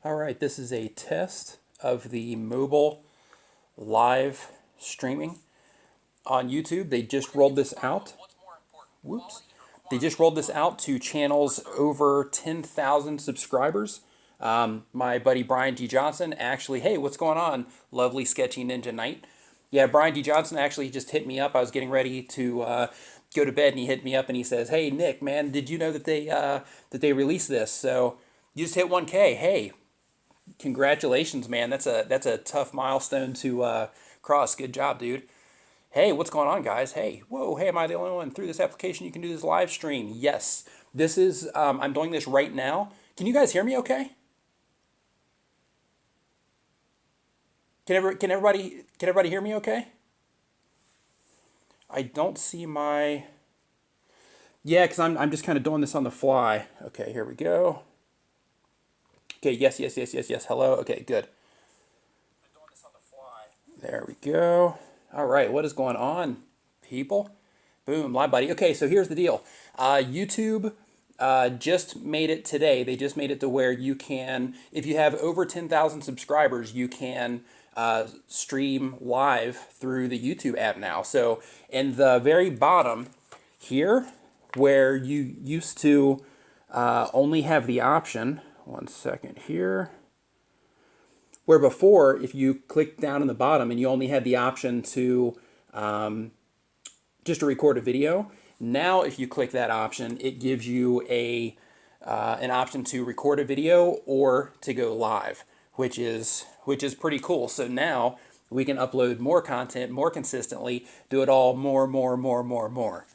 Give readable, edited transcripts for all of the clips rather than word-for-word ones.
All right, this is a test of the mobile live streaming on YouTube. They just rolled this out. Whoops. They just rolled this out to channels over 10,000 subscribers. My buddy Brian D. Johnson actually, hey, what's going on? Lovely sketchy ninja night. Yeah, Brian D. Johnson actually just hit me up. I was getting ready to go to bed, and he hit me up and he says, "Hey Nick, man, did you know that they released this? So you just hit 1K. Hey, congratulations, man. That's a tough milestone to cross. Good job, dude. Hey, what's going on, guys? Hey, whoa, hey, am I the only one through this application? You can do this live stream. Yes, this is. I'm doing this right now. Can you guys hear me? Okay. Can everybody hear me? Okay. I don't see my. Yeah, because I'm just kind of doing this on the fly. Okay, here we go. Okay, yes, yes, yes, yes, yes. Hello. Okay, good. There we go. All right, what is going on, people? Boom, live buddy. Okay, so here's the deal. YouTube just made it today. They just made it to where you can, if you have over 10,000 subscribers, you can stream live through the YouTube app now. So in the very bottom here, where you used to only have the option, one second here, where before, if you clicked down in the bottom and you only had the option to just to record a video, now if you click that option, it gives you an option to record a video or to go live, which is pretty cool. So now we can upload more content more consistently, do it all more.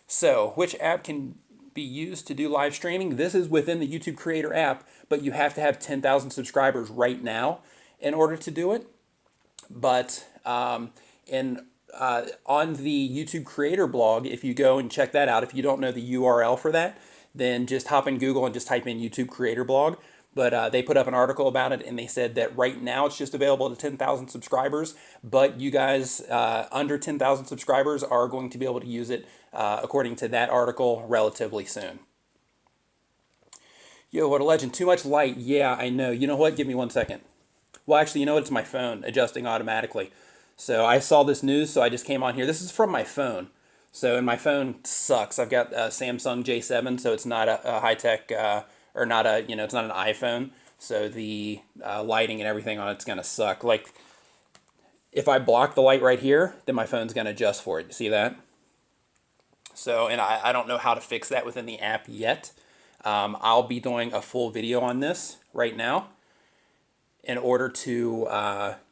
So which app can be used to do live streaming? This is within the YouTube Creator app, but you have to have 10,000 subscribers right now in order to do it. But on the YouTube Creator blog, if you go and check that out, if you don't know the URL for that, then just hop in Google and just type in YouTube Creator blog. But they put up an article about it, and they said that right now it's just available to 10,000 subscribers. But you guys under 10,000 subscribers are going to be able to use it, according to that article, relatively soon. Yo, what a legend. Too much light. Yeah, I know. You know what? Give me 1 second. Well, actually, you know what? It's my phone adjusting automatically. So I saw this news, so I just came on here. This is from my phone. So, and my phone sucks. I've got a Samsung J7, so it's not a high tech, or not a, it's not an iPhone. So the lighting and everything on it's gonna suck. Like, if I block the light right here, then my phone's gonna adjust for it. You see that? So, and I don't know how to fix that within the app yet. I'll be doing a full video on this right now, in order to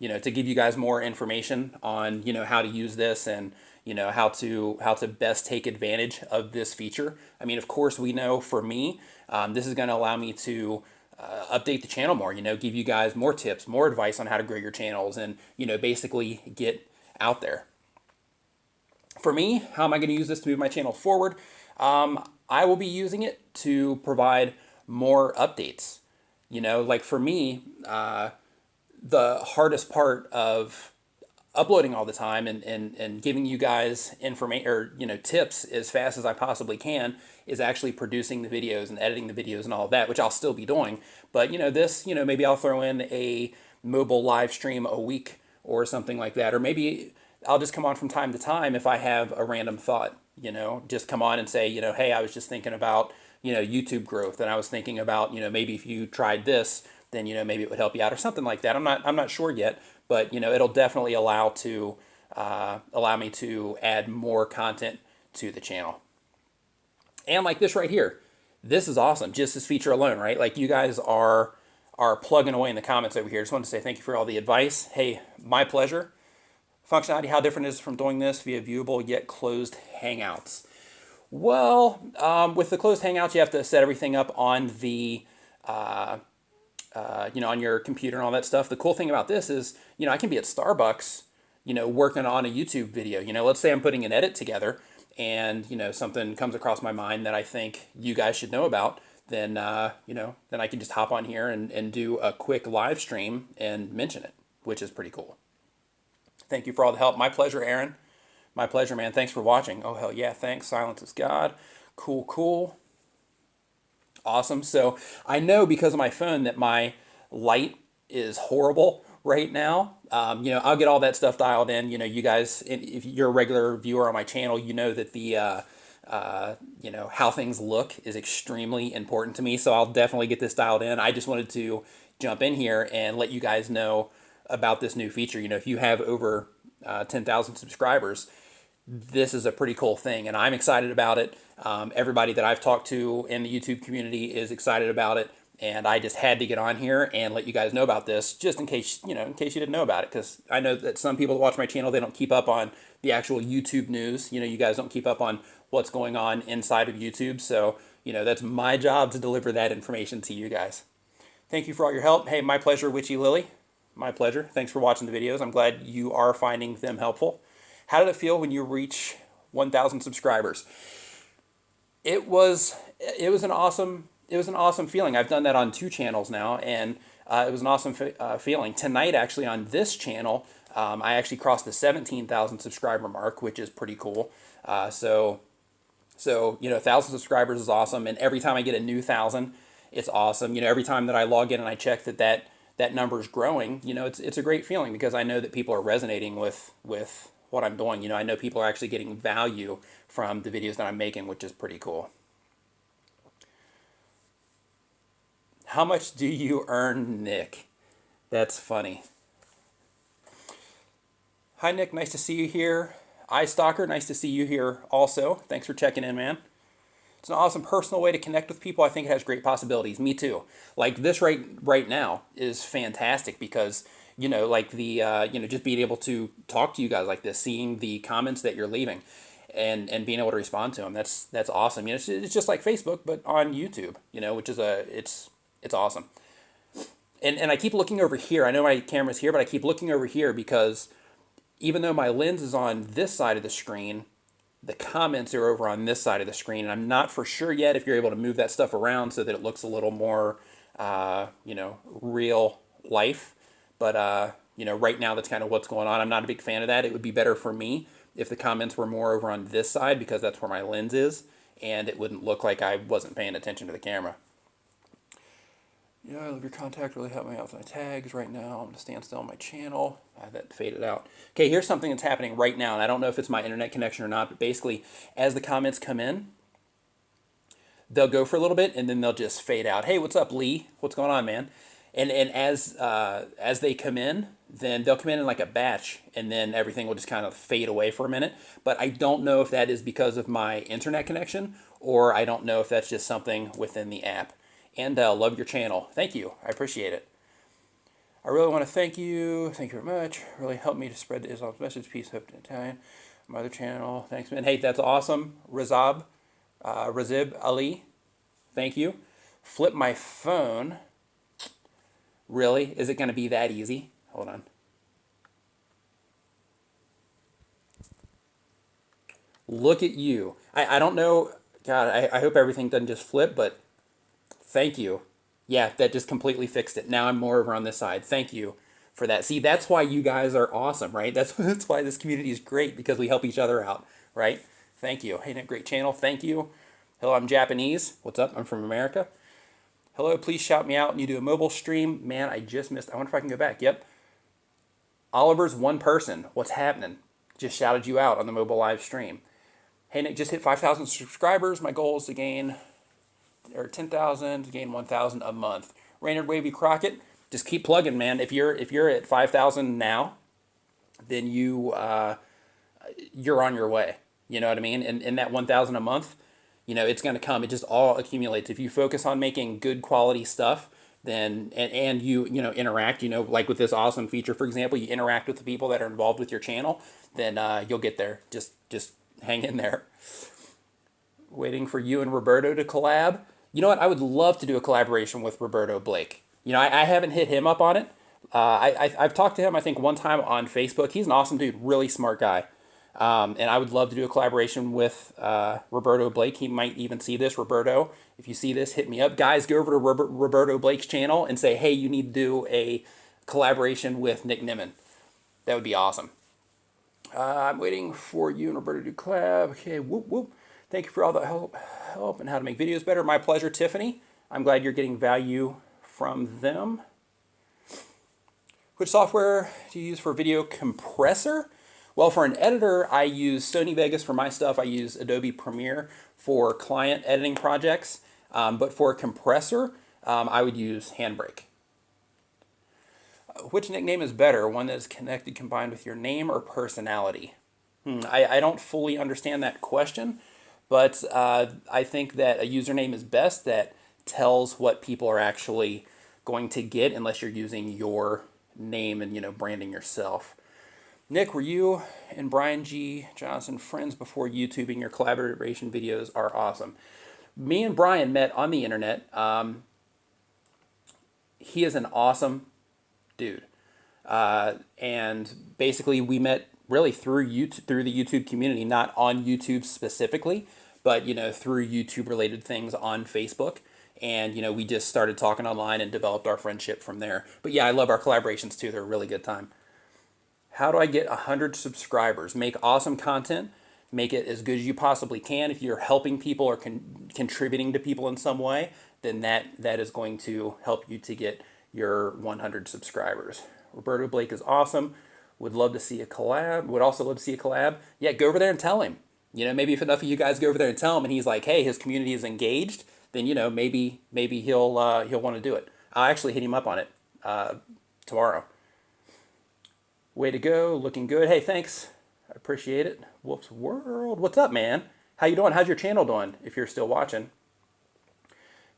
to give you guys more information on how to use this, and how to best take advantage of this feature. I mean, of course, we know for me, this is going to allow me to update the channel more. Give you guys more tips, more advice on how to grow your channels, and basically get out there. For me, how am I going to use this to move my channel forward? I will be using it to provide more updates. Like for me, the hardest part of uploading all the time, and giving you guys information, or tips as fast as I possibly can, is actually producing the videos and editing the videos and all of that, which I'll still be doing. But this, maybe I'll throw in a mobile live stream a week or something like that, or maybe I'll just come on from time to time if I have a random thought. Just come on and say, hey, I was just thinking about YouTube growth, and I was thinking about maybe if you tried this, then maybe it would help you out, or something like that. I'm not sure yet, but it'll definitely allow me to add more content to the channel. And like this right here, this is awesome. Just this feature alone, right? Like, you guys are plugging away in the comments over here. Just wanted to say thank you for all the advice. Hey, my pleasure. Functionality, how different is it from doing this via viewable yet closed Hangouts? Well, with the closed Hangouts, you have to set everything up on the on your computer and all that stuff. The cool thing about this is, I can be at Starbucks, working on a YouTube video. Let's say I'm putting an edit together, and something comes across my mind that I think you guys should know about. Then then I can just hop on here and do a quick live stream and mention it, which is pretty cool. Thank you for all the help. My pleasure, Aaron. My pleasure, man. Thanks for watching. Oh, hell yeah. Thanks. Silence is God. Cool. Awesome. So I know because of my phone that my light is horrible right now. You know, I'll get all that stuff dialed in. You know, you guys, if you're a regular viewer on my channel, you know that you know, how things look is extremely important to me. So I'll definitely get this dialed in. I just wanted to jump in here and let you guys know about this new feature. You know, if you have over 10,000 subscribers, this is a pretty cool thing, and I'm excited about it. Everybody that I've talked to in the YouTube community is excited about it, and I just had to get on here and let you guys know about this, just in case, you know, in case you didn't know about it, because I know that some people that watch my channel, they don't keep up on the actual YouTube news. You know, you guys don't keep up on what's going on inside of YouTube, so, you know, that's my job to deliver that information to you guys. Thank you for all your help. Hey, my pleasure, Witchy Lily. My pleasure. Thanks for watching the videos. I'm glad you are finding them helpful. How did it feel when you reach 1,000 subscribers? It was an awesome feeling. I've done that on 2 channels now, and it was an awesome feeling. Tonight, actually, on this channel, I actually crossed the 17,000 subscriber mark, which is pretty cool. So you know, 1,000 subscribers is awesome, and every time I get a new 1,000, it's awesome. You know, every time that I log in and I check that number is growing, you know, it's a great feeling, because I know that people are resonating with what I'm doing. You know, I know people are actually getting value from the videos that I'm making, which is pretty cool. How much do you earn, Nick? That's funny. Hi, Nick. Nice to see you here. iStalker, nice to see you here also. Thanks for checking in, man. It's an awesome personal way to connect with people. I think it has great possibilities. Me too. Like this right now is fantastic, because, you know, like the you know, just being able to talk to you guys like this, seeing the comments that you're leaving, and being able to respond to them. That's awesome. You know, it's just like Facebook, but on YouTube. You know, which is it's awesome. And I keep looking over here. I know my camera's here, but I keep looking over here because even though my lens is on this side of the screen, the comments are over on this side of the screen, and I'm not for sure yet if you're able to move that stuff around so that it looks a little more, you know, real life. But, you know, right now that's kind of what's going on. I'm not a big fan of that. It would be better for me if the comments were more over on this side, because that's where my lens is, and it wouldn't look like I wasn't paying attention to the camera. Yeah, I love your contact. Really helped me out with my tags right now. I'm going to stand still on my channel. I have that faded out. Okay, here's something that's happening right now, and I don't know if it's my internet connection or not, but basically, as the comments come in, they'll go for a little bit, and then they'll just fade out. Hey, what's up, Lee? What's going on, man? And as they come in, then they'll come in like a batch, and then everything will just kind of fade away for a minute. But I don't know if that is because of my internet connection, or I don't know if that's just something within the app. And love your channel. Thank you. I appreciate it. I really want to thank you. Thank you very much. Really helped me to spread the Islam's message. Peace, hope, in Italian. My other channel. Thanks, man. Hey, that's awesome. Razib Ali. Thank you. Flip my phone. Really? Is it going to be that easy? Hold on. Look at you. I don't know. God, I hope everything doesn't just flip, but thank you. Yeah, that just completely fixed it. Now I'm more over on this side. Thank you for that. See, that's why you guys are awesome, right? That's why this community is great, because we help each other out, right? Thank you. Hey, great channel. Thank you. Hello, I'm Japanese. What's up? I'm from America. Hello, please shout me out when you do a mobile stream. Man, I just missed. I wonder if I can go back. Yep. Oliver's one person. What's happening? Just shouted you out on the mobile live stream. Hey, Nick, just hit 5,000 subscribers. My goal is to gain, or 10,000 to gain 1,000 a month. Raynard Wavy Crockett, just keep plugging, man. If you're at 5,000 now, then you're on your way. You know what I mean? And that 1,000 a month, you know, it's going to come. It just all accumulates. If you focus on making good quality stuff, then and you know, interact, you know, like with this awesome feature, for example, you interact with the people that are involved with your channel, then you'll get there. Just hang in there. Waiting for you and Roberto to collab. You know what? I would love to do a collaboration with Roberto Blake. You know, I haven't hit him up on it. I've talked to him, I think, one time on Facebook. He's an awesome dude, really smart guy. And I would love to do a collaboration with Roberto Blake. He might even see this. Roberto, if you see this, hit me up. Guys, go over to Roberto Blake's channel and say, hey, you need to do a collaboration with Nick Nimmin. That would be awesome. I'm waiting for you and Roberto to collab. Okay, whoop, whoop. Thank you for all the help and how to make videos better. My pleasure, Tiffany. I'm glad you're getting value from them. Which software do you use for video compressor? Well, for an editor, I use Sony Vegas for my stuff. I use Adobe Premiere for client editing projects. But for a compressor, I would use Handbrake. Which nickname is better, one that is connected combined with your name or personality? I don't fully understand that question, but I think that a username is best that tells what people are actually going to get unless you're using your name and branding yourself. Nick, were you and Brian G. Johnson friends before YouTubing? Your collaboration videos are awesome. Me and Brian met on the internet. He is an awesome dude. And basically we met really through YouTube, through the YouTube community, not on YouTube specifically, but through YouTube related things on Facebook. And we just started talking online and developed our friendship from there. But yeah, I love our collaborations too. They're a really good time. How do I get 100 subscribers? Make awesome content. Make it as good as you possibly can. If you're helping people or contributing to people in some way, then that is going to help you to get your 100 subscribers. Roberto Blake is awesome. Would love to see a collab. Would also love to see a collab. Yeah, go over there and tell him. Maybe if enough of you guys go over there and tell him, and he's like, hey, his community is engaged, then maybe he'll want to do it. I'll actually hit him up on it tomorrow. Way to go, looking good. Hey, thanks. I appreciate it. Wolf's World. What's up, man? How you doing? How's your channel doing? If you're still watching.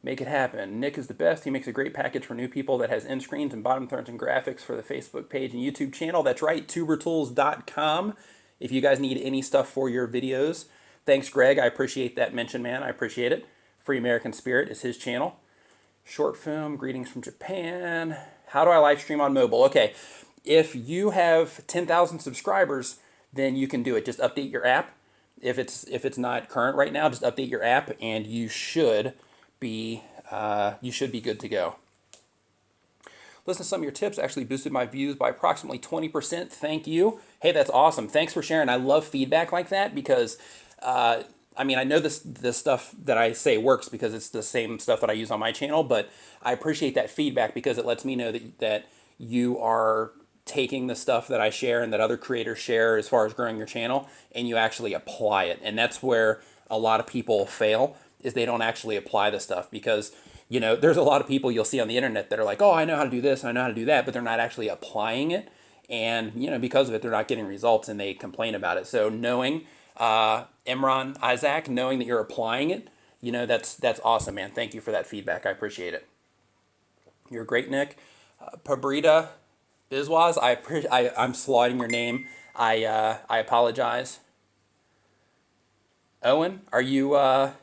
Make it happen. Nick is the best. He makes a great package for new people that has end screens and bottom thirds and graphics for the Facebook page and YouTube channel. That's right, tubertools.com. If you guys need any stuff for your videos. Thanks, Greg. I appreciate that mention, man. I appreciate it. Free American Spirit is his channel. Short film, greetings from Japan. How do I live stream on mobile? Okay, if you have 10,000 subscribers, then you can do it. Just update your app. If it's not current right now, just update your app, and you should be good to go. Listen to some of your tips actually boosted my views by approximately 20%. Thank you. Hey, that's awesome. Thanks for sharing. I love feedback like that because I know this stuff that I say works because it's the same stuff that I use on my channel, but I appreciate that feedback because it lets me know that you are taking the stuff that I share and that other creators share as far as growing your channel, and you actually apply it. And that's where a lot of people fail, is they don't actually apply the stuff because, there's a lot of people you'll see on the internet that are like, oh, I know how to do this, I know how to do that, but they're not actually applying it. And, because of it, they're not getting results and they complain about it. So knowing, Imran Isaac, knowing that you're applying it, that's awesome, man. Thank you for that feedback. I appreciate it. You're great, Nick. Pabrita Bizwaz, I'm slaughtering your name. I apologize. Owen, are you, I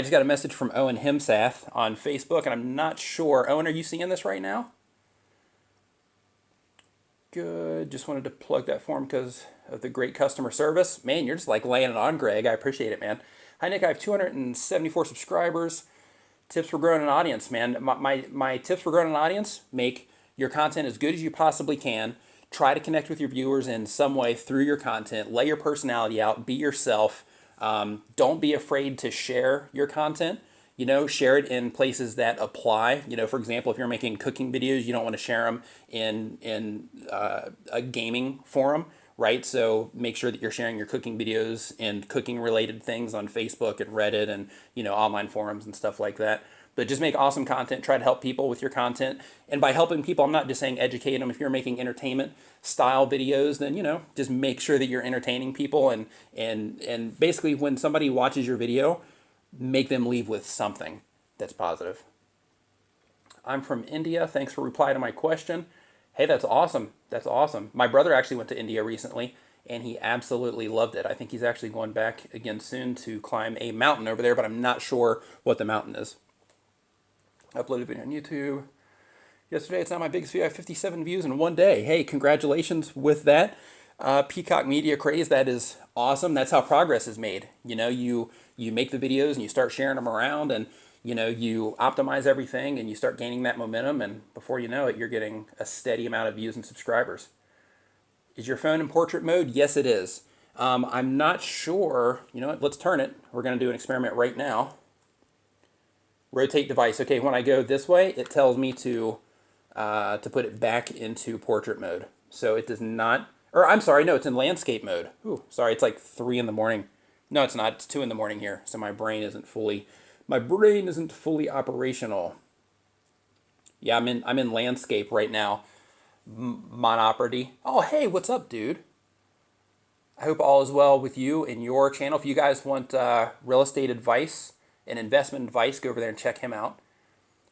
just got a message from Owen Himsath on Facebook, and I'm not sure. Owen, are you seeing this right now? Good. Just wanted to plug that for him because of the great customer service. Man, you're just like laying it on, Greg. I appreciate it, man. Hi, Nick. I have 274 subscribers. Tips for growing an audience, man. My tips for growing an audience: make your content as good as you possibly can. Try to connect with your viewers in some way through your content. Lay your personality out. Be yourself. Don't be afraid to share your content. Share it in places that apply. For example, if you're making cooking videos, you don't want to share them in a gaming forum, right? So make sure that you're sharing your cooking videos and cooking related things on Facebook and Reddit and, online forums and stuff like that. But just make awesome content. Try to help people with your content. And by helping people, I'm not just saying educate them. If you're making entertainment style videos, then, just make sure that you're entertaining people. And basically when somebody watches your video, make them leave with something that's positive. I'm from India. Thanks for replying to my question. Hey, that's awesome. That's awesome. My brother actually went to India recently, and he absolutely loved it. I think he's actually going back again soon to climb a mountain over there, but I'm not sure what the mountain is. Uploaded video on YouTube yesterday. It's not my biggest video. I have 57 views in one day. Hey, congratulations with that. Peacock Media Craze, that is awesome. That's how progress is made. You make the videos and you start sharing them around, and you optimize everything and you start gaining that momentum, and before you know it, you're getting a steady amount of views and subscribers. Is your phone in portrait mode? Yes, it is. I'm not sure. You know what? Let's turn it. We're going to do an experiment right now. Rotate device. Okay, when I go this way, it tells me to to put it back into portrait mode. So it does not, or I'm sorry, no, it's in landscape mode. Ooh, sorry, it's like 3 in the morning. No, it's not. It's 2 in the morning here. So my brain isn't fully operational. Yeah, I'm in landscape right now. Monoperty. Oh, hey, what's up, dude? I hope all is well with you and your channel. If you guys want real estate advice and investment advice, go over there and check him out.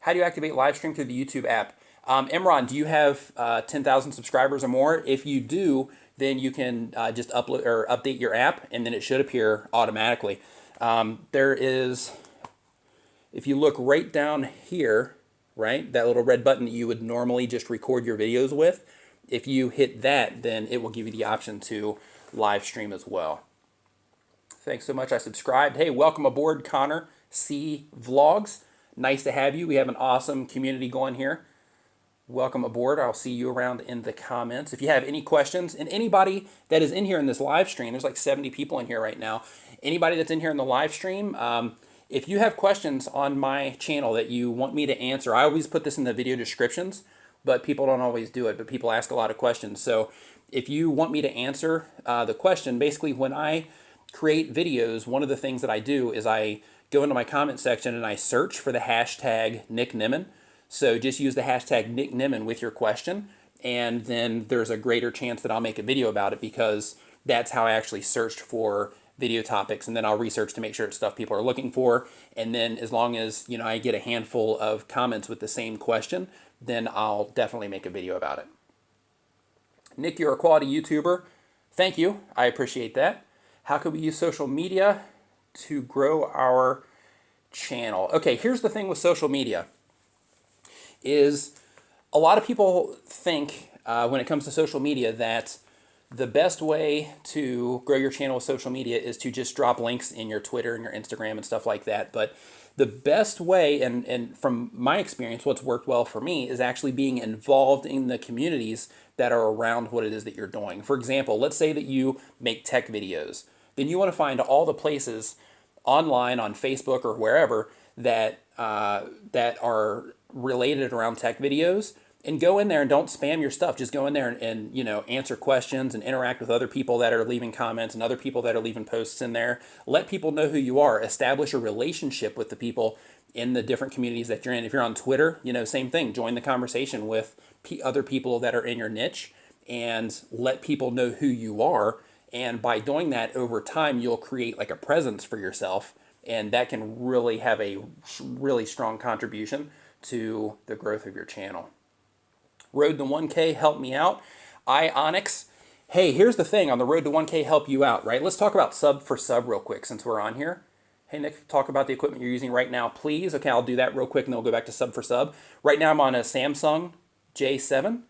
How do you activate live stream through the YouTube app? Imran, do you have 10,000 subscribers or more? If you do, then you can just upload or update your app, and then it should appear automatically. There is, if you look right down here, right, that little red button that you would normally just record your videos with, if you hit that, then it will give you the option to live stream as well. Thanks so much. I subscribed. Hey, welcome aboard, Connor C Vlogs. Nice to have you. We have an awesome community going here. Welcome aboard. I'll see you around in the comments. If you have any questions, and anybody that is in here in this live stream, there's like 70 people in here right now. Anybody that's in here in the live stream, if you have questions on my channel that you want me to answer, I always put this in the video descriptions, but people don't always do it, but people ask a lot of questions. So if you want me to answer the question, basically when I create videos, one of the things that I do is I go into my comment section and I search for the hashtag nicknimmin. So just use the hashtag nicknimmin with your question, and then there's a greater chance that I'll make a video about it, because that's how I actually searched for video topics, and then I'll research to make sure it's stuff people are looking for. And then as long as, you know, I get a handful of comments with the same question, then I'll definitely make a video about it. Nick, you're a quality YouTuber. Thank you. I appreciate that. How can we use social media to grow our channel? Okay, here's the thing with social media is a lot of people think when it comes to social media that the best way to grow your channel with social media is to just drop links in your Twitter and your Instagram and stuff like that. But the best way, and from my experience, what's worked well for me is actually being involved in the communities that are around what it is that you're doing. For example, let's say that you make tech videos. Then you want to find all the places online on Facebook or wherever that that are related around tech videos, and go in there and don't spam your stuff. Just go in there and you know, answer questions and interact with other people that are leaving comments and other people that are leaving posts in there. Let people know who you are. Establish a relationship with the people in the different communities that you're in. If you're on Twitter, you know, same thing. Join the conversation with other people that are in your niche and let people know who you are. And by doing that over time, you'll create like a presence for yourself, and that can really have a really strong contribution to the growth of your channel. Road to 1K, help me out. Onyx. Hey, here's the thing on the road to 1K, help you out, right? Let's talk about sub for sub real quick since we're on here. Hey, Nick, talk about the equipment you're using right now, please. Okay, I'll do that real quick and then we'll go back to sub for sub. Right now I'm on a Samsung J7.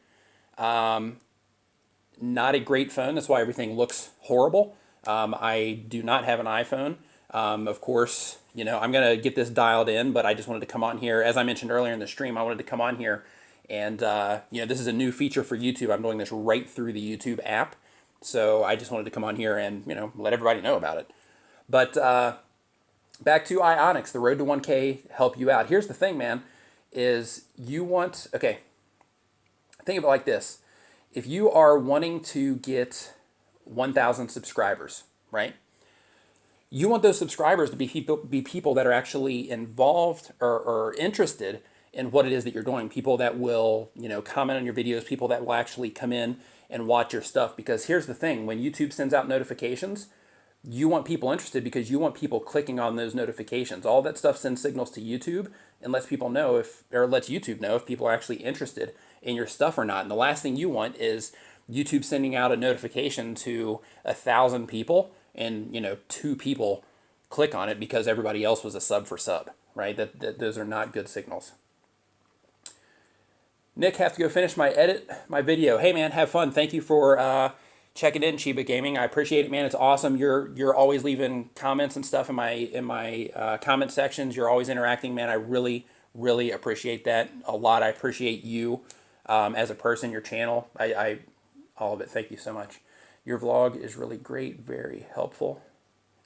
Not a great phone. That's why everything looks horrible. I do not have an iPhone. Of course, you know, I'm going to get this dialed in, but I just wanted to come on here. As I mentioned earlier in the stream, I wanted to come on here and, you know, this is a new feature for YouTube. I'm doing this right through the YouTube app. So I just wanted to come on here and, you know, let everybody know about it. But back to Onyx, the road to 1K, help you out. Here's the thing, man, is you want, okay, think of it like this. If you are wanting to get 1,000 subscribers, right? You want those subscribers to be people that are actually involved or interested in what it is that you're doing. People that will, you know, comment on your videos, people that will actually come in and watch your stuff. Because here's the thing, when YouTube sends out notifications, you want people interested because you want people clicking on those notifications. All that stuff sends signals to YouTube and lets people know if, or lets YouTube know if people are actually interested in your stuff or not. And the last thing you want is YouTube sending out a notification to 1,000 people and, you know, 2 people click on it because everybody else was a sub for sub, right? Those are not good signals. Nick, have to go finish my video. Hey man, have fun. Thank you for checking in, Chiba Gaming. I appreciate it, man. It's awesome. You're always leaving comments and stuff in my comment sections. You're always interacting, man. I really appreciate that a lot. I appreciate you as a person, your channel. I all of it. Thank you so much. Your vlog is really great, very helpful.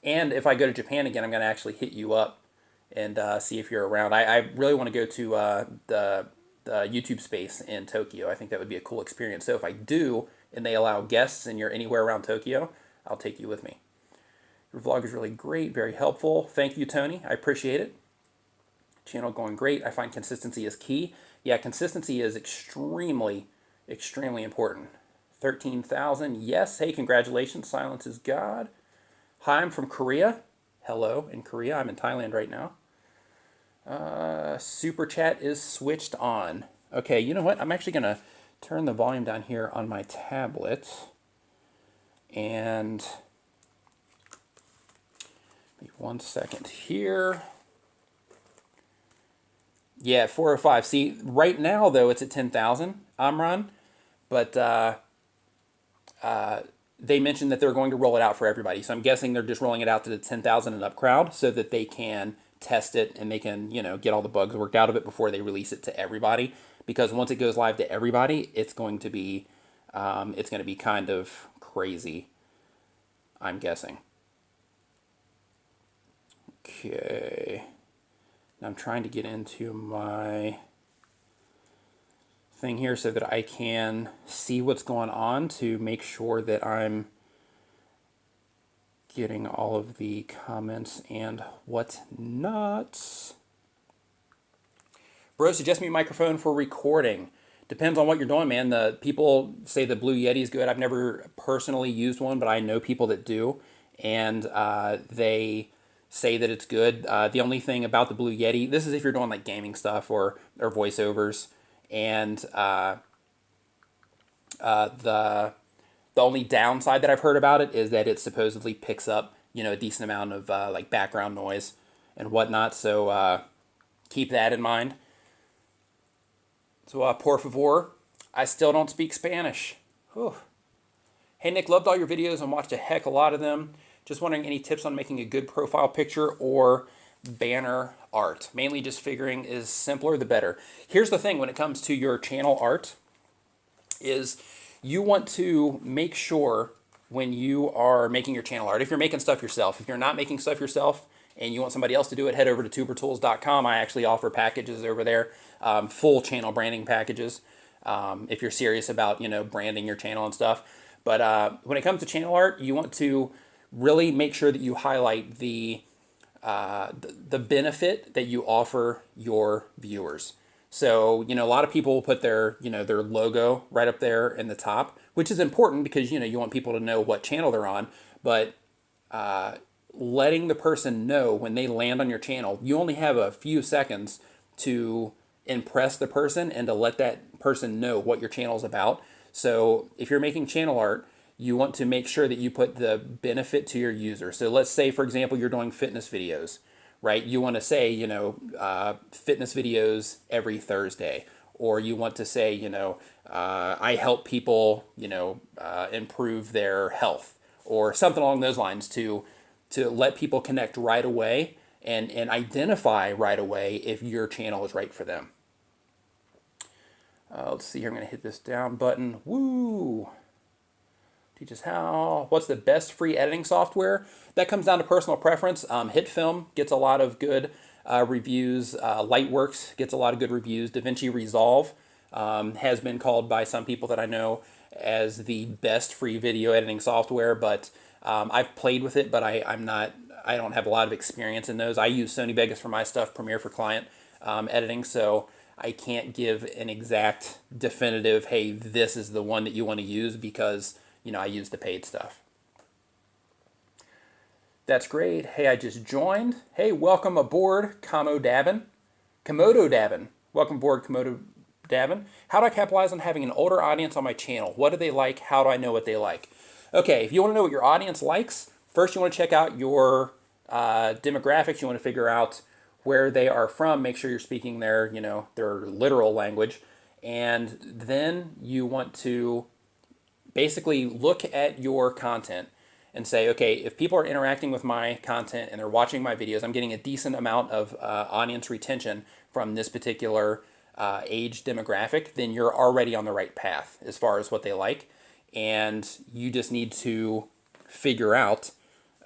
And if I go to Japan again, I'm going to actually hit you up and see if you're around. I really want to go to YouTube space in Tokyo. I think that would be a cool experience. So if I do, and they allow guests and you're anywhere around Tokyo, I'll take you with me. Your vlog is really great, very helpful. Thank you, Tony. I appreciate it. Channel going great. I find consistency is key. Yeah, consistency is extremely, extremely important. 13,000. Yes. Hey, congratulations. Silence is God. Hi, I'm from Korea. Hello in Korea. I'm in Thailand right now. Super chat is switched on. Okay, you know what? I'm actually going to turn the volume down here on my tablet. And 1 second here. Yeah, 405. See, right now, though, it's at 10,000, Amran. But they mentioned that they're going to roll it out for everybody. So I'm guessing they're just rolling it out to the 10,000 and up crowd so that they can test it and they can, get all the bugs worked out of it before they release it to everybody. Because once it goes live to everybody, it's going to be kind of crazy, I'm guessing. Okay. Now I'm trying to get into my thing here so that I can see what's going on to make sure that I'm getting all of the comments and whatnot. Bro, suggest me a microphone for recording. Depends on what you're doing, man. The people say the Blue Yeti is good. I've never personally used one, but I know people that do, and they say that it's good. The only thing about the Blue Yeti, this is if you're doing like gaming stuff or voiceovers, and the only downside that I've heard about it is that it supposedly picks up, a decent amount of like background noise and whatnot. So keep that in mind. So por favor, I still don't speak Spanish. Whew. Hey Nick, loved all your videos and watched a heck a lot of them. Just wondering any tips on making a good profile picture or banner art. Mainly just figuring is simpler the better. Here's the thing when it comes to your channel art is you want to make sure when you are making your channel art, if you're making stuff yourself, if you're not making stuff yourself and you want somebody else to do it, head over to tubertools.com. I actually offer packages over there, full channel branding packages, if you're serious about, branding your channel and stuff. But when it comes to channel art, you want to really make sure that you highlight the benefit that you offer your viewers. So, a lot of people will put their logo right up there in the top, which is important because, you want people to know what channel they're on. But letting the person know when they land on your channel, you only have a few seconds to impress the person and to let that person know what your channel is about. So if you're making channel art, you want to make sure that you put the benefit to your user. So let's say, for example, you're doing fitness videos, right? You want to say, fitness videos every Thursday, or you want to say, I help people, improve their health, or something along those lines to let people connect right away and identify right away if your channel is right for them. Let's see here. I'm going to hit this down button. Woo! Teach us how. What's the best free editing software? That comes down to personal preference. HitFilm gets a lot of good reviews. Lightworks gets a lot of good reviews. DaVinci Resolve has been called by some people that I know as the best free video editing software, but I've played with it, but I don't have a lot of experience in those. I use Sony Vegas for my stuff, Premiere for client editing, so I can't give an exact definitive, hey, this is the one that you want to use because I use the paid stuff. That's great. Hey, I just joined. Hey, welcome aboard, Komodo Davin. Welcome aboard, Komodo Davin. How do I capitalize on having an older audience on my channel? What do they like? How do I know what they like? Okay, if you want to know what your audience likes, first you want to check out your demographics. You want to figure out where they are from. Make sure you're speaking their literal language. And then you want to basically look at your content and say, okay, if people are interacting with my content and they're watching my videos, I'm getting a decent amount of audience retention from this particular age demographic, then you're already on the right path as far as what they like. And you just need to figure out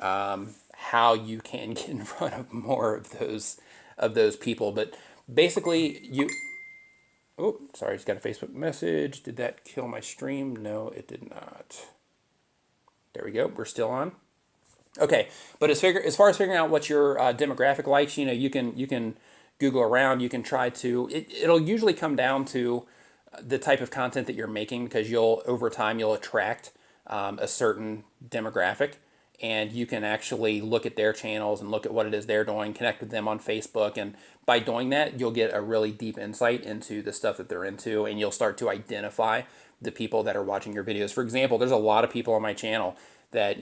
how you can get in front of more of those people. But basically, Oh, sorry, just got a Facebook message. Did that kill my stream? No, it did not. There we go. We're still on. Okay, but as far as figuring out what your demographic likes, you can Google around. You can try to. It'll usually come down to the type of content that you're making because you'll over time you'll attract a certain demographic, and you can actually look at their channels and look at what it is they're doing, connect with them on Facebook, and by doing that, you'll get a really deep insight into the stuff that they're into, and you'll start to identify the people that are watching your videos. For example, there's a lot of people on my channel that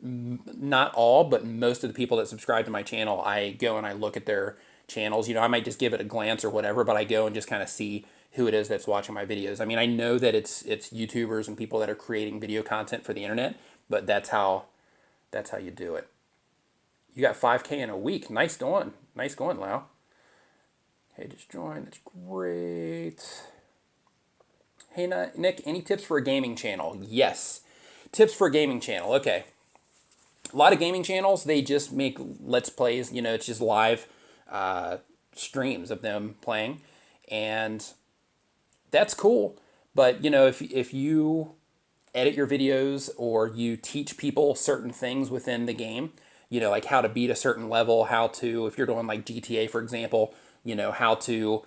not all, but most of the people that subscribe to my channel, I go and I look at their channels. I might just give it a glance or whatever, but I go and just kind of see who it is that's watching my videos. I mean, I know that it's YouTubers and people that are creating video content for the internet, but that's how you do it. You got 5K in a week. Nice going. Nice going, Lau. Hey, just joined. That's great. Hey, Nick, any tips for a gaming channel? Yes. Tips for a gaming channel. Okay. A lot of gaming channels, they just make Let's Plays. It's just live streams of them playing. And that's cool. But, if you edit your videos or you teach people certain things within the game, like how to beat a certain level, how to, if you're doing like GTA, for example, how to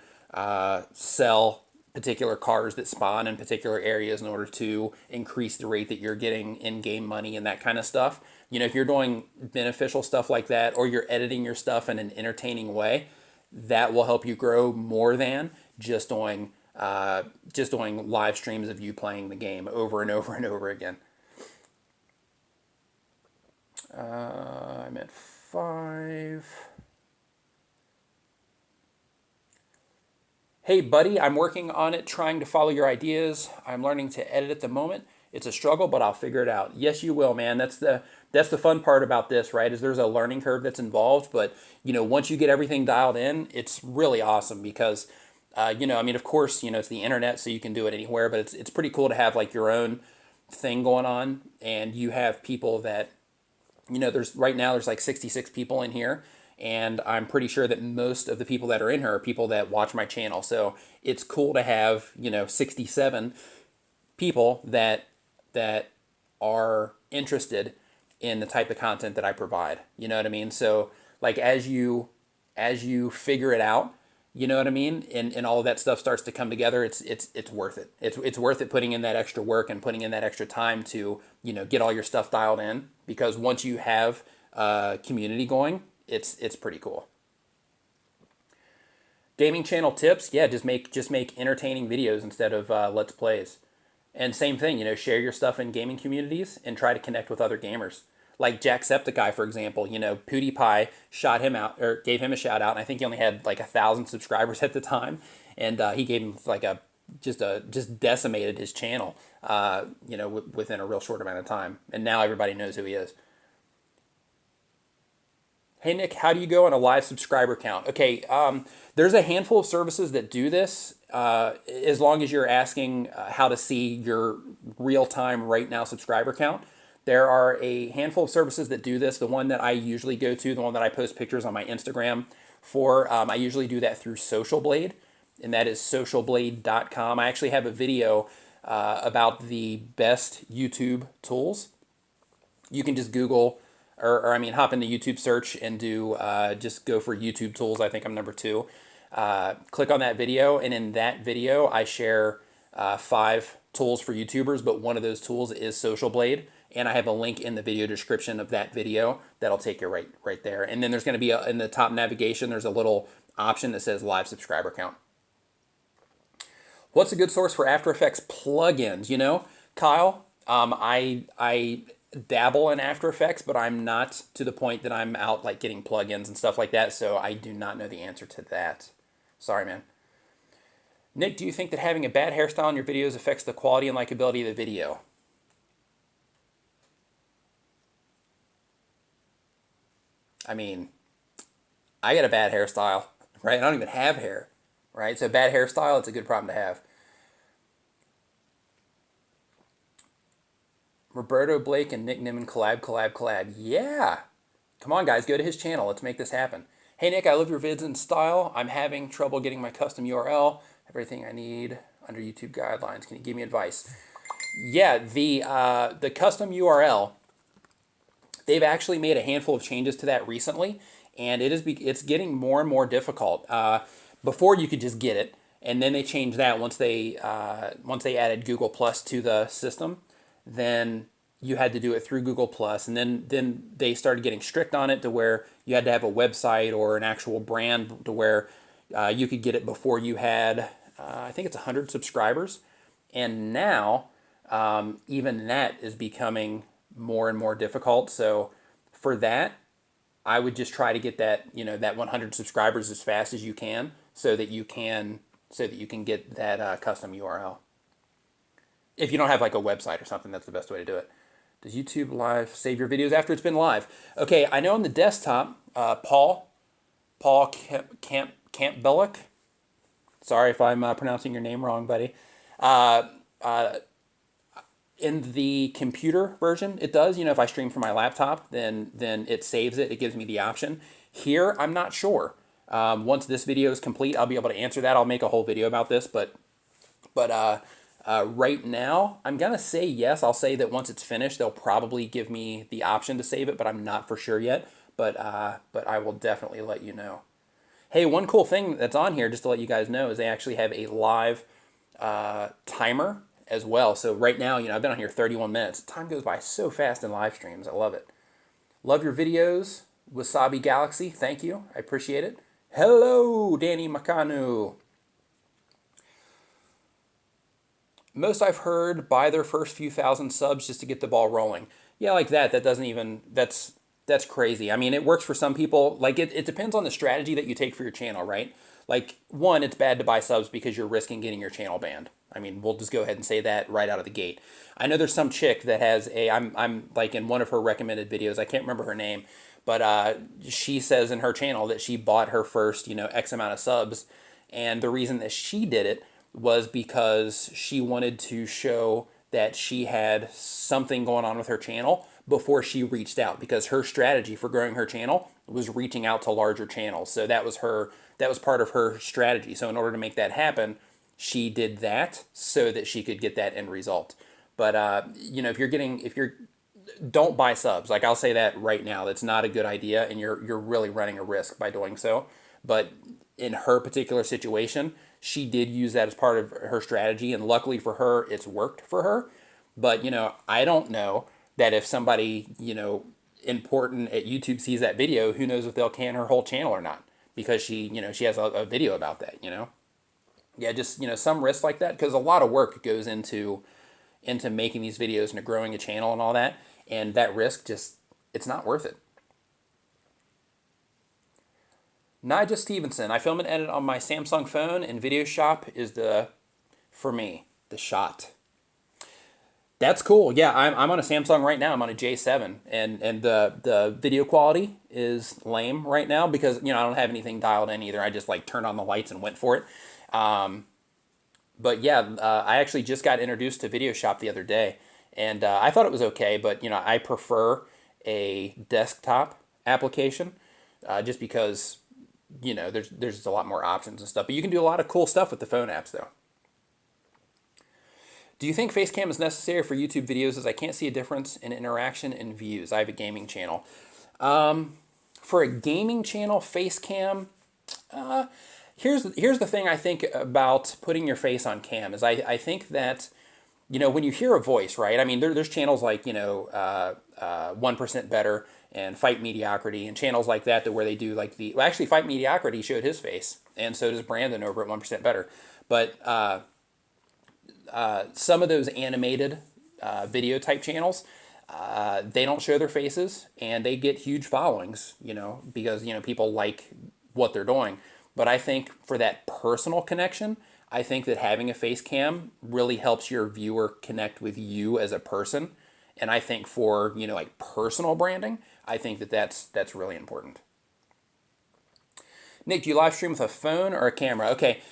sell particular cars that spawn in particular areas in order to increase the rate that you're getting in-game money and that kind of stuff. If you're doing beneficial stuff like that, or you're editing your stuff in an entertaining way, that will help you grow more than just doing live streams of you playing the game over and over and over again. I'm at 5. Hey, buddy, I'm working on it, trying to follow your ideas. I'm learning to edit at the moment. It's a struggle, but I'll figure it out. Yes, you will, man. That's the fun part about this, right? Is there's a learning curve that's involved, but once you get everything dialed in, it's really awesome because I mean, of course, it's the internet, so you can do it anywhere, but it's pretty cool to have like your own thing going on, and you have people that there's right now there's like 66 people in here, and I'm pretty sure that most of the people that are in here are people that watch my channel. So it's cool to have 67 people that are interested in the type of content that I provide. You know what I mean? So like as you figure it out, you know what I mean, and all of that stuff starts to come together, it's worth it. It's worth it putting in that extra work and putting in that extra time to get all your stuff dialed in, because once you have a community going, it's pretty cool. Gaming channel tips, yeah, just make entertaining videos instead of Let's Plays. And same thing, share your stuff in gaming communities and try to connect with other gamers. Like Jacksepticeye, for example, PewDiePie shot him out, or gave him a shout out, and I think he only had like 1,000 subscribers at the time, and he gave him like just decimated his channel, within a real short amount of time, and now everybody knows who he is. Hey Nick, how do you go on a live subscriber count? Okay, there's a handful of services that do this. As long as you're asking how to see your real-time right now subscriber count. There are a handful of services that do this. The one that I usually go to, the one that I post pictures on my Instagram for, I usually do that through Social Blade, and that is socialblade.com. I actually have a video about the best YouTube tools. You can just Google, or I mean, hop into YouTube search and do, just go for YouTube tools. I think I'm number 2. Click on that video, and in that video, I share 5 tools for YouTubers, but one of those tools is Social Blade. And I have a link in the video description of that video that'll take you right there. And then there's going to be in the top navigation, there's a little option that says live subscriber count. What's a good source for After Effects plugins? Kyle, I dabble in After Effects, but I'm not to the point that I'm out like getting plugins and stuff like that. So I do not know the answer to that. Sorry, man. Nick, do you think that having a bad hairstyle in your videos affects the quality and likability of the video? I mean, I got a bad hairstyle, right? I don't even have hair, right? So bad hairstyle, it's a good problem to have. Roberto Blake and Nick Nimmin collab. Yeah. Come on, guys, go to his channel. Let's make this happen. Hey Nick, I love your vids and style. I'm having trouble getting my custom URL. Everything I need under YouTube guidelines. Can you give me advice? Yeah, the custom URL, they've actually made a handful of changes to that recently, and it's getting more and more difficult. Before you could just get it, and then they changed that once they added Google Plus to the system. Then you had to do it through Google Plus, and then they started getting strict on it to where you had to have a website or an actual brand to where you could get it before you had I think it's 100 subscribers, and now even that is becoming more and more difficult. So for that, I would just try to get that that 100 subscribers as fast as you can, so that you can get that custom URL. If you don't have like a website or something, that's the best way to do it. Does YouTube Live save your videos after it's been live? Okay, I know on the desktop, Paul Campbellic. Sorry if I'm pronouncing your name wrong, buddy. In the computer version, it does. If I stream from my laptop, then it saves it. It gives me the option. Here, I'm not sure. Once this video is complete, I'll be able to answer that. I'll make a whole video about this, but right now, I'm gonna say yes. I'll say that once it's finished, they'll probably give me the option to save it, but I'm not for sure yet. But I will definitely let you know. Hey, one cool thing that's on here, just to let you guys know, is they actually have a live timer as well. So right now, I've been on here 31 minutes. Time goes by so fast in live streams. I love it. Love your videos, Wasabi Galaxy. Thank you. I appreciate it. Hello, Danny Makanu. Most I've heard buy their first few thousand subs just to get the ball rolling. Yeah, like that. That doesn't even, that's crazy. I mean, it works for some people. Like it depends on the strategy that you take for your channel, right? Like one, it's bad to buy subs because you're risking getting your channel banned. I mean, we'll just go ahead and say that right out of the gate. I know there's some chick that has I'm like in one of her recommended videos, I can't remember her name, but she says in her channel that she bought her first, X amount of subs. And the reason that she did it was because she wanted to show that she had something going on with her channel before she reached out, because her strategy for growing her channel was reaching out to larger channels. So that was part of her strategy. So in order to make that happen, she did that so that she could get that end result. But if you're don't buy subs. Like, I'll say that right now, that's not a good idea, and you're really running a risk by doing so. But in her particular situation, she did use that as part of her strategy, and luckily for her, it's worked for her. But I don't know that if somebody important at YouTube sees that video, who knows if they'll can her whole channel or not, because she has a video about that. Yeah, just some risk like that, because a lot of work goes into making these videos and to growing a channel and all that, and that risk it's not worth it. Nigel Stevenson, I film and edit on my Samsung phone, and Video Shop is for me, the shot. That's cool. Yeah, I'm on a Samsung right now. I'm on a J7, and the video quality is lame right now because I don't have anything dialed in either. I just like turned on the lights and went for it. But yeah, I actually just got introduced to Video Shop the other day, and I thought it was okay, but I prefer a desktop application just because there's a lot more options and stuff. But you can do a lot of cool stuff with the phone apps though. Do you think Facecam is necessary for YouTube videos, as I can't see a difference in interaction and views? I have a gaming channel. For a gaming channel, Facecam, here's the thing I think about putting your face on cam is I think that, when you hear a voice, right? I mean, there's channels like, 1% Better and Fight Mediocrity and channels like that where they do like actually Fight Mediocrity showed his face, and so does Brandon over at 1% Better. But some of those animated video type channels, they don't show their faces, and they get huge followings, because people like what they're doing. But I think for that personal connection, I think that having a face cam really helps your viewer connect with you as a person. And I think for like personal branding, I think that that's really important. Nick, do you live stream with a phone or a camera? Okay.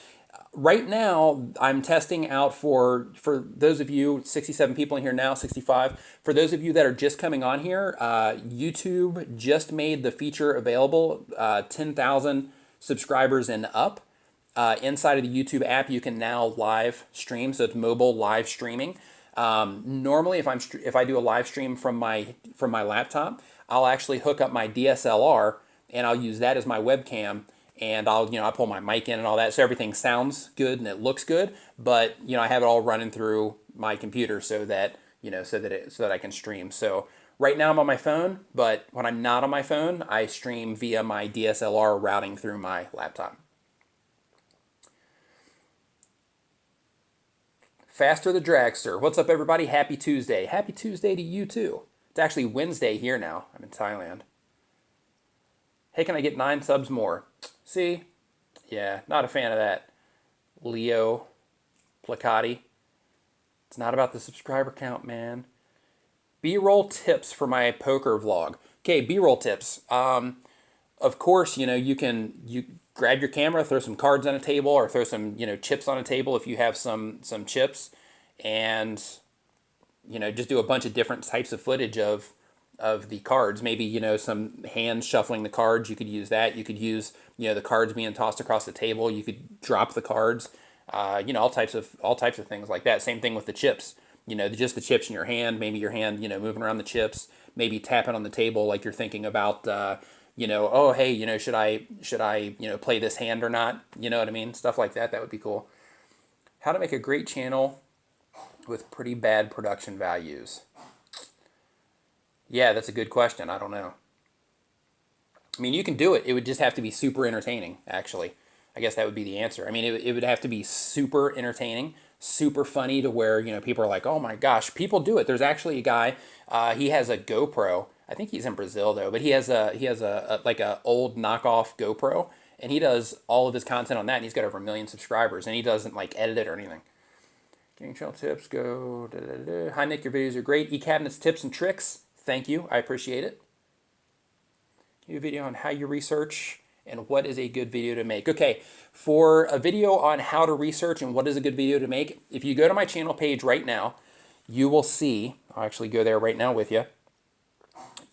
Right now, I'm testing out for those of you 67 people in here now, 65. For those of you that are just coming on here, YouTube just made the feature available. 10,000 subscribers and up. Inside of the YouTube app, you can now live stream, so it's mobile live streaming. Normally, if I do a live stream from my laptop, I'll actually hook up my DSLR and I'll use that as my webcam, and I pull my mic in and all that, so everything sounds good and it looks good. But I have it all running through my computer so that so that I can stream. So right now I'm on my phone, but when I'm not on my phone, I stream via my DSLR routing through my laptop. Faster the Dragster. What's up, everybody? Happy Tuesday. Happy Tuesday to you, too. It's actually Wednesday here now. I'm in Thailand. Hey, can I get 9 subs more? See? Yeah, not a fan of that. Leo Placati. It's not about the subscriber count, man. B-roll tips for my poker vlog. Okay, B-roll tips. Of course, you grab your camera, throw some cards on a table, or throw some chips on a table if you have some chips, and just do a bunch of different types of footage of the cards. Maybe some hands shuffling the cards. You could use that. You could use the cards being tossed across the table. You could drop the cards. All types of things like that. Same thing with the chips. Just the chips in your hand. Maybe your hand moving around the chips. Maybe tapping on the table like you're thinking about. Oh, hey, should I play this hand or not? You know what I mean? Stuff like that. That would be cool. How to make a great channel with pretty bad production values. Yeah, that's a good question. I don't know. I mean, you can do it. It would just have to be super entertaining, actually. I guess that would be the answer. I mean, it would have to be super entertaining, super funny to where, people are like, oh my gosh, people do it. There's actually a guy, he has a GoPro. I think he's in Brazil though, but he has a like a old knockoff GoPro, and he does all of his content on that, and he's got over 1 million subscribers, and he doesn't like edit it or anything. Gaming channel tips, go. Da, da, da. Hi Nick, your videos are great. E-cabinets tips and tricks. Thank you, I appreciate it. Do a video on how you research and what is a good video to make. Okay, for a video on how to research and what is a good video to make, if you go to my channel page right now, you will see, I'll actually go there right now with you.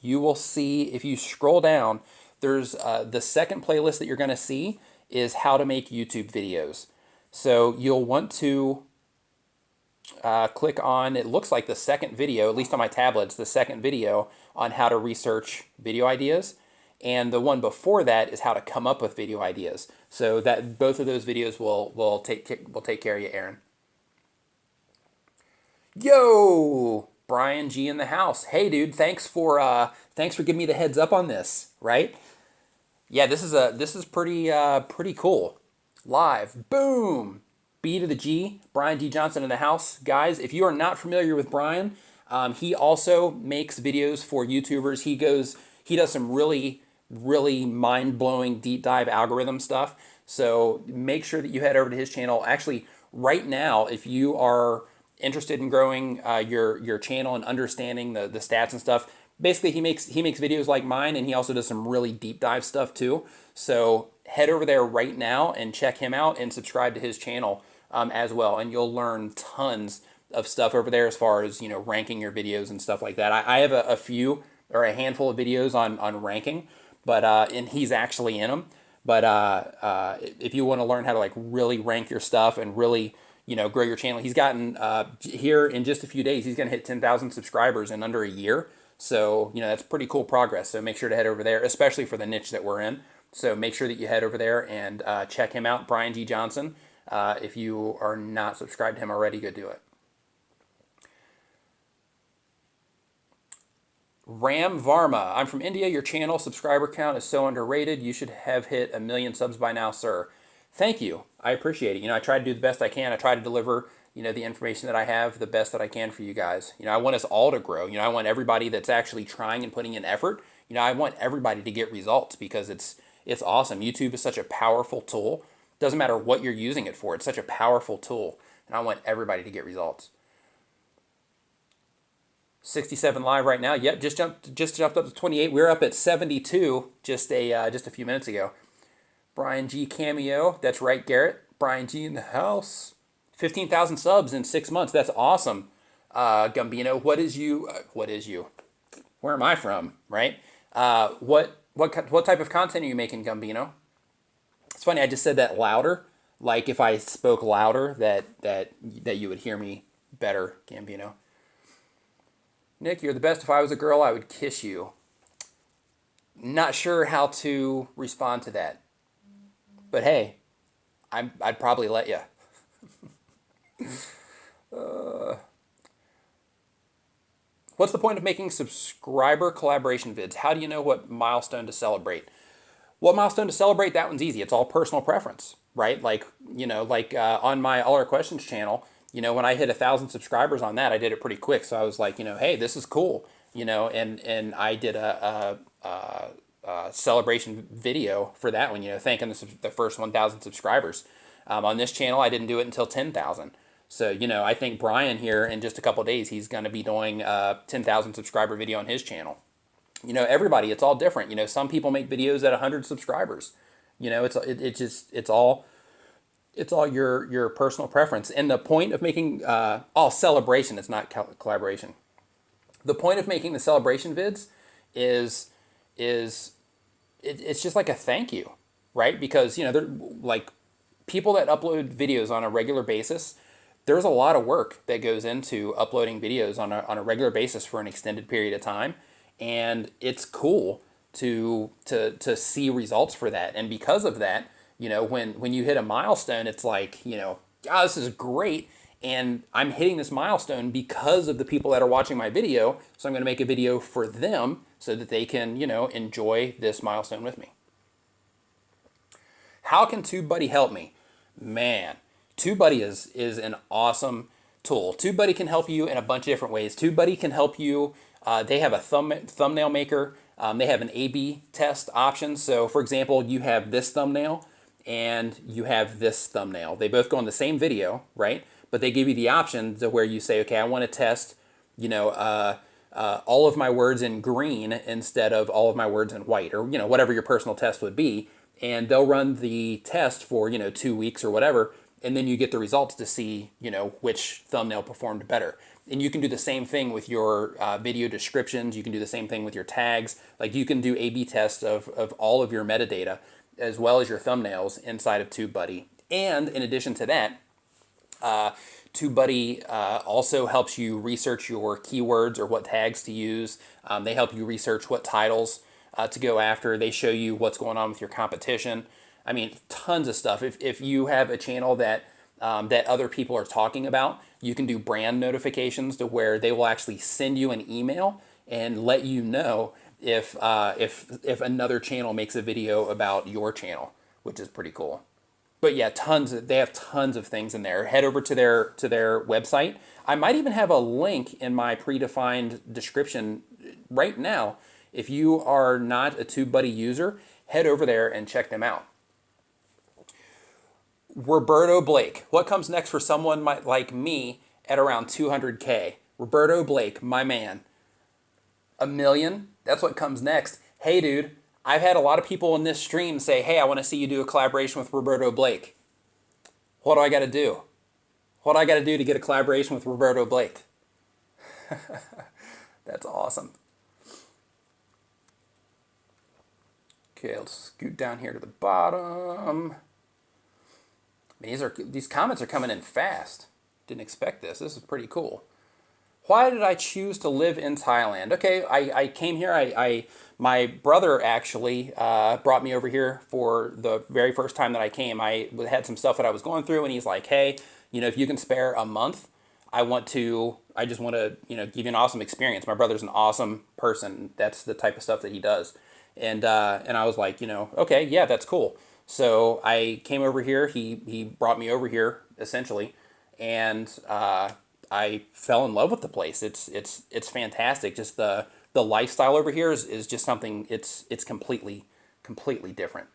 You will see, if you scroll down, there's the second playlist that you're going to see is how to make YouTube videos. So you'll want to click on, it looks like the second video, at least on my tablet, it's the second video on how to research video ideas. And the one before that is how to come up with video ideas. So that both of those videos will take care of you, Aaron. Yo, Brian G in the house. Hey, dude, thanks for giving me the heads up on this. Right? Yeah, this is pretty cool. Live, boom. B to the G, Brian G Johnson in the house, guys. If you are not familiar with Brian, he also makes videos for YouTubers. He does some really mind-blowing deep dive algorithm stuff. So make sure that you head over to his channel. Actually, right now, if you are interested in growing your channel and understanding the stats and stuff, basically he makes videos like mine, and he also does some really deep dive stuff too. So head over there right now and check him out and subscribe to his channel as well, and you'll learn tons of stuff over there as far as ranking your videos and stuff like that. I have a few or a handful of videos on ranking, but and he's actually in them. But if you want to learn how to like really rank your stuff and really grow your channel, he's gotten here in just a few days, he's gonna hit 10,000 subscribers in under a year. So that's pretty cool progress. So make sure to head over there, especially for the niche that we're in. So make sure that you head over there and check him out, Brian G Johnson. If you are not subscribed to him already, go do it. Ram Varma, I'm from India. Your channel subscriber count is so underrated. You should have hit 1 million subs by now, sir. Thank you. I appreciate it. I try to do the best I can. I try to deliver, the information that I have the best that I can for you guys. I want us all to grow. I want everybody that's actually trying and putting in effort. I want everybody to get results because it's awesome. YouTube is such a powerful tool. Doesn't matter what you're using it for. It's such a powerful tool, and I want everybody to get results. 67 live right now. Yep, just jumped up to 28. We were up at 72 just a few minutes ago. Brian G cameo. That's right, Garrett. Brian G in the house. 15,000 subs in 6 months. That's awesome. Gambino, what is you? What is you? Where am I from? Right? What type of content are you making, Gambino? It's funny. I just said that louder. Like if I spoke louder, that you would hear me better, Gambino. Nick, you're the best. If I was a girl, I would kiss you. Not sure how to respond to that. But hey, I'd probably let you. What's the point of making subscriber collaboration vids? How do you know what milestone to celebrate? What milestone to celebrate? That one's easy. It's all personal preference, right? Like, on my All Our Questions channel, when I hit 1,000 subscribers on that, I did it pretty quick. So I was like, hey, this is cool, and I did a celebration video for that one, thanking the first 1,000 subscribers. On this channel, I didn't do it until 10,000. So, I think Brian here in just a couple of days, he's going to be doing a 10,000 subscriber video on his channel. Everybody, it's all different. Some people make videos at 100 subscribers. It's all your personal preference. And the point of making celebration, it's not collaboration. The point of making the celebration vids is it's just like a thank you, right? Because they're like people that upload videos on a regular basis. There's a lot of work that goes into uploading videos on a regular basis for an extended period of time. And it's cool to see results for that. And because of that, when you hit a milestone, it's like, this is great. And I'm hitting this milestone because of the people that are watching my video. So I'm going to make a video for them so that they can, enjoy this milestone with me. How can TubeBuddy help me? Man, TubeBuddy is an awesome tool. TubeBuddy can help you in a bunch of different ways. TubeBuddy can help you. They have a thumbnail maker. They have an A/B test option. So, for example, you have this thumbnail and you have this thumbnail. They both go on the same video, right? But they give you the option to where you say, okay, I want to test, all of my words in green instead of all of my words in white, or whatever your personal test would be. And they'll run the test for 2 weeks or whatever, and then you get the results to see which thumbnail performed better. And you can do the same thing with your video descriptions. You can do the same thing with your tags. Like you can do A/B tests of all of your metadata as well as your thumbnails inside of TubeBuddy. And in addition to that, TubeBuddy also helps you research your keywords or what tags to use. They help you research what titles to go after. They show you what's going on with your competition. I mean, tons of stuff. If you have a channel that other people are talking about, you can do brand notifications to where they will actually send you an email and let you know if another channel makes a video about your channel, which is pretty cool. But yeah, they have tons of things in there. Head over to their website. I might even have a link in my predefined description right now. If you are not a TubeBuddy user, head over there and check them out. Roberto Blake. What comes next for someone like me at around 200K? Roberto Blake, my man. 1 million? That's what comes next. Hey, dude, I've had a lot of people in this stream say, hey, I want to see you do a collaboration with Roberto Blake. What do I got to do? What do I got to do to get a collaboration with Roberto Blake? That's awesome. Okay, let's scoot down here to the bottom. These comments are coming in fast. Didn't expect this. This is pretty cool. Why did I choose to live in Thailand? Okay, I came here. My brother actually brought me over here for the very first time that I came. I had some stuff that I was going through, and he's like, hey, if you can spare a month, I just want to, give you an awesome experience. My brother's an awesome person. That's the type of stuff that he does. And I was like, okay, yeah, that's cool. So I came over here. He brought me over here essentially, and I fell in love with the place. It's fantastic. Just the lifestyle over here is just something. It's completely different.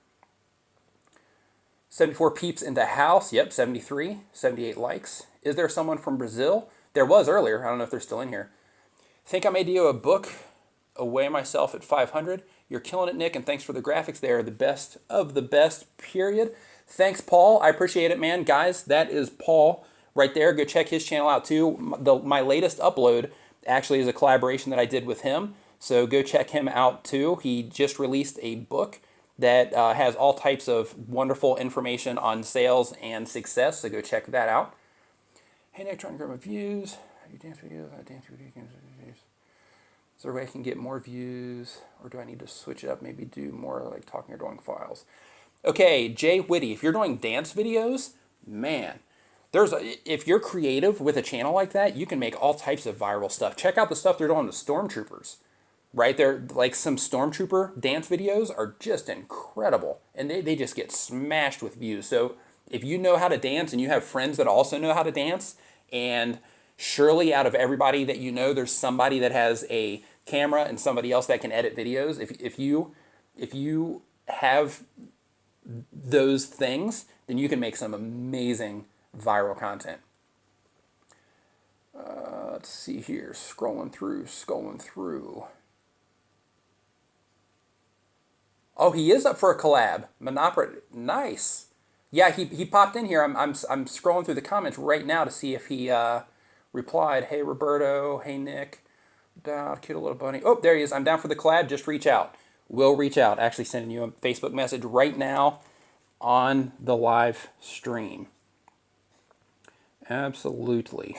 74 peeps in the house. Yep, 73, 78 likes. Is there someone from Brazil? There was earlier. I don't know if they're still in here. Think I made you a book. Away myself at 500. You're killing it, Nick, and thanks for the graphics. They are the best of the best, period. Thanks, Paul. I appreciate it, man. Guys, that is Paul right there. Go check his channel out too. My latest upload actually is a collaboration that I did with him. So go check him out too. He just released a book that has all types of wonderful information on sales and success. So go check that out. Hey, Nick, trying to grow my views. You dance videos. I dance videos. Is there a way I can get more views, or do I need to switch it up? Maybe do more like talking or drawing files. Okay, Jay Whitty, if you're doing dance videos, man, if you're creative with a channel like that, you can make all types of viral stuff. Check out the stuff they're doing with stormtroopers, right? They're like some stormtrooper dance videos are just incredible, and they just get smashed with views. So if you know how to dance and you have friends that also know how to dance, and surely out of everybody that you know, there's somebody that has a camera and somebody else that can edit videos. If you have those things, then you can make some amazing viral content. Let's see here, scrolling through. Oh, he is up for a collab. Monopoly, nice. Yeah, he popped in here. I'm scrolling through the comments right now to see if he replied. Hey Roberto, hey Nick, cute little bunny. Oh, there he is. I'm down for the collab. Just reach out. Will reach out. Actually sending you a Facebook message right now on the live stream. Absolutely.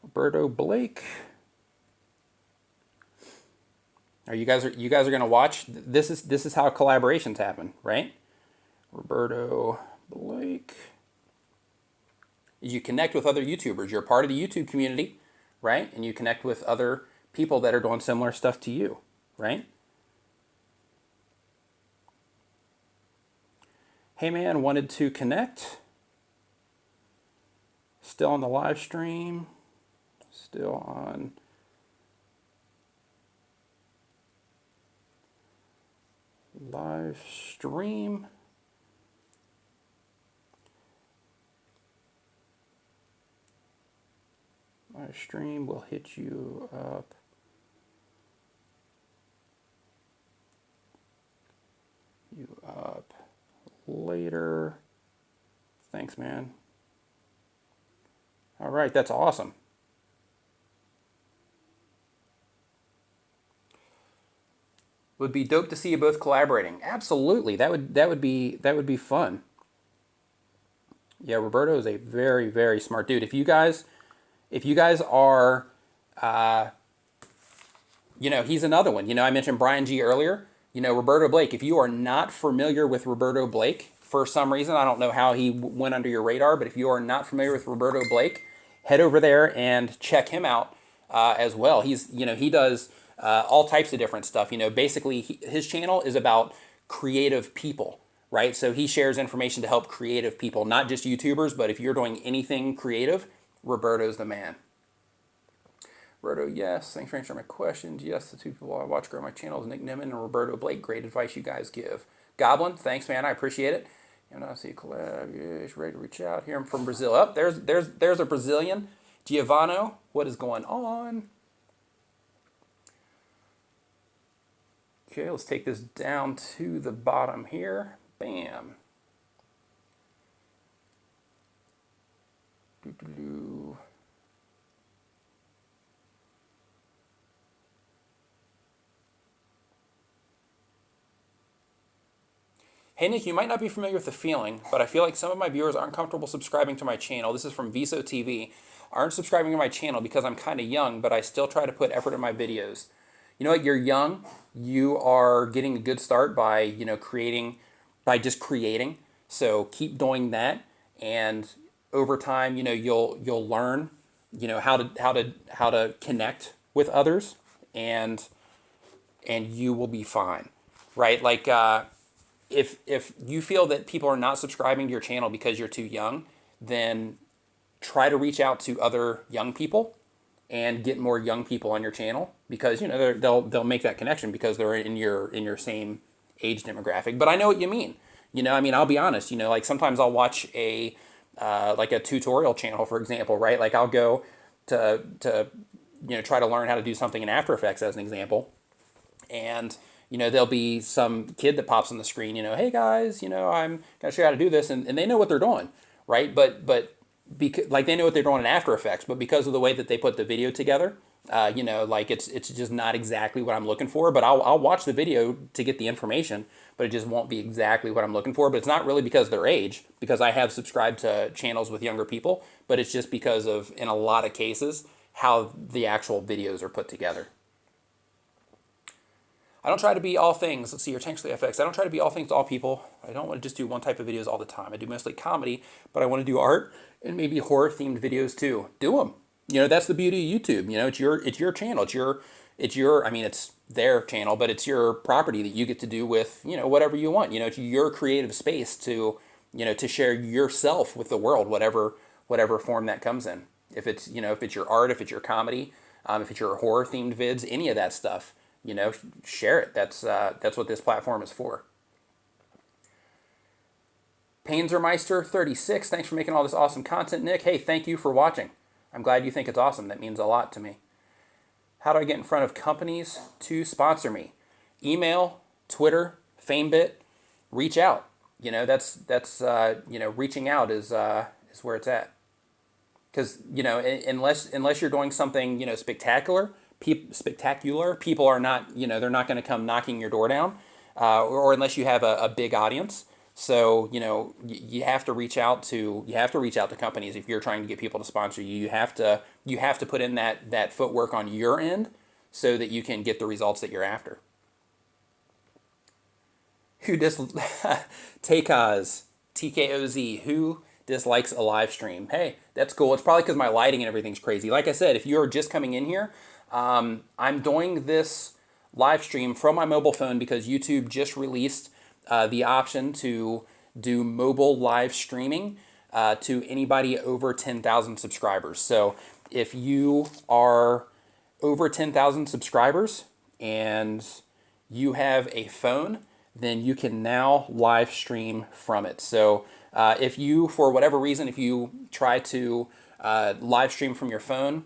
Roberto Blake. You guys are gonna watch? This is how collaborations happen, right? Roberto Blake. You connect with other YouTubers. You're part of the YouTube community, right? And you connect with other people that are doing similar stuff to you, right? Hey man, wanted to connect. Still on the live stream. Still on. Live stream. Live stream will hit you up. Later. Thanks, man. All right, that's awesome. Would be dope to see you both collaborating. Absolutely, that would be fun. Yeah, Roberto is a very, very smart dude. If you guys are, he's another one. I mentioned Brian G earlier. Roberto Blake. If you are not familiar with Roberto Blake for some reason, I don't know how he went under your radar, but if you are not familiar with Roberto Blake, head over there and check him out as well. He does all types of different stuff. Basically his channel is about creative people, right? So he shares information to help creative people, not just YouTubers, but if you're doing anything creative, Roberto's the man. Roberto, yes. Thanks for answering my questions. Yes, the two people I watch grow my channel is Nick Nimmin and Roberto Blake. Great advice you guys give. Goblin, thanks, man. I appreciate it. I see a collab. Yes, ready to reach out. Here I'm from Brazil. Oh, there's a Brazilian. Giovanno, what is going on? Okay, let's take this down to the bottom here. Bam. Doo-doo-doo. Hey Nick, you might not be familiar with the feeling, but I feel like some of my viewers aren't comfortable subscribing to my channel. This is from Viso TV. Aren't subscribing to my channel because I'm kind of young, but I still try to put effort in my videos. You know what? You're young. You are getting a good start by just creating. So keep doing that, and over time, you'll learn, how to connect with others, and you will be fine, right? Like if you feel that people are not subscribing to your channel because you're too young, then try to reach out to other young people and get more young people on your channel, because they'll make that connection because they're in your same age demographic. But I know what you mean. I'll be honest. Like sometimes I'll watch a tutorial channel, for example, right? Like I'll go to try to learn how to do something in After Effects as an example, and there'll be some kid that pops on the screen, hey guys, I'm gonna show you how to do this, and they know what they're doing, right? But because like they know what they're doing in After Effects, but because of the way that they put the video together, like it's just not exactly what I'm looking for. But I'll watch the video to get the information, but it just won't be exactly what I'm looking for. But it's not really because of their age, because I have subscribed to channels with younger people, but it's just because of, in a lot of cases, how the actual videos are put together. I don't try to be all things. Let's see, your Tanksley FX. I don't try to be all things to all people. I don't want to just do one type of videos all the time. I do mostly comedy, but I want to do art and maybe horror themed videos too. Do them. That's the beauty of YouTube. It's your channel. It's your. I mean, it's their channel, but it's your property that you get to do with whatever you want. It's your creative space to to share yourself with the world, whatever form that comes in. If it's if it's your art, if it's your comedy, if it's your horror themed vids, any of that stuff. Share it. That's what this platform is for. Panzermeister 36, thanks for making all this awesome content, Nick. Hey, thank you for watching. I'm glad you think it's awesome. That means a lot to me. How do I get in front of companies to sponsor me? Email, Twitter, FameBit, reach out. That's reaching out is where it's at. Because unless you're doing something spectacular, people are not, they're not going to come knocking your door down, or unless you have a big audience. So you have to reach out to companies if you're trying to get people to sponsor you. You have to put in that footwork on your end so that you can get the results that you're after. Who Takaz, TKOZ, who dislikes a live stream? Hey, that's cool. It's probably because my lighting and everything's crazy. Like I said, if you're just coming in here, I'm doing this live stream from my mobile phone because YouTube just released the option to do mobile live streaming to anybody over 10,000 subscribers. So if you are over 10,000 subscribers and you have a phone, then you can now live stream from it. So if you, for whatever reason, if you try to live stream from your phone,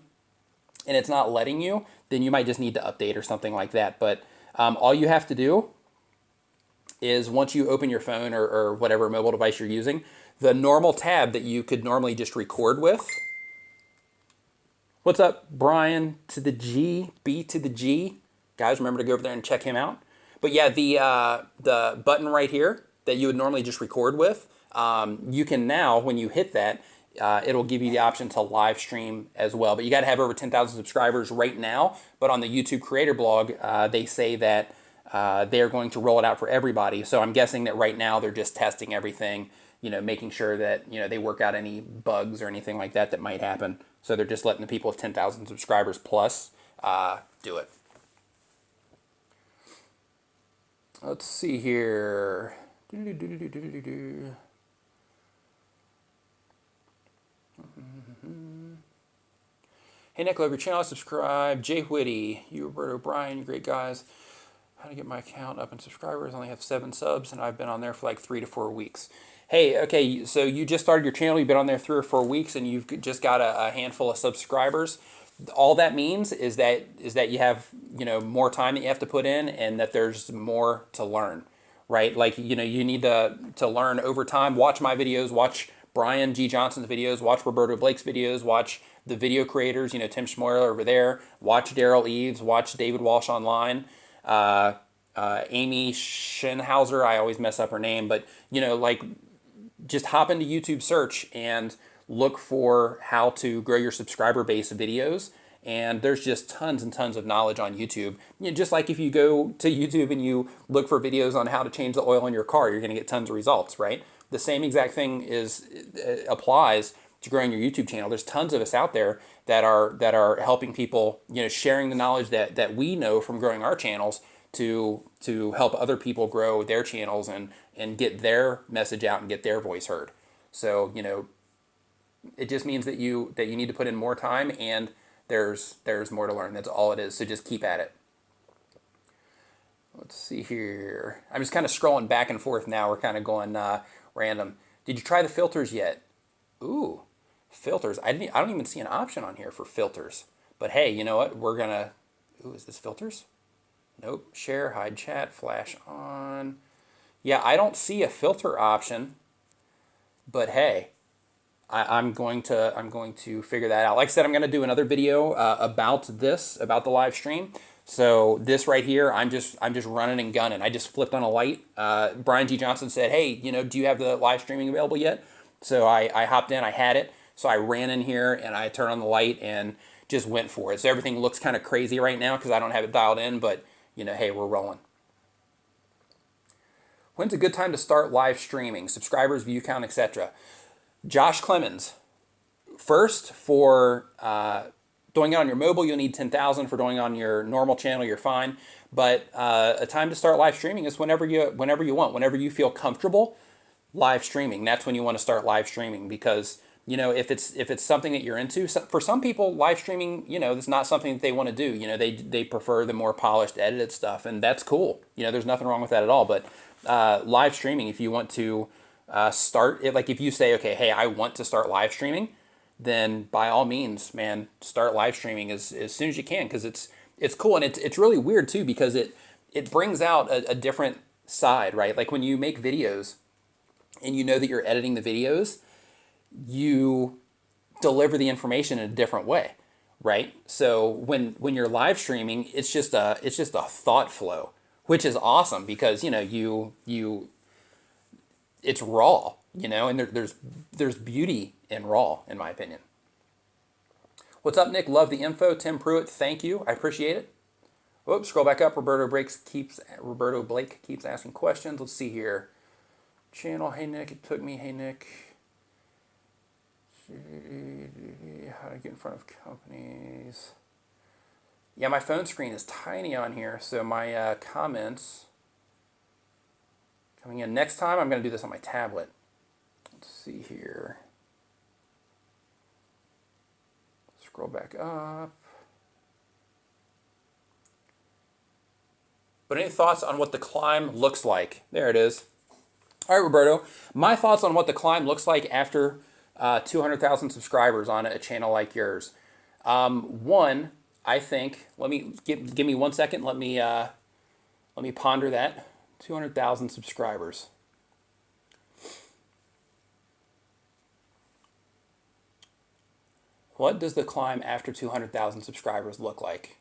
and it's not letting you, then you might just need to update or something like that. But all you have to do is once you open your phone or whatever mobile device you're using, the normal tab that you could normally just record with. What's up, Brian to the G, B to the G? Guys, remember to go over there and check him out. But yeah, the button right here that you would normally just record with, you can now, when you hit that, it'll give you the option to live stream as well. But you got to have over 10,000 subscribers right now. But on the YouTube creator blog, they say that they're going to roll it out for everybody. So I'm guessing that right now they're just testing everything, making sure that, they work out any bugs or anything like that might happen. So they're just letting the people with 10,000 subscribers plus do it. Let's see here. Hey Nick, love your channel, subscribe. Jay Whitty, you, Roberto O'Brien, you great guys. How to get my account up in subscribers? I only have 7 subs and I've been on there for like 3 to 4 weeks. Hey, okay, so you just started your channel, you've been on there 3 or 4 weeks and you've just got a handful of subscribers. All that means is that you have, more time that you have to put in and that there's more to learn, right? Like, you need to learn over time. Watch my videos, watch Brian G. Johnson's videos, watch Roberto Blake's videos, watch the video creators, Tim Schmoyer over there, watch Daryl Eves, watch David Walsh Online, Amy Schenhauser, I always mess up her name, but, just hop into YouTube search and look for how to grow your subscriber base of videos. And there's just tons and tons of knowledge on YouTube. Just like if you go to YouTube and you look for videos on how to change the oil in your car, you're going to get tons of results, right? The same exact thing applies to growing your YouTube channel. There's tons of us out there that are helping people, sharing the knowledge that we know from growing our channels to help other people grow their channels and get their message out and get their voice heard. So, it just means that you need to put in more time and there's more to learn. That's all it is. So just keep at it. Let's see here. I'm just kind of scrolling back and forth now. We're kind of going random. Did you try the filters yet? Ooh, filters. I don't even see an option on here for filters. But hey, you know what? We're gonna. Ooh, is this filters? Nope. Share, hide chat, flash on. Yeah, I don't see a filter option, but hey, I'm going to figure that out. Like I said, I'm going to do another video about the live stream. So this right here, I'm just running and gunning. I just flipped on a light. Brian G. Johnson said, "Hey, do you have the live streaming available yet?" So I hopped in. I had it. So I ran in here and I turned on the light and just went for it. So everything looks kind of crazy right now because I don't have it dialed in, but hey, we're rolling. When's a good time to start live streaming? Subscribers, view count, etc. Josh Clemens. First, for doing it on your mobile, you'll need 10,000. For doing it on your normal channel, you're fine. But a time to start live streaming is whenever you want, whenever you feel comfortable live streaming. That's when you want to start live streaming because if it's something that you're into. For some people, live streaming, it's not something that they want to do. They prefer the more polished, edited stuff, and that's cool. There's nothing wrong with that at all. But live streaming, if you want to start it, like if you say, okay, hey, I want to start live streaming, then by all means, man, start live streaming as soon as you can because it's cool and it's really weird too because it brings out a different side, right? Like when you make videos and you know that you're editing the videos, you deliver the information in a different way, right? So when you're live streaming, it's just a thought flow, which is awesome because you it's raw, and there's beauty in raw, in my opinion. What's up, Nick? Love the info. Tim Pruitt, thank you. I appreciate it. Oops, scroll back up. Roberto Blake keeps asking questions. Let's see here. Channel, hey Nick, it took me, hey Nick. How to get in front of companies. Yeah, my phone screen is tiny on here, so my comments coming in. Next time, I'm going to do this on my tablet. Let's see here. Scroll back up. But any thoughts on what the climb looks like? There it is. All right, Roberto. My thoughts on what the climb looks like after 200,000 subscribers on a channel like yours. One, I think. Give me 1 second. Let me ponder that. 200,000 subscribers. What does the climb after 200,000 subscribers look like?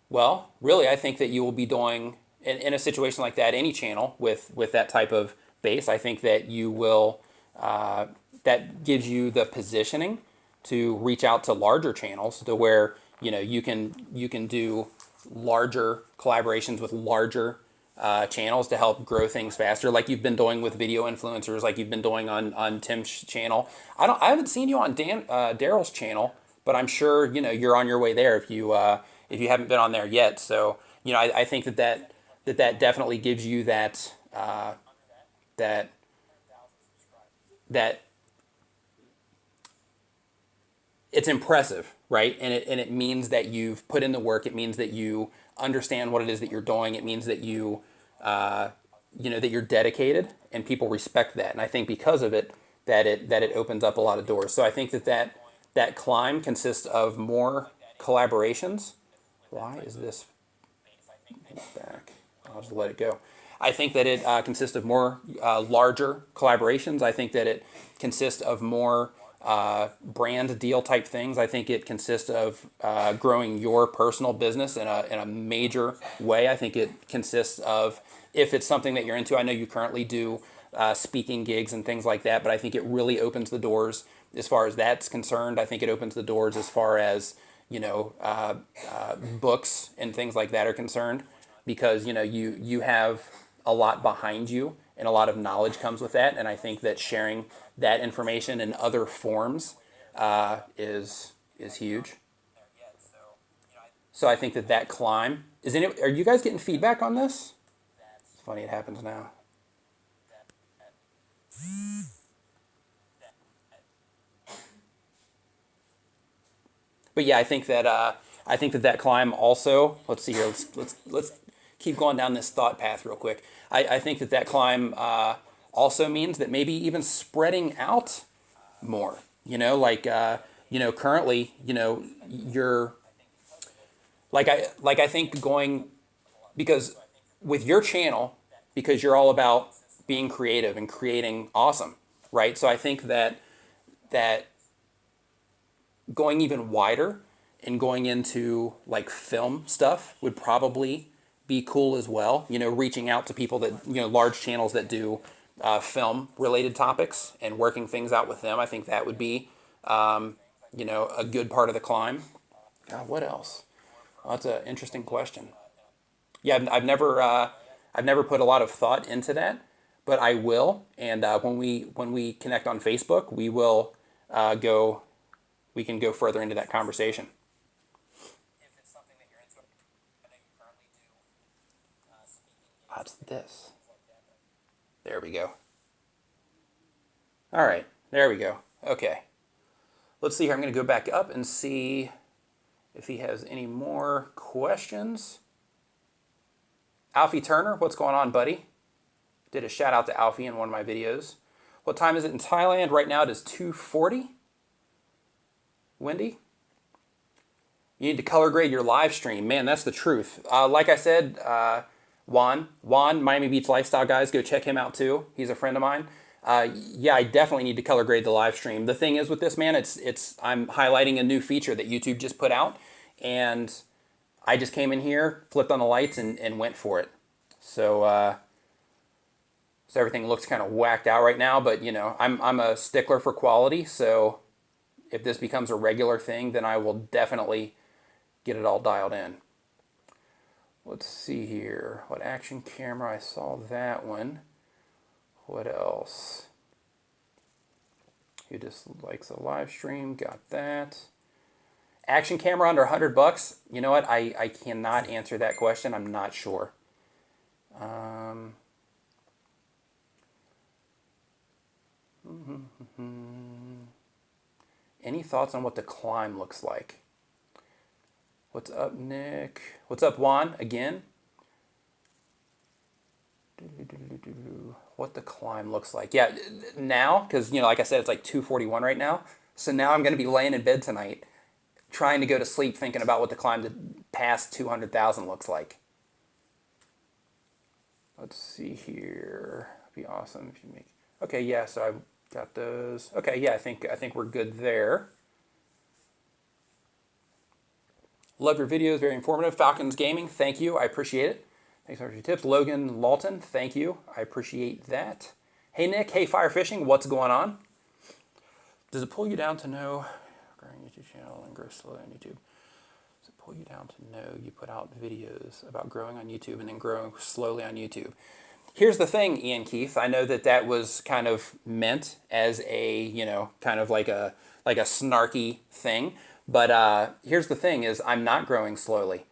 Well, really, I think that you will be doing, in a situation like that, any channel with that type of base, I think that you will, that gives you the positioning to reach out to larger channels to where, you can do larger collaborations with larger channels to help grow things faster, like you've been doing with video influencers, like you've been doing on Tim's channel. I haven't seen you on Daryl's channel, but I'm sure you're on your way there if you haven't been on there yet. So I think that definitely gives you that it's impressive, right? And it means that you've put in the work. It means that you understand what it is that you're doing. It means that that you're dedicated, and people respect that. And I think because of it, that it opens up a lot of doors. So I think that climb consists of more collaborations. Why is this back? I'll just let it go. I think that it consists of more larger collaborations. I think that it consists of more brand deal type things. I think it consists of growing your personal business in a major way. I think it consists of, if it's something that you're into, I know you currently do speaking gigs and things like that, but I think it really opens the doors as far as that's concerned. I think it opens the doors as far as books and things like that are concerned, because you have a lot behind you and a lot of knowledge comes with that, and I think that sharing that information in other forms is huge. So I think that climb is in it. Are you guys getting feedback on this? It's funny, it happens now. But yeah, I think that climb also. Let's see here. Let's keep going down this thought path real quick. I think that climb also means that maybe even spreading out more. Currently, you're. like I think going, because with your channel, because you're all about being creative and creating awesome, right? So I think that going even wider and going into like film stuff would probably be cool as well. You know, reaching out to people that, you know, large channels that do film related topics and working things out with them. I think that would be, you know, a good part of the climb. God, what else? Well, that's an interesting question. Yeah, I've never put a lot of thought into that, but I will. And when we connect on Facebook, we will go. We can go further into that conversation. What's this? There we go. All right, there we go. Okay, let's see here. I'm going to go back up and see if he has any more questions. Alfie Turner, what's going on, buddy? Did a shout out to Alfie in one of my videos. What time is it in Thailand? Right now it is 2:40. Wendy? You need to color grade your live stream. Man, that's the truth. Like I said, Juan, Miami Beach Lifestyle Guys, go check him out too. He's a friend of mine. Yeah, I definitely need to color grade the live stream. The thing is with this, man, it's I'm highlighting a new feature that YouTube just put out, and I just came in here, flipped on the lights, and went for it. So so everything looks kind of whacked out right now, but you know, I'm a stickler for quality, so if this becomes a regular thing, then I will definitely get it all dialed in. Let's see here. What action camera? I saw that one. What else? Who just likes a live stream? Got that. Action camera under $100? You know what? I cannot answer that question. I'm not sure. Any thoughts on what the climb looks like? What's up, Nick? What's up, Juan? Again? What the climb looks like. Yeah, now, because, you know, like I said, it's like 2:41 right now. So now I'm going to be laying in bed tonight trying to go to sleep thinking about what the climb to past 200,000 looks like. Let's see here. It'd be awesome if you make... Okay, yeah, so I've got those. Okay, yeah, I think we're good there. Love your videos, very informative. Falcons Gaming, thank you, I appreciate it. Thanks for your tips. Logan Lawton, thank you, I appreciate that. Hey Nick, hey Fire Fishing, what's going on? Does it pull you down to know growing YouTube channel and grow slowly on YouTube? Does it pull you down to know you put out videos about growing on YouTube and then growing slowly on YouTube? Here's the thing, Ian Keith. I know that that was kind of meant as a, you know, kind of like a snarky thing. But here's the thing: is I'm not growing slowly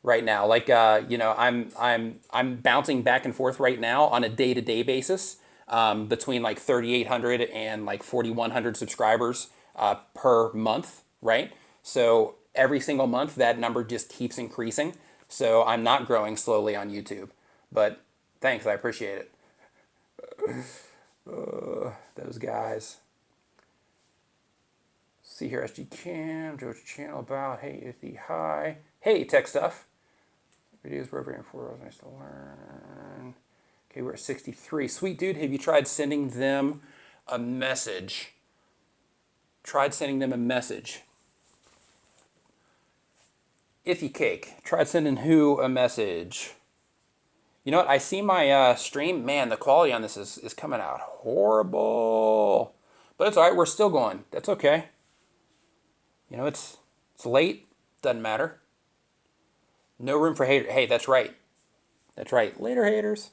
right now. Like you know, I'm bouncing back and forth right now on a day-to-day basis between like 3,800 and like 4,100 subscribers per month, right? So every single month that number just keeps increasing. So I'm not growing slowly on YouTube, but thanks, I appreciate it. Those guys. See here, SG Cam, Joe's channel about, hey, Ithy, hi. Hey, tech stuff. Videos were over in 4 hours, nice to learn. Okay, we're at 63. Sweet dude, have you tried sending them a message? Tried sending them a message. Ithy Cake, tried sending who a message? You know what, I see my stream, man, the quality on this is coming out horrible. But it's all right, we're still going. That's okay. You know, it's late, doesn't matter. No room for haters. Hey, that's right. That's right. Later, haters.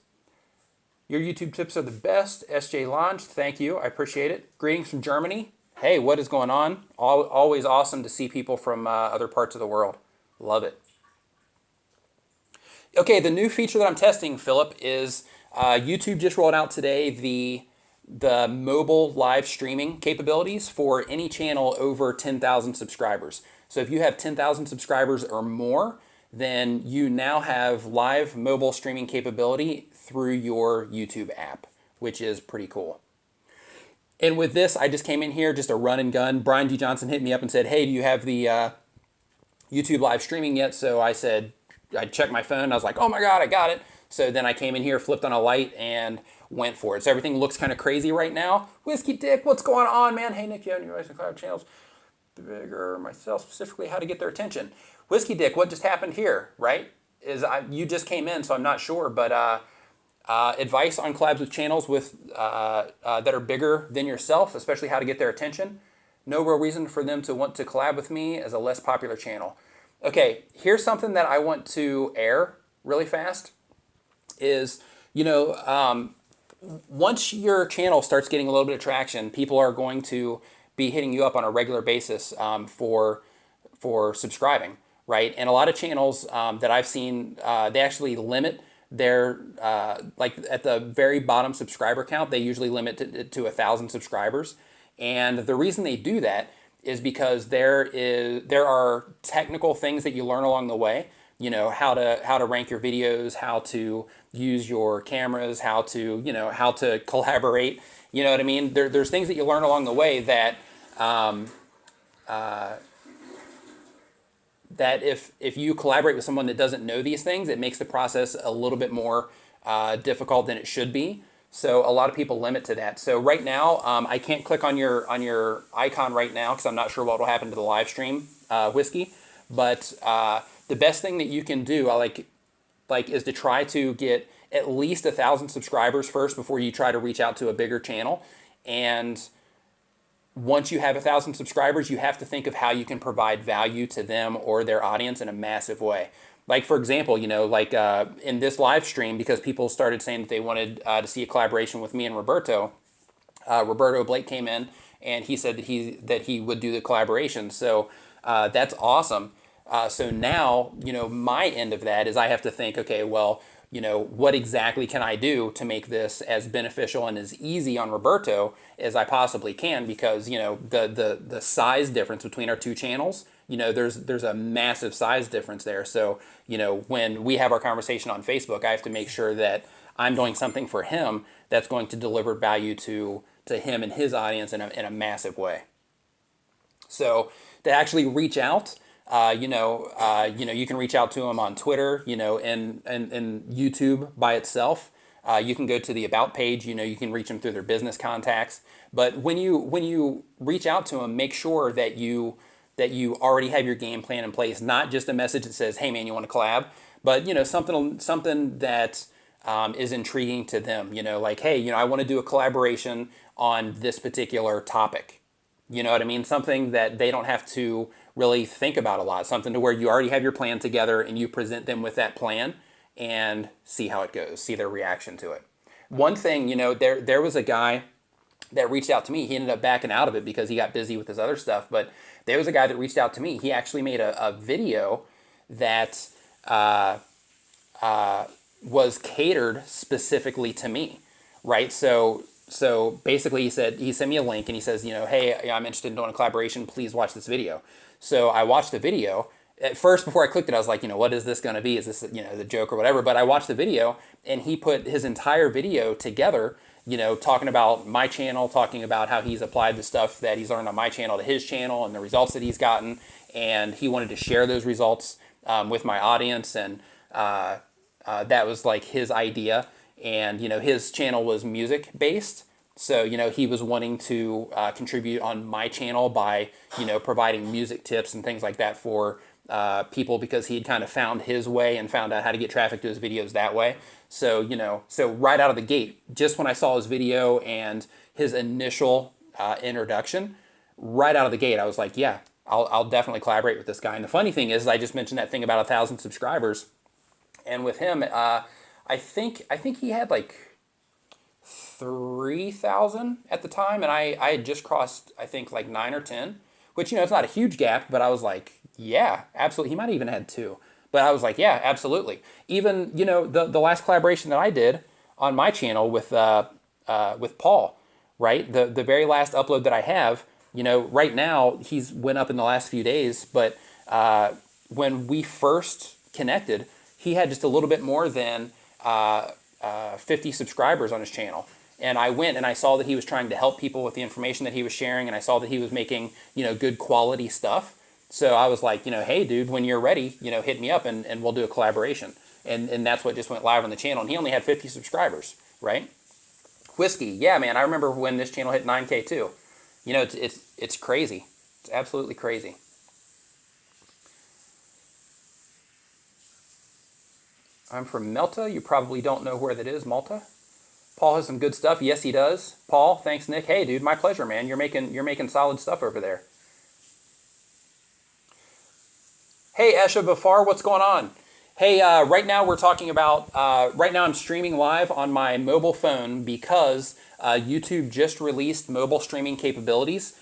Your YouTube tips are the best. SJ Lange, thank you. I appreciate it. Greetings from Germany. Hey, what is going on? Always awesome to see people from other parts of the world. Love it. Okay, the new feature that I'm testing, Philip, is YouTube just rolled out today the mobile live streaming capabilities for any channel over 10,000 subscribers. So if you have 10,000 subscribers or more, then you now have live mobile streaming capability through your YouTube app, which is pretty cool. And with this, I just came in here, just a run and gun. Brian D. Johnson hit me up and said, hey, do you have the YouTube live streaming yet, so I said, I checked my phone. I was like, oh my God, I got it. So then I came in here, flipped on a light, and went for it. So everything looks kind of crazy right now. Whiskey Dick, what's going on, man? Hey, Nick, you have any advice on collab channels? Bigger myself, specifically how to get their attention. Whiskey Dick, what just happened here, right? You just came in, so I'm not sure, but advice on collabs with channels that are bigger than yourself, especially how to get their attention. No real reason for them to want to collab with me as a less popular channel. Okay, here's something that I want to air really fast is, once your channel starts getting a little bit of traction, people are going to be hitting you up on a regular basis for subscribing, right? And a lot of channels that I've seen, they actually limit their, like at the very bottom subscriber count, they usually limit it to 1,000 subscribers. And the reason they do that is because there are technical things that you learn along the way. How to rank your videos, how to use your cameras, how to collaborate. You know what I mean? There's things that you learn along the way that that if you collaborate with someone that doesn't know these things, it makes the process a little bit more difficult than it should be. So a lot of people limit to that. So right now, I can't click on your icon right now because I'm not sure what will happen to the live stream, Whiskey. But the best thing that you can do, is to try to get at least 1,000 subscribers first before you try to reach out to a bigger channel. And once you have 1,000 subscribers, you have to think of how you can provide value to them or their audience in a massive way. Like, for example, in this live stream, because people started saying that they wanted to see a collaboration with me and Roberto, Roberto Blake came in and he said that he would do the collaboration. So that's awesome. So now, my end of that is I have to think, okay, well, what exactly can I do to make this as beneficial and as easy on Roberto as I possibly can? Because, the size difference between our two channels, there's a massive size difference there. So, when we have our conversation on Facebook, I have to make sure that I'm doing something for him that's going to deliver value to him and his audience in a massive way. So to actually reach out, you can reach out to him on Twitter, and YouTube by itself. You can go to the About page, you can reach them through their business contacts. But when you reach out to them, make sure that you already have your game plan in place, not just a message that says, hey man, you want to collab, but something that is intriguing to them, like, hey, I want to do a collaboration on this particular topic. You know what I mean? Something that they don't have to really think about a lot. Something to where you already have your plan together and you present them with that plan and see how it goes, see their reaction to it. One thing, there was a guy that reached out to me. He ended up backing out of it because he got busy with his other stuff. But there was a guy that reached out to me. He actually made a video that was catered specifically to me, right? So basically he sent me a link and he says, hey, I'm interested in doing a collaboration. Please watch this video. So I watched the video. At first, before I clicked it, I was like, what is this going to be? Is this, the joke or whatever? But I watched the video and he put his entire video together, talking about my channel, talking about how he's applied the stuff that he's learned on my channel to his channel and the results that he's gotten. And he wanted to share those results with my audience. And that was like his idea. And, his channel was music based. So, he was wanting to contribute on my channel by, providing music tips and things like that for people because he'd kind of found his way and found out how to get traffic to his videos that way. So, so right out of the gate, just when I saw his video and his initial introduction, right out of the gate, I was like, yeah, I'll definitely collaborate with this guy. And the funny thing is, I just mentioned that thing about 1,000 subscribers. And with him, I think he had like 3,000 at the time, and I had just crossed, I think, like 9 or 10, which, it's not a huge gap, but I was like, yeah, absolutely. He might have even had 2, but I was like, yeah, absolutely. Even, the last collaboration that I did on my channel with Paul, right? The very last upload that I have, right now he's went up in the last few days, but when we first connected, he had just a little bit more than 50 subscribers on his channel. And I went and I saw that he was trying to help people with the information that he was sharing, and I saw that he was making, good quality stuff. So I was like, hey, dude, when you're ready, hit me up and we'll do a collaboration. And that's what just went live on the channel. And he only had 50 subscribers, right? Whiskey, yeah, man. I remember when this channel hit 9K too. It's crazy. It's absolutely crazy. I'm from Malta. You probably don't know where that is, Malta. Paul has some good stuff. Yes, he does. Paul, thanks, Nick. Hey, dude, my pleasure, man. You're making solid stuff over there. Hey, Esha Bafar, what's going on? Hey, right now we're talking about, right now I'm streaming live on my mobile phone because YouTube just released mobile streaming capabilities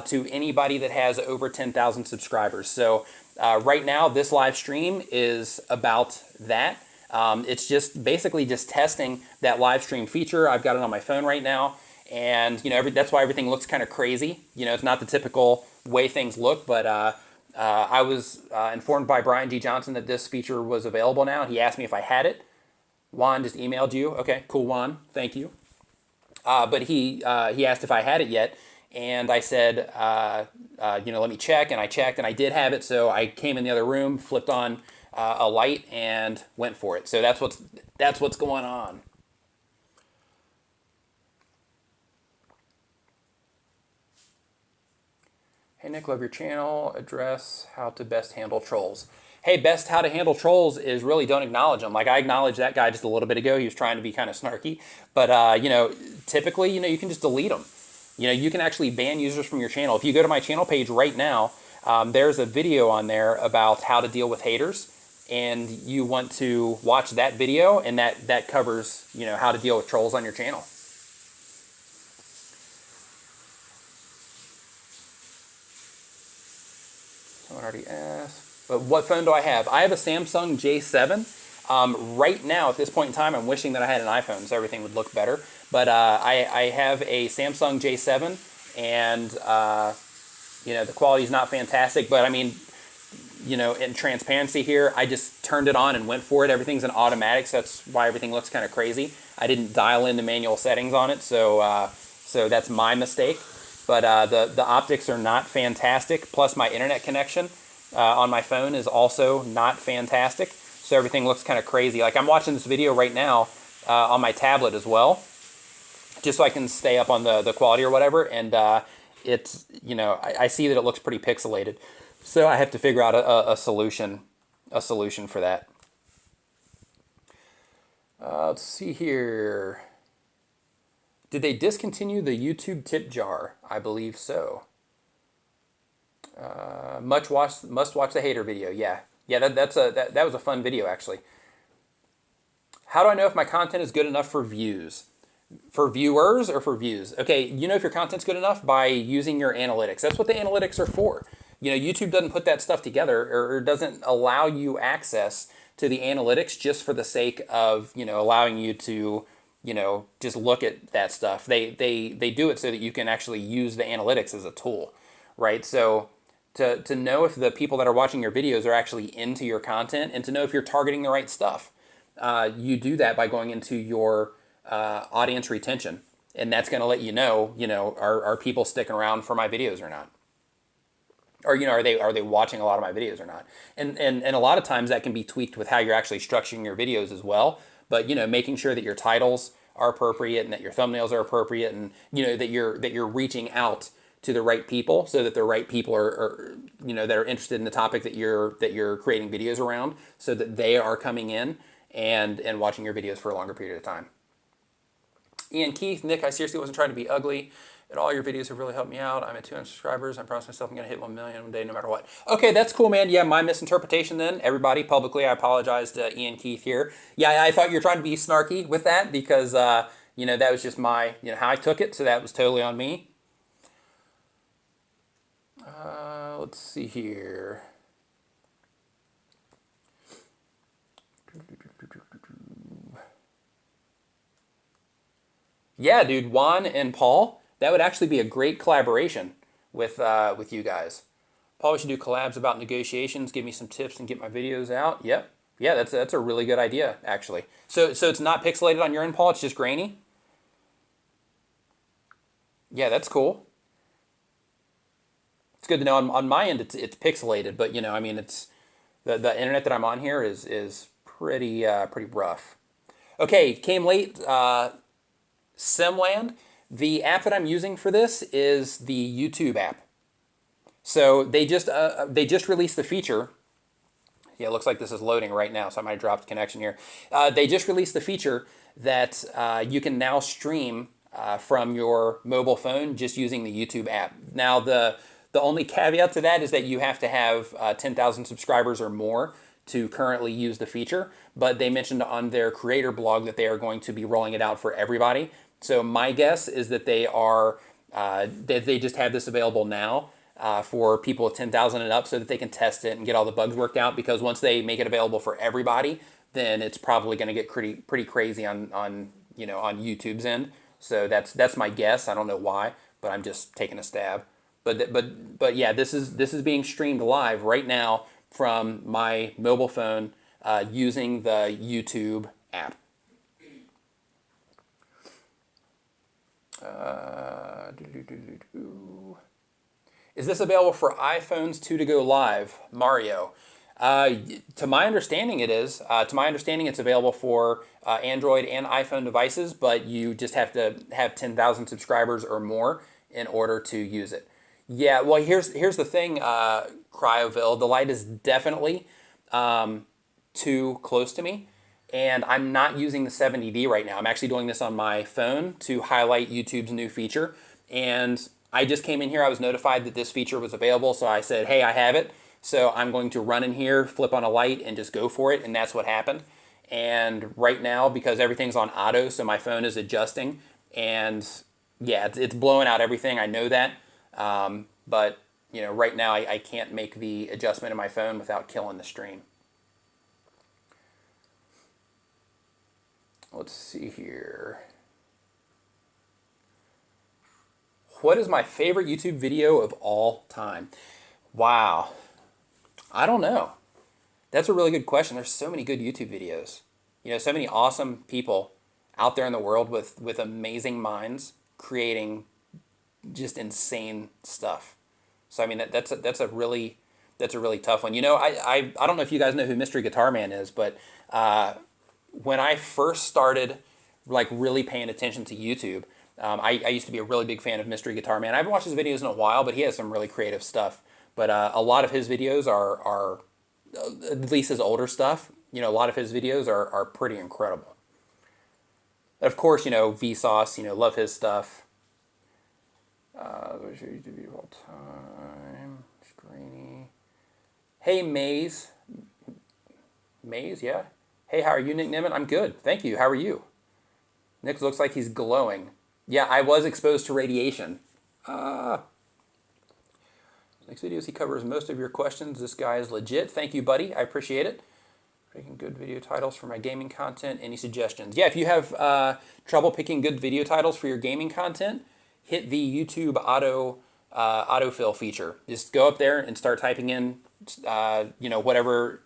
to anybody that has over 10,000 subscribers. So right now this live stream is about that. It's just basically just testing that live stream feature. I've got it on my phone right now. And, that's why everything looks kind of crazy. It's not the typical way things look, but I was informed by Brian G. Johnson that this feature was available now. He asked me if I had it. Juan just emailed you. Okay, cool, Juan. Thank you. But he asked if I had it yet. And I said, let me check. And I checked, and I did have it. So I came in the other room, flipped on a light, and went for it. So that's what's going on. Hey, Nick, love your channel. Address how to best handle trolls. Hey, best how to handle trolls is really don't acknowledge them. Like I acknowledged that guy just a little bit ago. He was trying to be kind of snarky. But, typically, you can just delete them. You can actually ban users from your channel. If you go to my channel page right now, there's a video on there about how to deal with haters. And you want to watch that video, and that covers, how to deal with trolls on your channel. Someone already asked. But what phone do I have? I have a Samsung J7. Right now, at this point in time, I'm wishing that I had an iPhone so everything would look better. But I have a Samsung J7, and the quality is not fantastic. But I mean, in transparency here, I just turned it on and went for it. Everything's in automatic, so that's why everything looks kind of crazy. I didn't dial in the manual settings on it, so that's my mistake. But the optics are not fantastic. Plus, my internet connection on my phone is also not fantastic. So everything looks kind of crazy. Like I'm watching this video right now on my tablet as well, just so I can stay up on the quality or whatever. And it's, I see that it looks pretty pixelated. So I have to figure out a solution for that. Let's see here. Did they discontinue the YouTube tip jar? I believe so. Must watch the hater video. Yeah, that was a fun video actually. How do I know if my content is good enough for views? For viewers or for views? Okay, if your content's good enough by using your analytics. That's what the analytics are for. YouTube doesn't put that stuff together or doesn't allow you access to the analytics just for the sake of, allowing you to, just look at that stuff. They do it so that you can actually use the analytics as a tool, right? So to know if the people that are watching your videos are actually into your content and to know if you're targeting the right stuff, you do that by going into your audience retention. And that's going to let you know, are people sticking around for my videos or not? Or, are they watching a lot of my videos or not? And a lot of times that can be tweaked with how you're actually structuring your videos as well. But, making sure that your titles are appropriate and that your thumbnails are appropriate and, that you're reaching out to the right people so that the right people are that are interested in the topic that you're creating videos around so that they are coming in and watching your videos for a longer period of time. Ian Keith, Nick, I seriously wasn't trying to be ugly. And all your videos have really helped me out. I'm at 200 subscribers. I promise myself I'm going to hit 1 million one day no matter what. Okay, that's cool, man. Yeah, my misinterpretation then. Everybody, publicly, I apologize to Ian Keith here. Yeah, I thought you were trying to be snarky with that because, that was just my, how I took it. So that was totally on me. Let's see here. Yeah, dude, Juan and Paul. That would actually be a great collaboration with you guys. Probably should do collabs about negotiations. Give me some tips and get my videos out. Yep. Yeah, that's a really good idea actually. So it's not pixelated on your end, Paul. It's just grainy. Yeah, that's cool. It's good to know. On my end, it's pixelated, but you know, I mean, it's the internet that I'm on here is pretty rough. Okay, came late. Simland. The app that I'm using for this is the YouTube app. So they just released the feature. Yeah, it looks like this is loading right now, so I might have dropped connection here. They just released the feature that you can now stream from your mobile phone just using the YouTube app. Now, the only caveat to that is that you have to have 10,000 subscribers or more to currently use the feature. But they mentioned on their creator blog that they are going to be rolling it out for everybody. So my guess is that they just have this available now for people with 10,000 and up so that they can test it and get all the bugs worked out, because once they make it available for everybody, then it's probably going to get pretty crazy on YouTube's end. So that's my guess. I don't know why, but I'm just taking a stab. But yeah, this is being streamed live right now from my mobile phone using the YouTube app. Is this available for iPhones 2 to go live? Mario. To my understanding, it is. To my understanding, it's available for Android and iPhone devices, but you just have to have 10,000 subscribers or more in order to use it. Yeah, well, here's the thing, Cryoville. The light is definitely too close to me, and I'm not using the 70D right now. I'm actually doing this on my phone to highlight YouTube's new feature, and I just came in here. I was notified that this feature was available, so I said, hey, I have it. So I'm going to run in here, flip on a light, and just go for it, and that's what happened. And right now, because everything's on auto, so my phone is adjusting, and yeah, it's blowing out everything. I know that, but you know, right now I can't make the adjustment in my phone without killing the stream. Let's see here. What is my favorite YouTube video of all time? Wow. I don't know. That's a really good question. There's so many good YouTube videos. You know, so many awesome people out there in the world with amazing minds creating just insane stuff. So I mean that's a really tough one. You know, I don't know if you guys know who Mystery Guitar Man is, but when I first started like really paying attention to YouTube, I used to be a really big fan of Mystery Guitar Man. I haven't watched his videos in a while, but he has some really creative stuff. But a lot of his videos are at least his older stuff, you know, a lot of his videos are pretty incredible. Of course, you know, Vsauce, you know, love his stuff. What's your YouTube video of all time? Screeny. Hey, Maze, yeah? Hey, how are you, Nick Nimmin? I'm good, thank you. How are you? Nick looks like he's glowing. Yeah, I was exposed to radiation. Next videos, he covers most of your questions. This guy is legit. Thank you, buddy. I appreciate it. Picking good video titles for my gaming content. Any suggestions? Yeah, if you have trouble picking good video titles for your gaming content, hit the YouTube autofill feature. Just go up there and start typing in, you know, whatever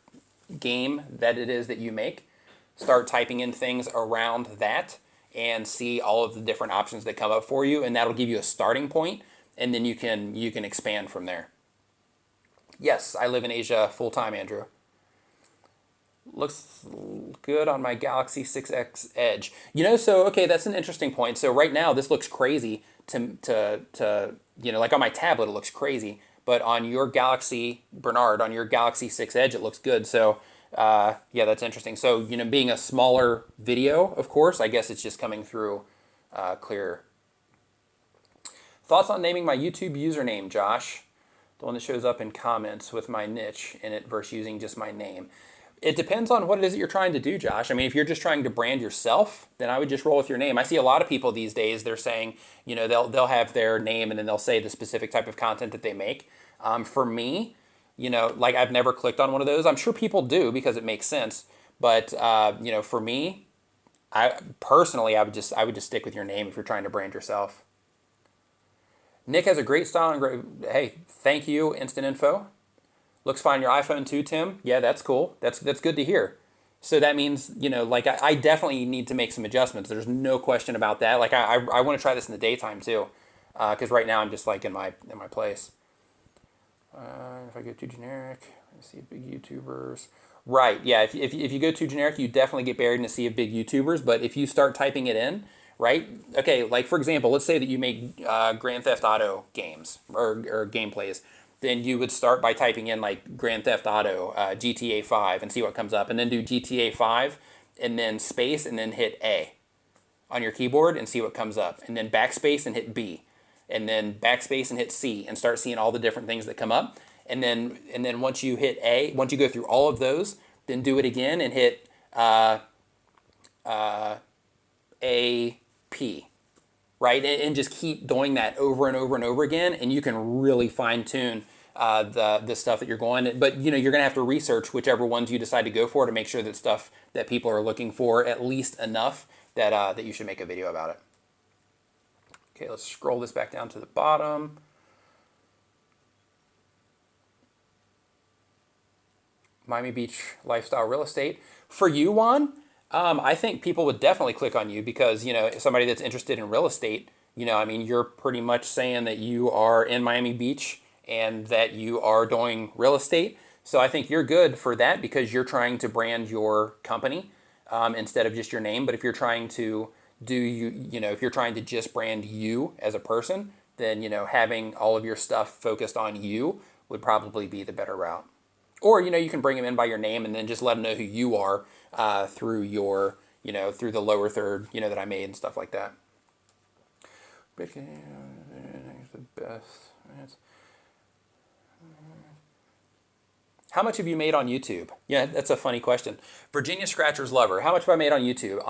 game that it is that you make. Start typing in things around that and see all of the different options that come up for you, and that'll give you a starting point, and then you can expand from there. Yes, I live in Asia full-time, Andrew. Looks good on my Galaxy 6X Edge. You know, so, okay, that's an interesting point. So right now, this looks crazy to you know, like on my tablet, it looks crazy. But on your Galaxy, Bernard, on your Galaxy 6 Edge, it looks good. So, yeah, that's interesting. So, you know, being a smaller video, of course, I guess it's just coming through clearer. Thoughts on naming my YouTube username, Josh? The one that shows up in comments with my niche in it versus using just my name. It depends on what it is that you're trying to do, Josh. I mean, if you're just trying to brand yourself, then I would just roll with your name. I see a lot of people these days, they're saying, you know, they'll have their name and then they'll say the specific type of content that they make. For me, you know, like I've never clicked on one of those. I'm sure people do because it makes sense. But, you know, for me, I would just stick with your name if you're trying to brand yourself. Nick has a great style and great, hey, thank you, Instant Info. Looks fine on your iPhone too, Tim. Yeah, that's cool. That's good to hear. So that means, you know, like I definitely need to make some adjustments. There's no question about that. Like I want to try this in the daytime too, because right now I'm just like in my place. If I go too generic, I see big YouTubers. Right, yeah. If you go too generic, you definitely get buried in a sea of big YouTubers. But if you start typing it in, right? Okay, like for example, let's say that you make Grand Theft Auto games or gameplays. Then you would start by typing in like Grand Theft Auto, GTA 5, and see what comes up. And then do GTA 5, and then space, and then hit A on your keyboard and see what comes up. And then backspace and hit B. And then backspace and hit C and start seeing all the different things that come up. And then once you hit A, once you go through all of those, then do it again and hit A P, right? And just keep doing that over and over and over again, and you can really fine tune the stuff that you're going. But you're gonna have to research whichever ones you decide to go for to make sure that stuff that people are looking for at least enough that you should make a video about it. Okay, let's scroll this back down to the bottom. Miami Beach lifestyle real estate. For you, Juan, I think people would definitely click on you because, somebody that's interested in real estate, I mean, you're pretty much saying that you are in Miami Beach and that you are doing real estate. So I think you're good for that because you're trying to brand your company instead of just your name. But if you're trying to if you're trying to just brand you as a person, then, having all of your stuff focused on you would probably be the better route. Or, you can bring them in by your name and then just let them know who you are through your, through the lower third, that I made and stuff like that. The best. How much have you made on YouTube? Yeah, that's a funny question. Virginia Scratcher's Lover. How much have I made on YouTube?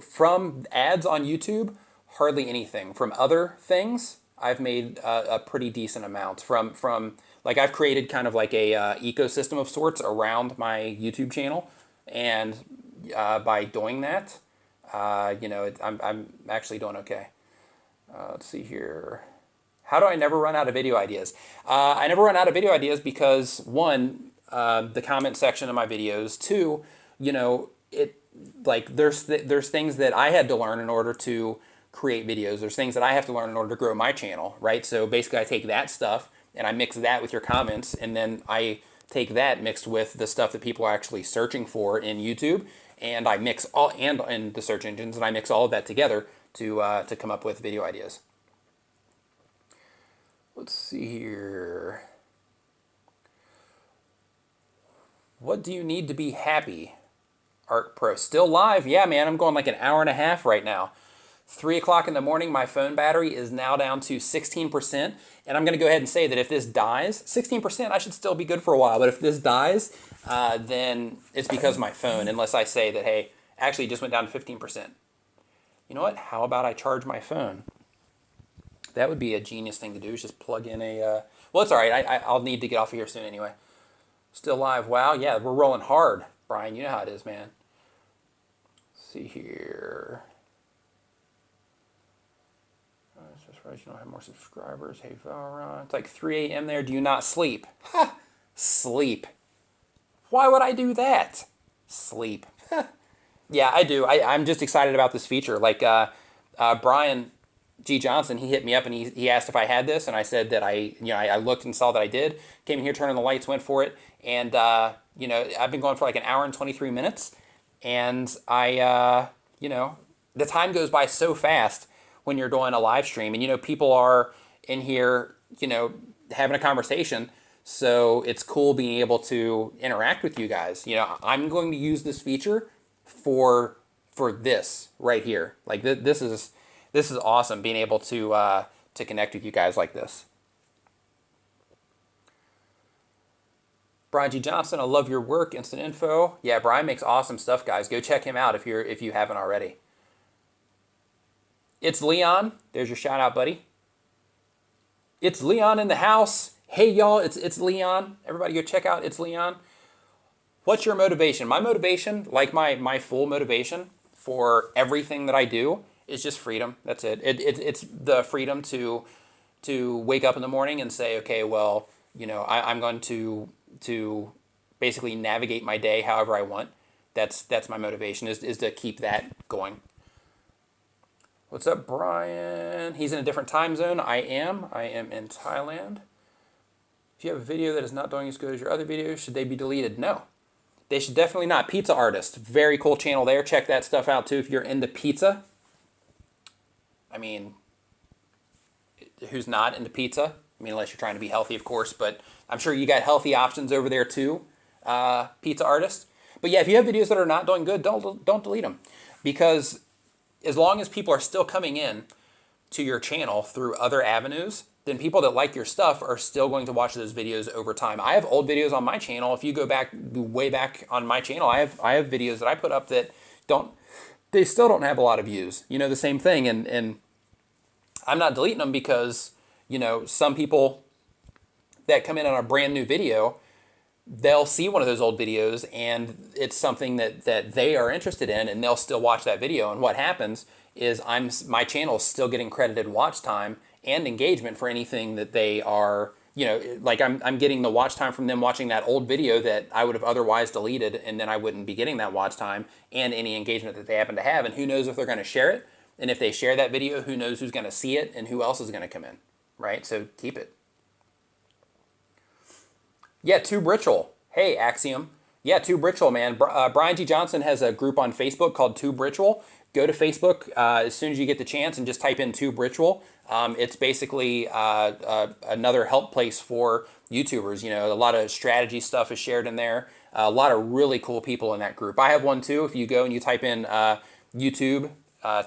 From ads on YouTube, hardly anything. From other things, I've made a pretty decent amount. From like I've created kind of like a ecosystem of sorts around my YouTube channel, and by doing that, I'm actually doing okay. Let's see here. How do I never run out of video ideas? I never run out of video ideas because one, the comment section of my videos. Two, there's things that I had to learn in order to create videos. There's things that I have to learn in order to grow my channel, right? So basically, I take that stuff and I mix that with your comments, and then I take that mixed with the stuff that people are actually searching for in YouTube, and I mix all and in the search engines, and I mix all of that together to come up with video ideas. Let's see here. What do you need to be happy? Art Pro. Still live? Yeah, man. I'm going like an hour and a half right now. 3 o'clock in the morning, my phone battery is now down to 16%. And I'm going to go ahead and say that if this dies, 16%, I should still be good for a while. But if this dies, then it's because of my phone, unless I say that, hey, actually it just went down to 15%. You know what? How about I charge my phone? That would be a genius thing to do, is just plug in a... well, it's all right. I'll need to get off of here soon anyway. Still live. Wow, yeah, we're rolling hard. Brian, you know how it is, man. Let's see here. It's just right, you don't have more subscribers. Hey, Valron. It's like 3 a.m. there. Do you not sleep? Ha! Sleep. Why would I do that? Sleep. Yeah, I do. I'm just excited about this feature. Like, Brian G. Johnson, he hit me up and he asked if I had this, and I said that I looked and saw that I did. Came in here, turned on the lights, went for it, and I've been going for like an hour and 23 minutes, and the time goes by so fast when you're doing a live stream, and people are in here, having a conversation. So it's cool being able to interact with you guys. I'm going to use this feature for this right here. Like this is awesome, being able to connect with you guys like this. Brian G. Johnson, I love your work. Instant Info. Yeah, Brian makes awesome stuff, guys. Go check him out if you haven't already. It's Leon. There's your shout out, buddy. It's Leon in the house. Hey y'all, it's Leon. Everybody go check out It's Leon. What's your motivation? My motivation, like my full motivation for everything that I do, is just freedom. That's it. It's the freedom to wake up in the morning and say, okay, well, I'm going to basically navigate my day however I want. That's my motivation, is to keep that going. What's up, Brian? He's in a different time zone. I am in Thailand. If you have a video that is not doing as good as your other videos, should they be deleted? No. They should definitely not. Pizza Artist, very cool channel there. Check that stuff out too if you're into pizza. I mean, who's not into pizza? I mean, unless you're trying to be healthy, of course, but I'm sure you got healthy options over there too, Pizza Artist. But yeah, if you have videos that are not doing good, don't delete them, because as long as people are still coming in to your channel through other avenues, then people that like your stuff are still going to watch those videos over time. I have old videos on my channel. If you go back way back on my channel, I have videos that I put up that they still don't have a lot of views. You know, the same thing, and I'm not deleting them because, you know, some people that come in on a brand new video, they'll see one of those old videos and it's something that they are interested in, and they'll still watch that video. And what happens is my channel is still getting credited watch time and engagement for anything that they are, you know, like I'm getting the watch time from them watching that old video that I would have otherwise deleted, and then I wouldn't be getting that watch time and any engagement that they happen to have. And who knows if they're going to share it. And if they share that video, who knows who's going to see it and who else is going to come in, right? So keep it. Yeah, Tube Ritual. Hey, Axiom. Yeah, Tube Ritual, man. Brian G. Johnson has a group on Facebook called Tube Ritual. Go to Facebook as soon as you get the chance and just type in Tube Ritual. It's basically another help place for YouTubers. You know, a lot of strategy stuff is shared in there. A lot of really cool people in that group. I have one too. If you go and you type in YouTube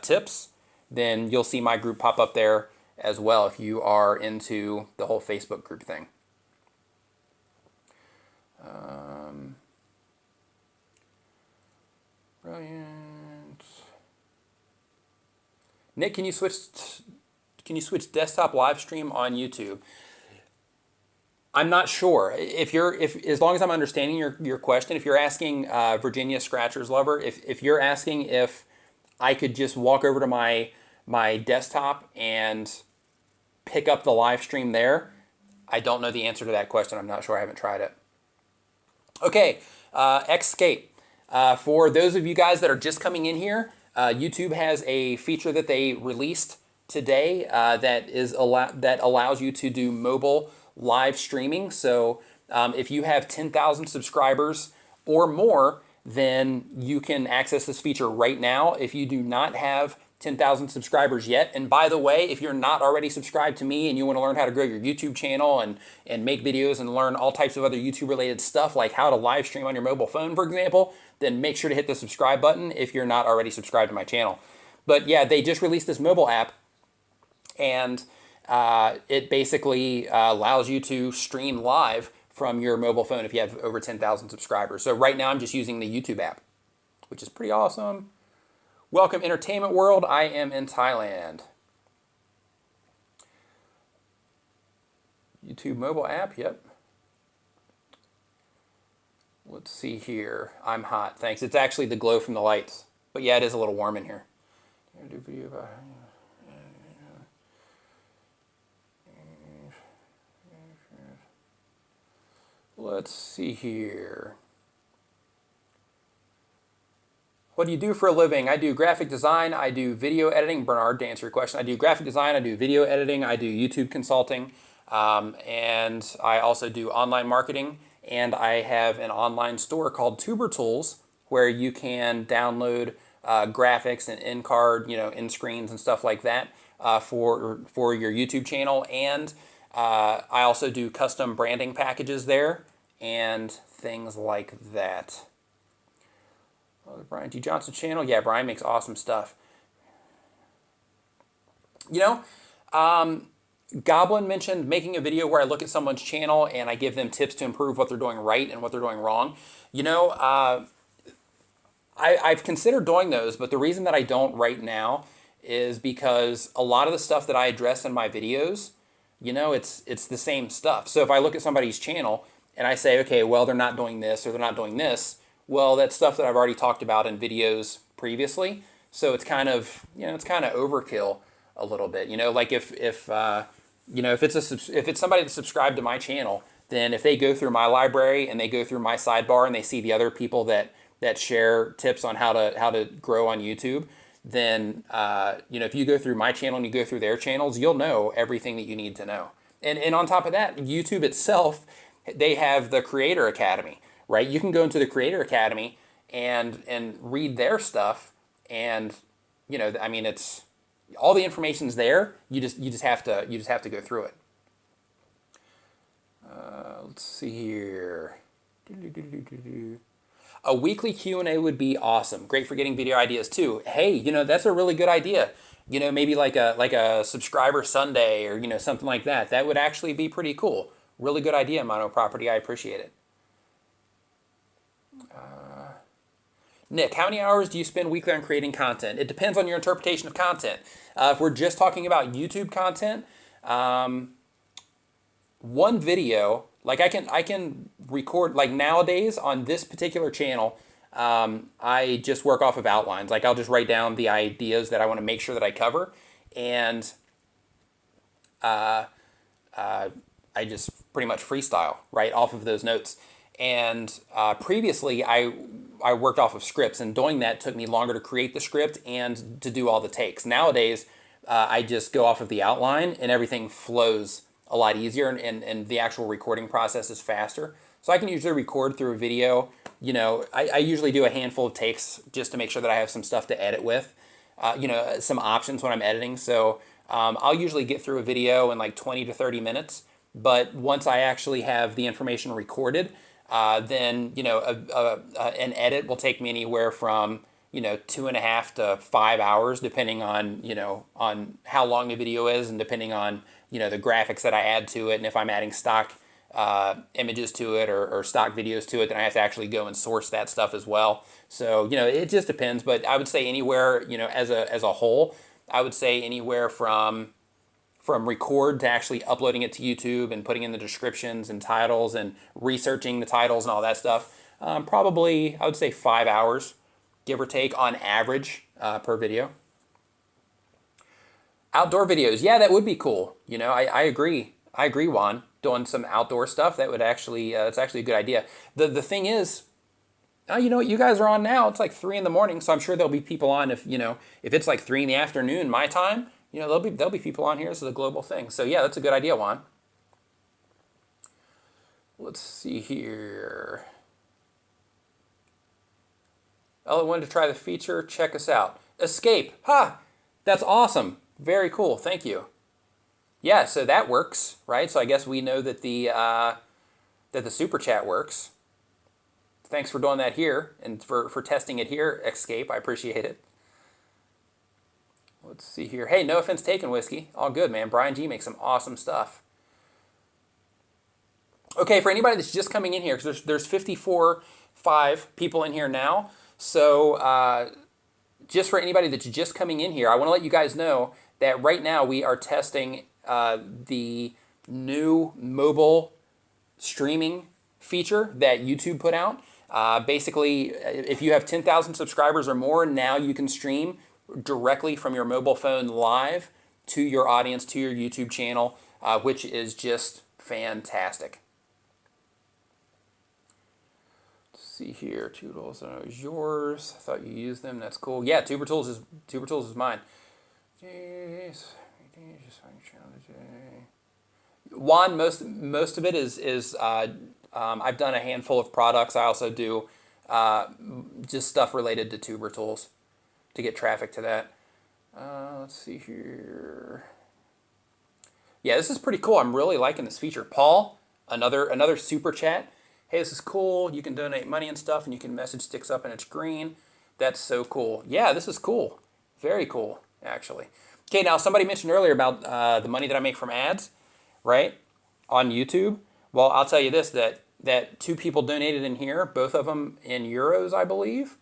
tips, then you'll see my group pop up there as well if you are into the whole Facebook group thing. Brilliant. Nick, can you switch desktop live stream on YouTube? I'm not sure. If as long as I'm understanding your question, if you're asking Virginia Scratchers Lover, if you're asking if I could just walk over to my desktop and pick up the live stream there, I don't know the answer to that question. I'm not sure. I haven't tried it. Okay, Escape. For those of you guys that are just coming in here, YouTube has a feature that they released today that allows you to do mobile live streaming. So if you have 10,000 subscribers or more, then you can access this feature right now. If you do not have 10,000 subscribers yet, and by the way, if you're not already subscribed to me and you want to learn how to grow your YouTube channel and make videos and learn all types of other YouTube related stuff like how to live stream on your mobile phone, for example, then make sure to hit the subscribe button if you're not already subscribed to my channel. But yeah, they just released this mobile app, and it basically allows you to stream live from your mobile phone if you have over 10,000 subscribers. So right now I'm just using the YouTube app, which is pretty awesome. Welcome, Entertainment World. I am in Thailand. YouTube mobile app, yep. Let's see here. I'm hot, thanks. It's actually the glow from the lights. But yeah, it is a little warm in here. Let's see here. What do you do for a living? I do graphic design. I do video editing. Bernard, to answer your question, I do graphic design. I do video editing. I do YouTube consulting. And I also do online marketing. And I have an online store called Tuber Tools where you can download graphics and in-card, in-screens and stuff like that for your YouTube channel. And I also do custom branding packages there and things like that. Oh, the Brian G. Johnson channel. Yeah, Brian makes awesome stuff. Goblin mentioned making a video where I look at someone's channel and I give them tips to improve what they're doing right and what they're doing wrong. I've considered doing those, but the reason that I don't right now is because a lot of the stuff that I address in my videos, it's the same stuff. So if I look at somebody's channel and I say, okay, well, they're not doing this or they're not doing this, well, that's stuff that I've already talked about in videos previously. So it's kind of, it's kind of overkill a little bit. Like if it's somebody that's subscribed to my channel, then if they go through my library and they go through my sidebar and they see the other people that share tips on how to grow on YouTube, then if you go through my channel and you go through their channels, you'll know everything that you need to know. And on top of that, YouTube itself, they have the Creator Academy, right? You can go into the Creator Academy and read their stuff, and I mean, it's all the information's there. You just have to go through it. Let's see here. A weekly Q&A would be awesome. Great for getting video ideas too. Hey, that's a really good idea. Maybe like a subscriber Sunday or something like that. That would actually be pretty cool. Really good idea, Mono Property. I appreciate it. Nick, how many hours do you spend weekly on creating content? It depends on your interpretation of content. If we're just talking about YouTube content, one video, like I can record, like nowadays on this particular channel, I just work off of outlines. Like I'll just write down the ideas that I want to make sure that I cover, and I just pretty much freestyle right off of those notes. And previously I worked off of scripts, and doing that took me longer to create the script and to do all the takes. Nowadays, I just go off of the outline and everything flows a lot easier, and the actual recording process is faster. So I can usually record through a video. I usually do a handful of takes just to make sure that I have some stuff to edit with, some options when I'm editing. So I'll usually get through a video in like 20 to 30 minutes. But once I actually have the information recorded, then an edit will take me anywhere from 2.5 to 5 hours, depending on on how long the video is, and depending on the graphics that I add to it, and if I'm adding stock images to it or stock videos to it, then I have to actually go and source that stuff as well. So it just depends. But I would say anywhere as a whole, I would say anywhere from record to actually uploading it to YouTube and putting in the descriptions and titles and researching the titles and all that stuff, probably I would say 5 hours, give or take, on average per video. Outdoor videos, yeah, that would be cool. I agree. I agree, Juan. Doing some outdoor stuff, that would actually, it's actually a good idea. The thing is, you know what, you guys are on now. It's like 3 in the morning, so I'm sure there'll be people on if it's like 3 in the afternoon my time. There'll be people on here. This is a global thing. So yeah, that's a good idea, Juan. Let's see here. Oh, I wanted to try the feature. Check us out. Escape. Ha! That's awesome. Very cool. Thank you. Yeah, so that works, right? So I guess we know that the super chat works. Thanks for doing that here and for testing it here, Escape. I appreciate it. Let's see here. Hey, no offense taken, Whiskey. All good, man. Brian G makes some awesome stuff. Okay, for anybody that's just coming in here, because there's 5 people in here now. So just for anybody that's just coming in here, I want to let you guys know that right now we are testing the new mobile streaming feature that YouTube put out. Basically, if you have 10,000 subscribers or more, now you can stream directly from your mobile phone live to your audience, to your YouTube channel, which is just fantastic. Let's see here, Tools, I know is yours. I thought you used them. That's cool. Yeah, Tuber Tools is mine. Jeez. Juan, most of it is I've done a handful of products. I also do just stuff related to Tuber Tools to get traffic to that. Let's see here. Yeah, this is pretty cool. I'm really liking this feature. Paul, another super chat. Hey, this is cool. You can donate money and stuff, and you can message sticks up and it's green. That's so cool. Yeah, this is cool. Very cool, actually. Okay, now somebody mentioned earlier about the money that I make from ads, right, on YouTube. Well, I'll tell you this, that 2 people donated in here, both of them in euros, I believe.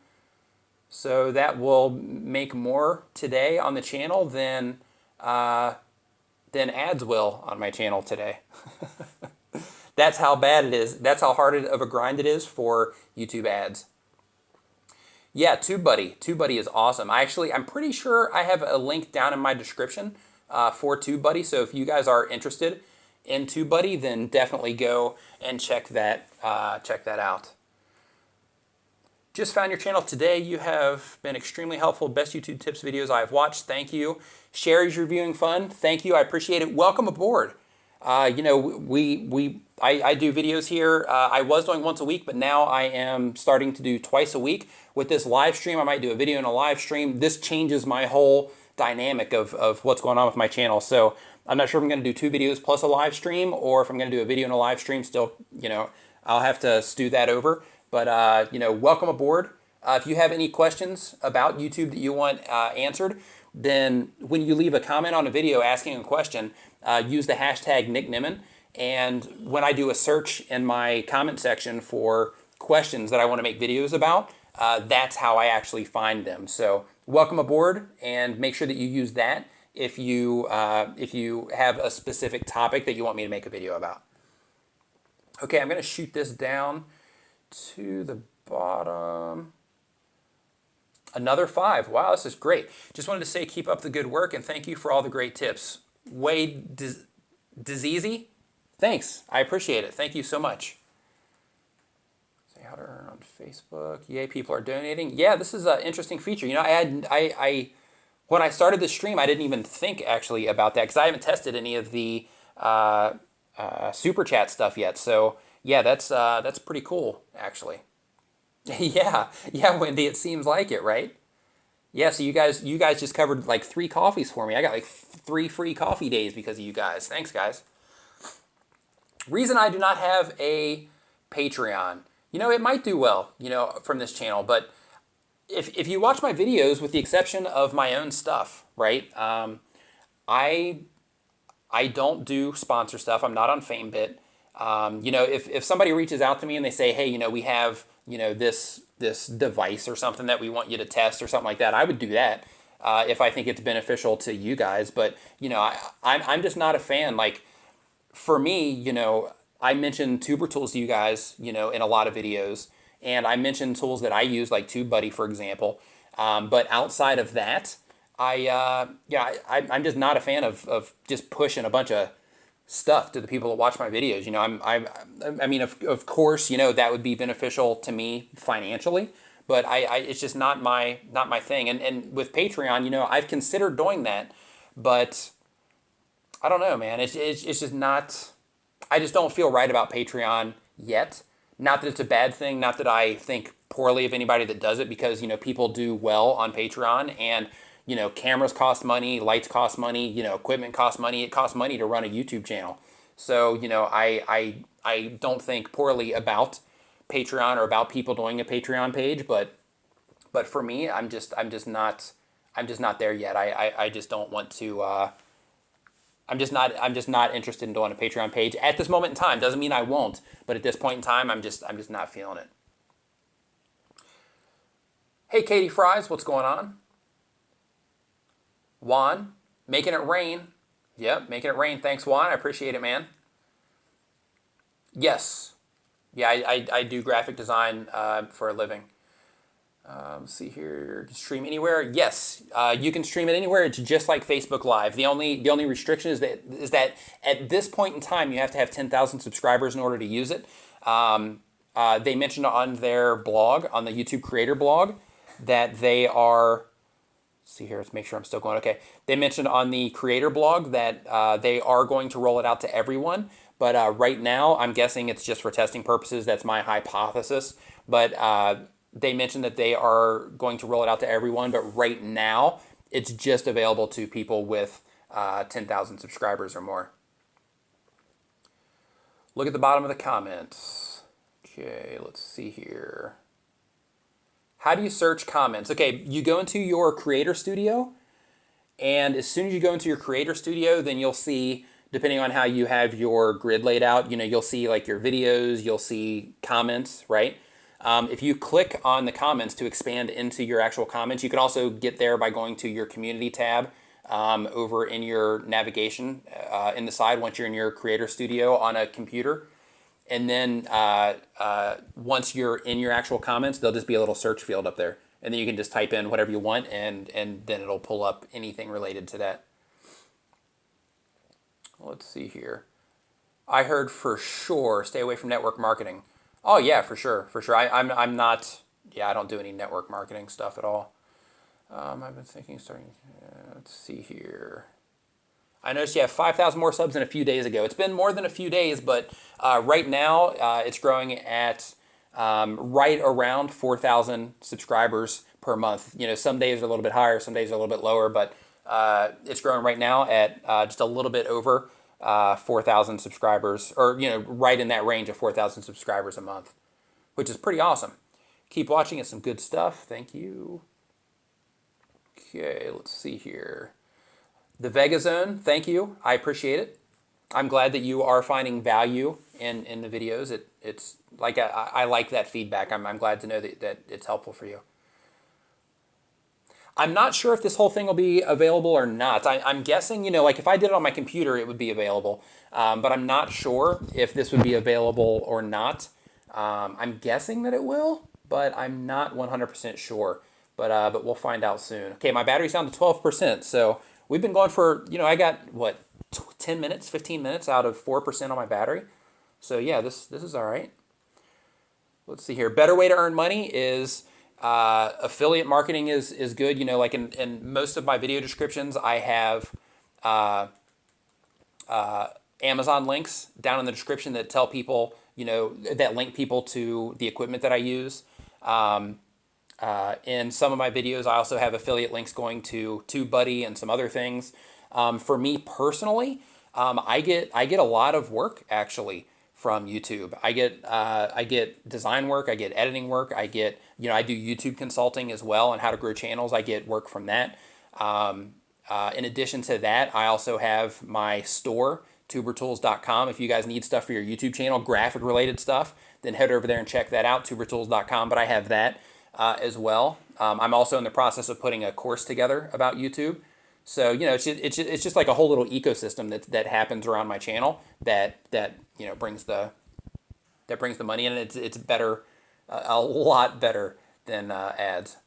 So that will make more today on the channel than ads will on my channel today. That's how bad it is. That's how hard of a grind it is for YouTube ads. Yeah, TubeBuddy. TubeBuddy is awesome. I'm pretty sure I have a link down in my description for TubeBuddy. So if you guys are interested in TubeBuddy, then definitely go and check that out. Just found your channel today. You have been extremely helpful. Best YouTube tips videos I have watched. Thank you. Sherry's reviewing fun. Thank you. I appreciate it. Welcome aboard. You know, I do videos here. I was doing once a week, but now I am starting to do twice a week. With this live stream, I might do a video and a live stream. This changes my whole dynamic of what's going on with my channel. So I'm not sure if I'm going to do 2 videos plus a live stream, or if I'm going to do a video and a live stream. Still, you know, I'll have to stew that over. But, you know, welcome aboard. If you have any questions about YouTube that you want answered, then when you leave a comment on a video asking a question, use the hashtag nicknimmin. And when I do a search in my comment section for questions that I want to make videos about, that's how I actually find them. So welcome aboard, and make sure that you use that if you have a specific topic that you want me to make a video about. Okay, I'm going to shoot this down to the bottom. Another 5. Wow, this is great. Just wanted to say keep up the good work, and thank you for all the great tips. Wade Diseasy? Thanks. I appreciate it. Thank you so much. Say how to earn on Facebook. Yay, people are donating. Yeah, this is an interesting feature. You know, I when I started the stream, I didn't even think actually about that, because I haven't tested any of the super chat stuff yet. So yeah, that's pretty cool actually. Yeah, Wendy, it seems like it, right? Yeah, so you guys just covered like 3 coffees for me. I got like 3 free coffee days because of you guys. Thanks, guys. Reason I do not have a Patreon. You know, it might do well, you know, from this channel, but if you watch my videos, with the exception of my own stuff, right? I don't do sponsor stuff. I'm not on FameBit. You know, if somebody reaches out to me and they say, hey, you know, we have, you know, this device or something that we want you to test or something like that, I would do that if I think it's beneficial to you guys. But, you know, I'm just not a fan. Like, for me, you know, I mentioned Tuber tools to you guys, you know, in a lot of videos. And I mentioned tools that I use, like TubeBuddy, for example. But outside of that, I'm just not a fan of just pushing a bunch of stuff to the people that watch my videos. You know, I mean, of course, you know, that would be beneficial to me financially, but it's just not my thing. And with Patreon, you know, I've considered doing that, but I don't know, man. It's just not. I just don't feel right about Patreon yet. Not that it's a bad thing. Not that I think poorly of anybody that does it, because, you know, people do well on Patreon, and, you know, cameras cost money, lights cost money, you know, equipment costs money. It costs money to run a YouTube channel. So, you know, I don't think poorly about Patreon or about people doing a Patreon page, but for me, I'm just not there yet. I just don't want to. I'm just not interested in doing a Patreon page at this moment in time. Doesn't mean I won't, but at this point in time, I'm just not feeling it. Hey, Katie Fries, what's going on? Juan, making it rain. Yep, making it rain. Thanks, Juan. I appreciate it, man. Yes. Yeah, I do graphic design for a living. Let's see here. Stream anywhere? Yes, you can stream it anywhere. It's just like Facebook Live. The only restriction is that at this point in time, you have to have 10,000 subscribers in order to use it. They mentioned on their blog, on the YouTube creator blog, that they are. Let's see here. Let's make sure I'm still going. Okay. They mentioned on the creator blog that they are going to roll it out to everyone. But right now, I'm guessing it's just for testing purposes. That's my hypothesis. But they mentioned that they are going to roll it out to everyone, but right now it's just available to people with 10,000 subscribers or more. Look at the bottom of the comments. Okay, let's see here. How do you search comments? Okay, you go into your Creator Studio, and as soon as you go into your Creator Studio, then you'll see, depending on how you have your grid laid out, you know, you'll see like your videos, you'll see comments, right? If you click on the comments to expand into your actual comments, you can also get there by going to your community tab over in your navigation in the side once you're in your Creator Studio on a computer. And then once you're in your actual comments, there'll just be a little search field up there. And then you can just type in whatever you want, and then it'll pull up anything related to that. Let's see here. I heard for sure stay away from network marketing. Oh yeah, for sure. I'm not. Yeah, I don't do any network marketing stuff at all. I've been thinking starting. Let's see here. I noticed you have 5,000 more subs than a few days ago. It's been more than a few days, but right now it's growing at right around 4,000 subscribers per month. You know, some days are a little bit higher, some days are a little bit lower, but it's growing right now at just a little bit over 4,000 subscribers, or, you know, right in that range of 4,000 subscribers a month, which is pretty awesome. Keep watching. It's some good stuff. Thank you. Okay, let's see here. The Vega Zone, thank you. I appreciate it. I'm glad that you are finding value in the videos. It's like I like that feedback. I'm glad to know that it's helpful for you. I'm not sure if this whole thing will be available or not. I'm guessing, you know, like if I did it on my computer, it would be available. But I'm not sure if this would be available or not. I'm guessing that it will, but I'm not 100% sure. But we'll find out soon. Okay, my battery's down to 12%. So we've been going for, you know, I got, what, 10 minutes, 15 minutes out of 4% on my battery. So yeah, this is all right. Let's see here. Better way to earn money is affiliate marketing is good. You know, like in most of my video descriptions, I have Amazon links down in the description that tell people, you know, that link people to the equipment that I use. In some of my videos, I also have affiliate links going to TubeBuddy and some other things. For me personally, I get a lot of work actually from YouTube. I get design work, I get editing work, I get, you know, I do YouTube consulting as well on how to grow channels. I get work from that. In addition to that, I also have my store, tubertools.com. If you guys need stuff for your YouTube channel, graphic related stuff, then head over there and check that out, tubertools.com. But I have that as well. I'm also in the process of putting a course together about YouTube. So, you know, it's just like a whole little ecosystem that happens around my channel that you know brings the money in, and it's better, a lot better than ads.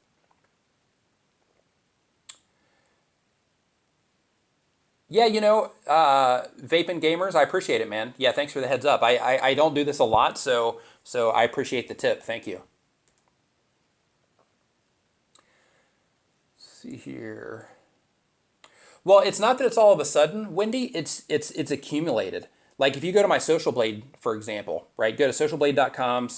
Yeah, you know, vaping gamers, I appreciate it, man. Yeah, thanks for the heads up. I don't do this a lot, so I appreciate the tip. Thank you. Let's see here. Well, it's not that it's all of a sudden, Wendy. It's accumulated. Like if you go to my Social Blade, for example, right? Go to socialblade.com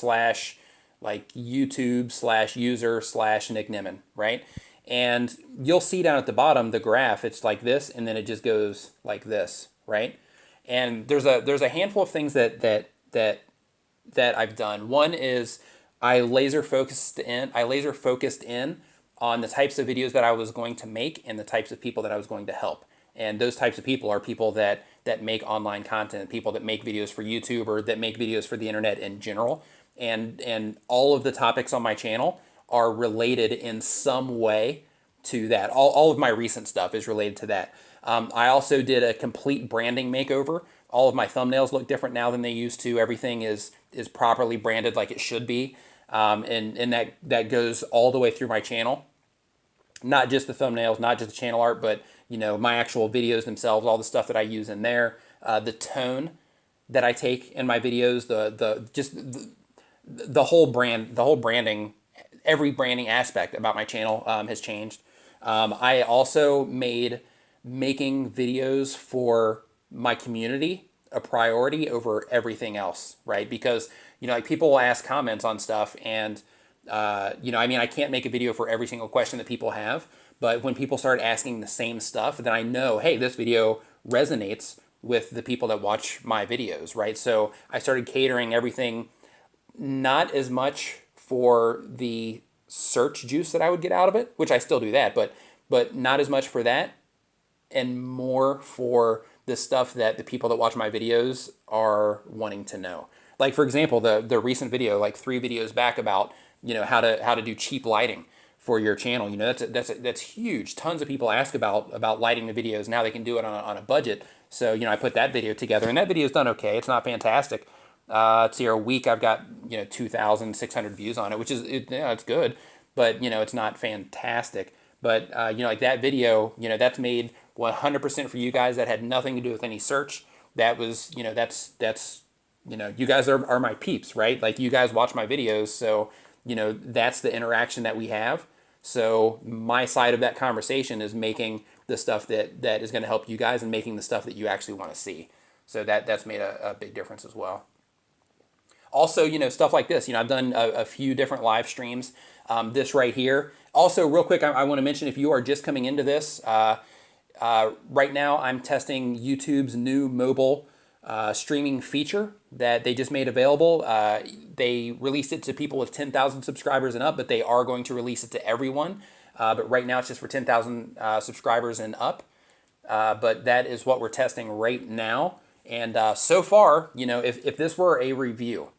/ like YouTube / user / nicknimmin, right? And you'll see down at the bottom the graph. It's like this, and then it just goes like this, right? And there's a handful of things that I've done. One is I laser focused in on the types of videos that I was going to make and the types of people that I was going to help. And those types of people are people that make online content, people that make videos for YouTube or that make videos for the internet in general. And all of the topics on my channel are related in some way to that. All of my recent stuff is related to that. I also did a complete branding makeover. All of my thumbnails look different now than they used to. Everything is properly branded like it should be. And that goes all the way through my channel. Not just the thumbnails, not just the channel art, but, you know, my actual videos themselves, all the stuff that I use in there, the tone that I take in my videos, the whole branding, every branding aspect about my channel has changed. I also made making videos for my community a priority over everything else, right? Because, you know, like people will ask comments on stuff, and you know, I mean, I can't make a video for every single question that people have, but when people start asking the same stuff, then I know, hey, this video resonates with the people that watch my videos, right? So I started catering everything, not as much for the search juice that I would get out of it, which I still do that, but not as much for that, and more for the stuff that the people that watch my videos are wanting to know. Like, for example, the recent video, like 3 videos back, about, you know, how to do cheap lighting for your channel. You know, that's huge. Tons of people ask about lighting the videos. Now they can do it on a budget. So, you know, I put that video together, and that video's done okay. It's not fantastic. It's here a week. I've got, you know, 2,600 views on it, which is, yeah, it's good, but, you know, it's not fantastic. But, you know, like that video, you know, that's made 100% for you guys. That had nothing to do with any search. That was, you know, that's, you know, you guys are my peeps, right? Like, you guys watch my videos. So, you know, that's the interaction that we have. So my side of that conversation is making the stuff that is going to help you guys and making the stuff that you actually want to see. So that's made a big difference as well. Also, stuff like this. I've done a few different live streams. This right here. Also, real quick, I want to mention, if you are just coming into this, right now I'm testing YouTube's new mobile streaming feature that they just made available. They released it to people with 10,000 subscribers and up, but they are going to release it to everyone. But right now it's just for 10,000 subscribers and up. But that is what we're testing right now. And so far, if this were a review,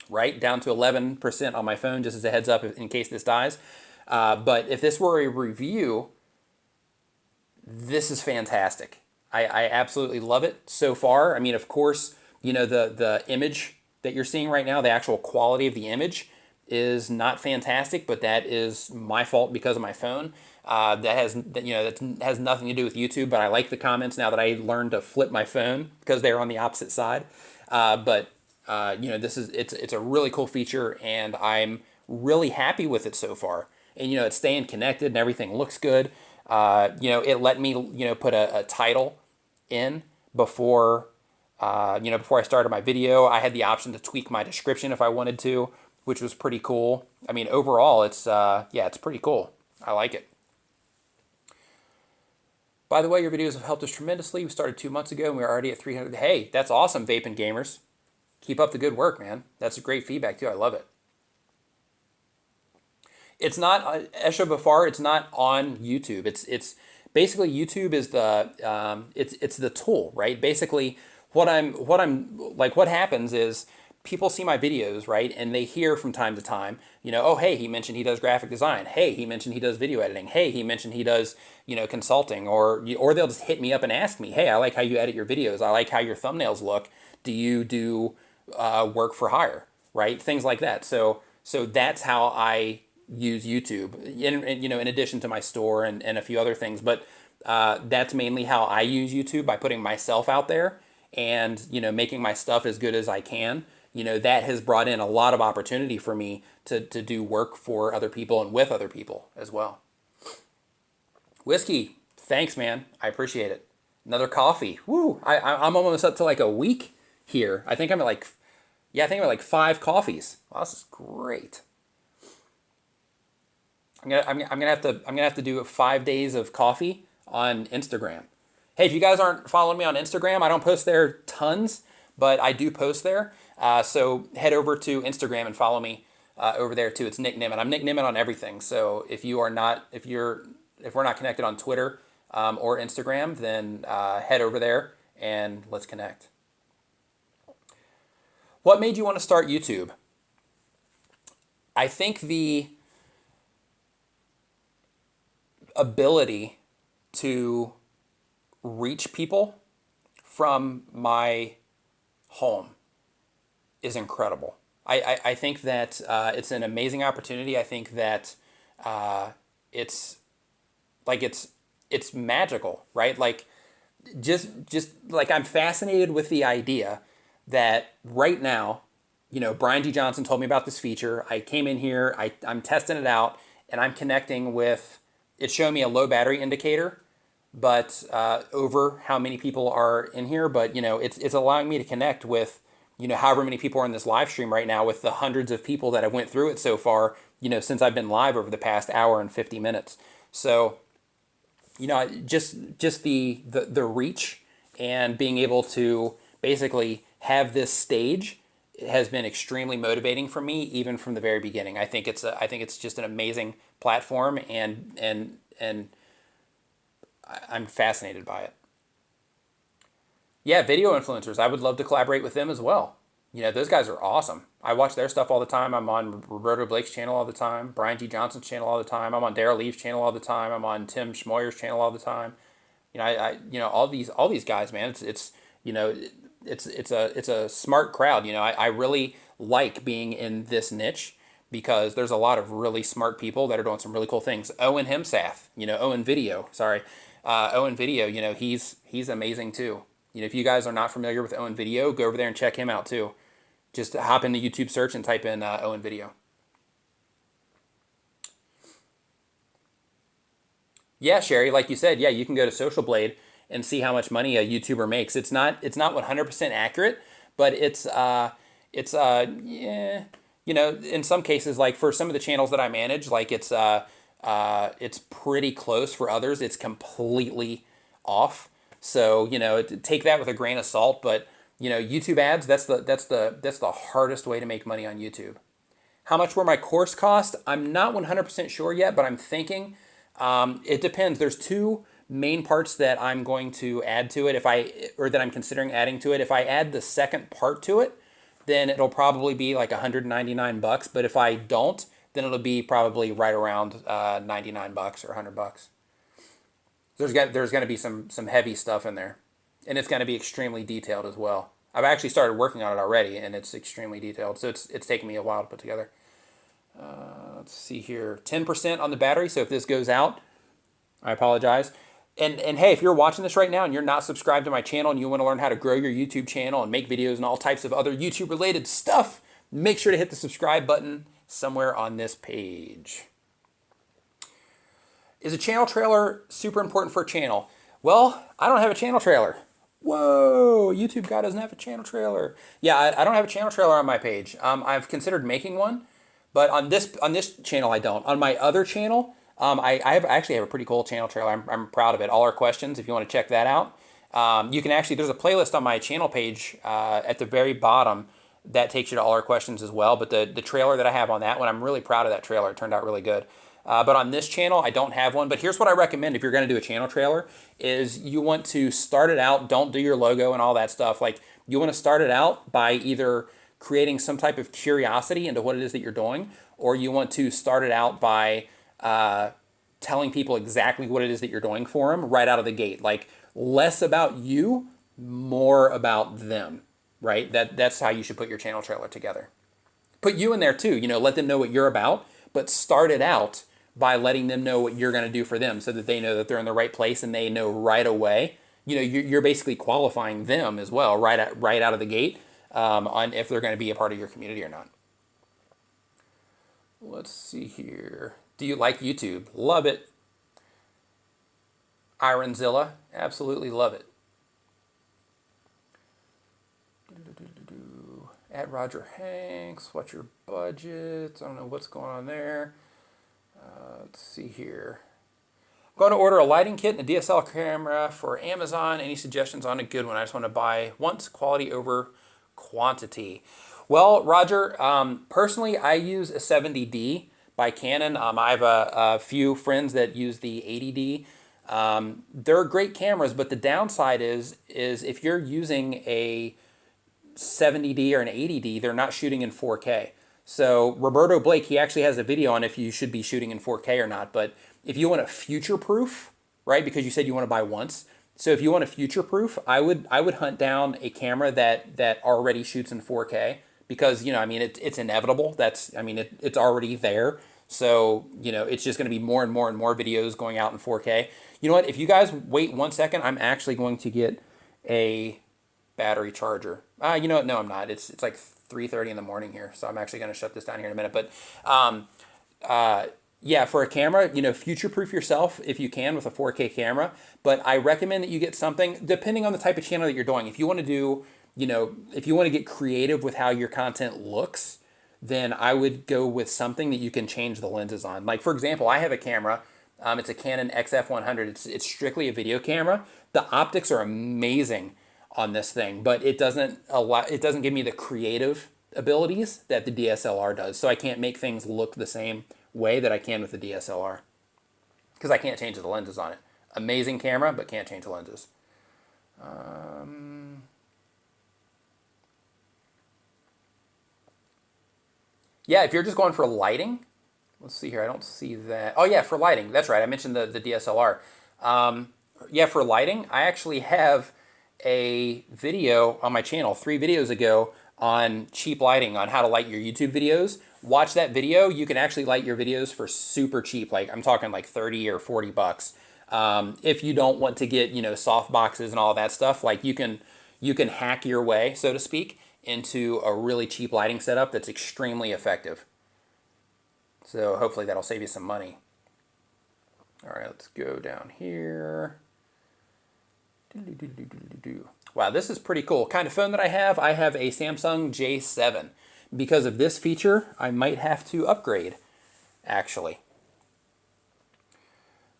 right, down to 11% on my phone, just as a heads up in case this dies. But if this were a review, this is fantastic. I absolutely love it so far. I mean, of course, the image that you're seeing right now, the actual quality of the image is not fantastic, but that is my fault because of my phone. That has nothing to do with YouTube, but I like the comments now that I learned to flip my phone because they're on the opposite side. It's a really cool feature, and I'm really happy with it so far. And it's staying connected and everything looks good. It let me put a title in before before I started my video. I had the option to tweak my description if I wanted to, which was pretty cool. I mean, overall, it's pretty cool. I like it. By the way, your videos have helped us tremendously. We started 2 months ago and we're already at 300. Hey, that's awesome, Vaping Gamers. Keep up the good work, man. That's great feedback too. I love it. It's not Esha Bafar. It's not on YouTube. It's basically YouTube is the it's the tool, right? Basically, what happens is people see my videos, right, and they hear from time to time, oh, hey, he mentioned he does graphic design. Hey, he mentioned he does video editing. Hey, he mentioned he does consulting, or they'll just hit me up and ask me, hey, I like how you edit your videos. I like how your thumbnails look. Do you do work for hire, right? Things like that. So that's how I use YouTube, in addition to my store and a few other things. But that's mainly how I use YouTube, by putting myself out there and, making my stuff as good as I can. That has brought in a lot of opportunity for me to do work for other people and with other people as well. Whiskey, thanks, man. I appreciate it. Another coffee. Woo! I'm almost up to like a week here. I think I'm at like 5 coffees. Wow, this is great. I'm gonna have to do 5 days of coffee on Instagram. Hey, if you guys aren't following me on Instagram, I don't post there tons, but I do post there. So head over to Instagram and follow me over there too. It's nicknimmin. I'm nicknimmin on everything. So if we're not connected on Twitter or Instagram, then head over there and let's connect. What made you want to start YouTube? I think the ability to reach people from my home is incredible. I think that it's an amazing opportunity. I think that it's magical, right? Like just like I'm fascinated with the idea that right now, Brian D. Johnson told me about this feature. I came in here, I'm testing it out, and I'm connecting with, it's showing me a low battery indicator, but over how many people are in here. But, it's allowing me to connect with, however many people are in this live stream right now, with the hundreds of people that have went through it so far, since I've been live over the past hour and 50 minutes. So, just the reach and being able to basically have this stage has been extremely motivating for me, even from the very beginning. I think it's just an amazing platform, and I'm fascinated by it. Yeah, video influencers. I would love to collaborate with them as well. Those guys are awesome. I watch their stuff all the time. I'm on Roberto Blake's channel all the time, Brian G. Johnson's channel all the time. I'm on Daryl Lee's channel all the time. I'm on Tim Schmoyer's channel all the time. All these guys, man. It's a smart crowd. I really like being in this niche because there's a lot of really smart people that are doing some really cool things. Owen Himsath, Owen Video, sorry. Owen Video, he's amazing too. If you guys are not familiar with Owen Video, go over there and check him out too. Just hop into YouTube search and type in Owen Video. Yeah, Sherry, like you said, yeah, you can go to Social Blade and see how much money a YouTuber makes. It's not 100% accurate, but yeah, in some cases, like for some of the channels that I manage, like it's pretty close. For others, it's completely off. So, take that with a grain of salt, but YouTube ads, that's the hardest way to make money on YouTube. How much were my course cost? I'm not 100% sure yet, but I'm thinking. It depends. There's two main parts that I'm going to add to it or that I'm considering adding to it. If I add the second part to it, then it'll probably be like 199 bucks. But if I don't, then it'll be probably right around 99 bucks or 100 bucks. There's going to be some heavy stuff in there, and it's going to be extremely detailed as well. I've actually started working on it already, and it's extremely detailed. So it's taken me a while to put together. Let's see here, 10% on the battery. So if this goes out, I apologize. And hey, if you're watching this right now and you're not subscribed to my channel and you want to learn how to grow your YouTube channel and make videos and all types of other YouTube related stuff, make sure to hit the subscribe button somewhere on this page. Is a channel trailer super important for a channel? Well, I don't have a channel trailer. Whoa, YouTube guy doesn't have a channel trailer. Yeah, I don't have a channel trailer on my page. I've considered making one, but on this channel I don't. On my other channel, I actually have a pretty cool channel trailer. I'm proud of it. All our questions, if you want to check that out. You can actually, there's a playlist on my channel page at the very bottom that takes you to all our questions as well. But the trailer that I have on that one, I'm really proud of that trailer. It turned out really good. But on this channel, I don't have one. But here's what I recommend if you're going to do a channel trailer is you want to start it out. Don't do your logo and all that stuff. Like you want to start it out by either creating some type of curiosity into what it is that you're doing, or you want to start it out by telling people exactly what it is that you're doing for them right out of the gate. Like less about you, more about them, right? That's how you should put your channel trailer together. Put you in there too, let them know what you're about, but start it out by letting them know what you're going to do for them so that they know that they're in the right place and they know right away. You're basically qualifying them as well right out of the gate on if they're going to be a part of your community or not. Let's see here. Do you like YouTube? Love it. Ironzilla, absolutely love it. At Roger Hanks, what's your budget? I don't know what's going on there. Let's see here. I'm going to order a lighting kit and a DSLR camera for Amazon. Any suggestions on a good one? I just want to buy once, quality over quantity. Well, Roger, personally, I use a 70D by Canon. I have a few friends that use the 80D. They're great cameras, but the downside is if you're using a 70D or an 80D, they're not shooting in 4K. So Roberto Blake, he actually has a video on if you should be shooting in 4K or not. But if you want to future-proof, right, because you said you want to buy once. So if you want to future-proof, I would hunt down a camera that already shoots in 4K because, it's inevitable. It's already there. So, it's just going to be more and more and more videos going out in 4K. You know what? If you guys wait 1 second, I'm actually going to get a battery charger. You know what? No, I'm not. It's like 3:30 in the morning here, so I'm actually going to shut this down here in a minute. But yeah, for a camera, future-proof yourself if you can with a 4K camera. But I recommend that you get something, depending on the type of channel that you're doing. If you want to do, if you want to get creative with how your content looks, then I would go with something that you can change the lenses on. Like, for example, I have a camera. It's a Canon XF100. It's strictly a video camera. The optics are amazing on this thing, but it doesn't give me the creative abilities that the DSLR does. So I can't make things look the same way that I can with the DSLR because I can't change the lenses on it. Amazing camera, but can't change the lenses. Yeah, if you're just going for lighting, let's see here. I don't see that. Oh yeah, for lighting. That's right. I mentioned the DSLR. Yeah, for lighting, I actually have a video on my channel 3 videos ago on cheap lighting, on how to light your YouTube videos. Watch that video. You can actually light your videos for super cheap. Like I'm talking like 30 or 40 bucks. If you don't want to get, soft boxes and all that stuff, like you can hack your way, so to speak, into a really cheap lighting setup that's extremely effective. So hopefully that'll save you some money. All right, let's go down here. Wow, this is pretty cool. Kind of phone that I have a Samsung J7. Because of this feature, I might have to upgrade, actually.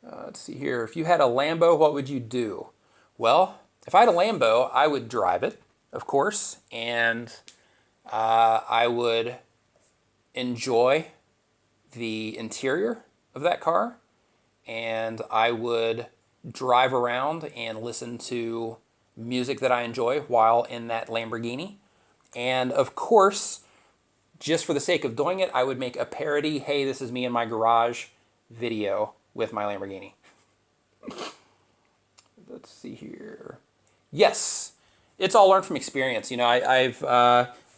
Let's see here. If you had a Lambo, what would you do? Well, if I had a Lambo, I would drive it, of course, and I would enjoy the interior of that car, and I would drive around and listen to music that I enjoy while in that Lamborghini. And of course, just for the sake of doing it, I would make a parody, hey, this is me in my garage video with my Lamborghini. Let's see here. Yes, it's all learned from experience. You know,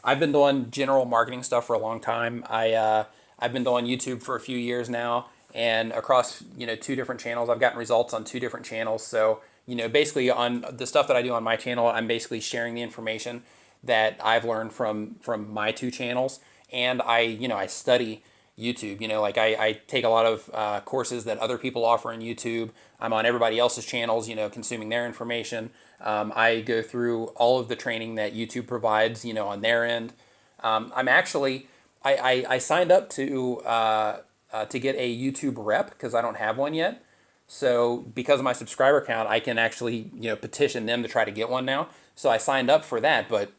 I've been doing general marketing stuff for a long time. I've been doing YouTube for a few years now, and across 2 different channels, I've gotten results on 2 different channels. So basically on the stuff that I do on my channel, I'm basically sharing the information that I've learned from my 2 channels, and I study YouTube. Like I take a lot of courses that other people offer on YouTube. I'm on everybody else's channels, consuming their information. I go through all of the training that YouTube provides, on their end. I'm actually, I signed up to get a YouTube rep because I don't have one yet. So because of my subscriber count, I can actually, petition them to try to get one now. So I signed up for that, but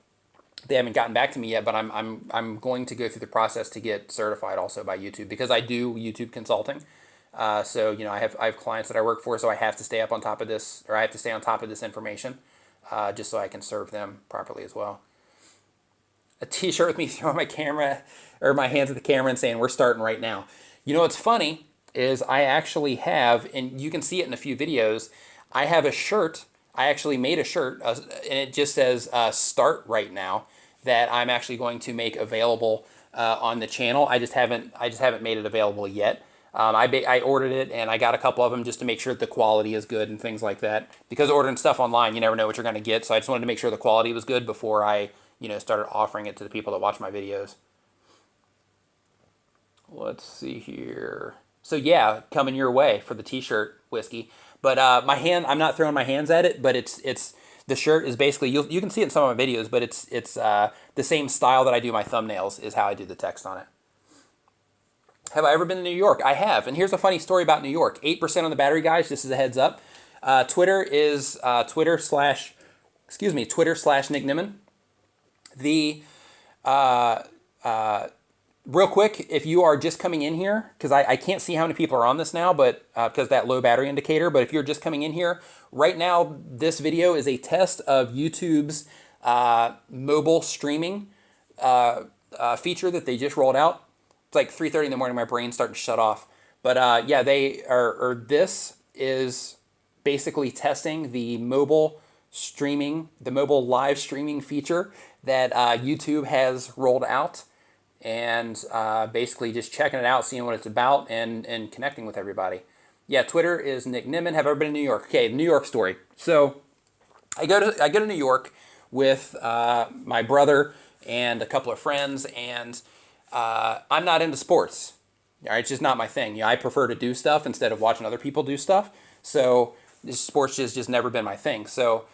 they haven't gotten back to me yet. But I'm going to go through the process to get certified also by YouTube because I do YouTube consulting. So I have clients that I work for, so I have to stay up on top of this, or I have to stay on top of this information, just so I can serve them properly as well. A T-shirt with me throwing my camera or my hands at the camera and saying we're starting right now. What's funny is I actually have, and you can see it in a few videos, I have a shirt. I actually made a shirt, and it just says "Start Right Now," that I'm actually going to make available on the channel. I just haven't made it available yet. I ordered it, and I got a couple of them just to make sure that the quality is good and things like that. Because ordering stuff online, you never know what you're going to get. So I just wanted to make sure the quality was good before I started offering it to the people that watch my videos. Let's see here. So yeah, coming your way for the T-shirt, Whiskey. But my hand, I'm not throwing my hands at it, but it's the shirt is basically, you can see it in some of my videos, but it's the same style that I do my thumbnails is how I do the text on it. Have I ever been to New York? I have. And here's a funny story about New York. 8% on the battery, guys. This is a heads up. Twitter is Twitter slash nicknimmin. The real quick, if you are just coming in here, because I can't see how many people are on this now, but because that low battery indicator, but if you're just coming in here, right now this video is a test of YouTube's mobile streaming feature that they just rolled out. It's like 3:30 in the morning, my brain's starting to shut off. But yeah, they are, this is basically testing the mobile live streaming feature that YouTube has rolled out, and basically just checking it out, seeing what it's about, and connecting with everybody. Yeah, Twitter is Nick Nimmin. Have I ever been to New York? Okay, New York story. So I go to New York with my brother and a couple of friends, and I'm not into sports. All right, it's just not my thing. I prefer to do stuff instead of watching other people do stuff. So sports has just never been my thing. So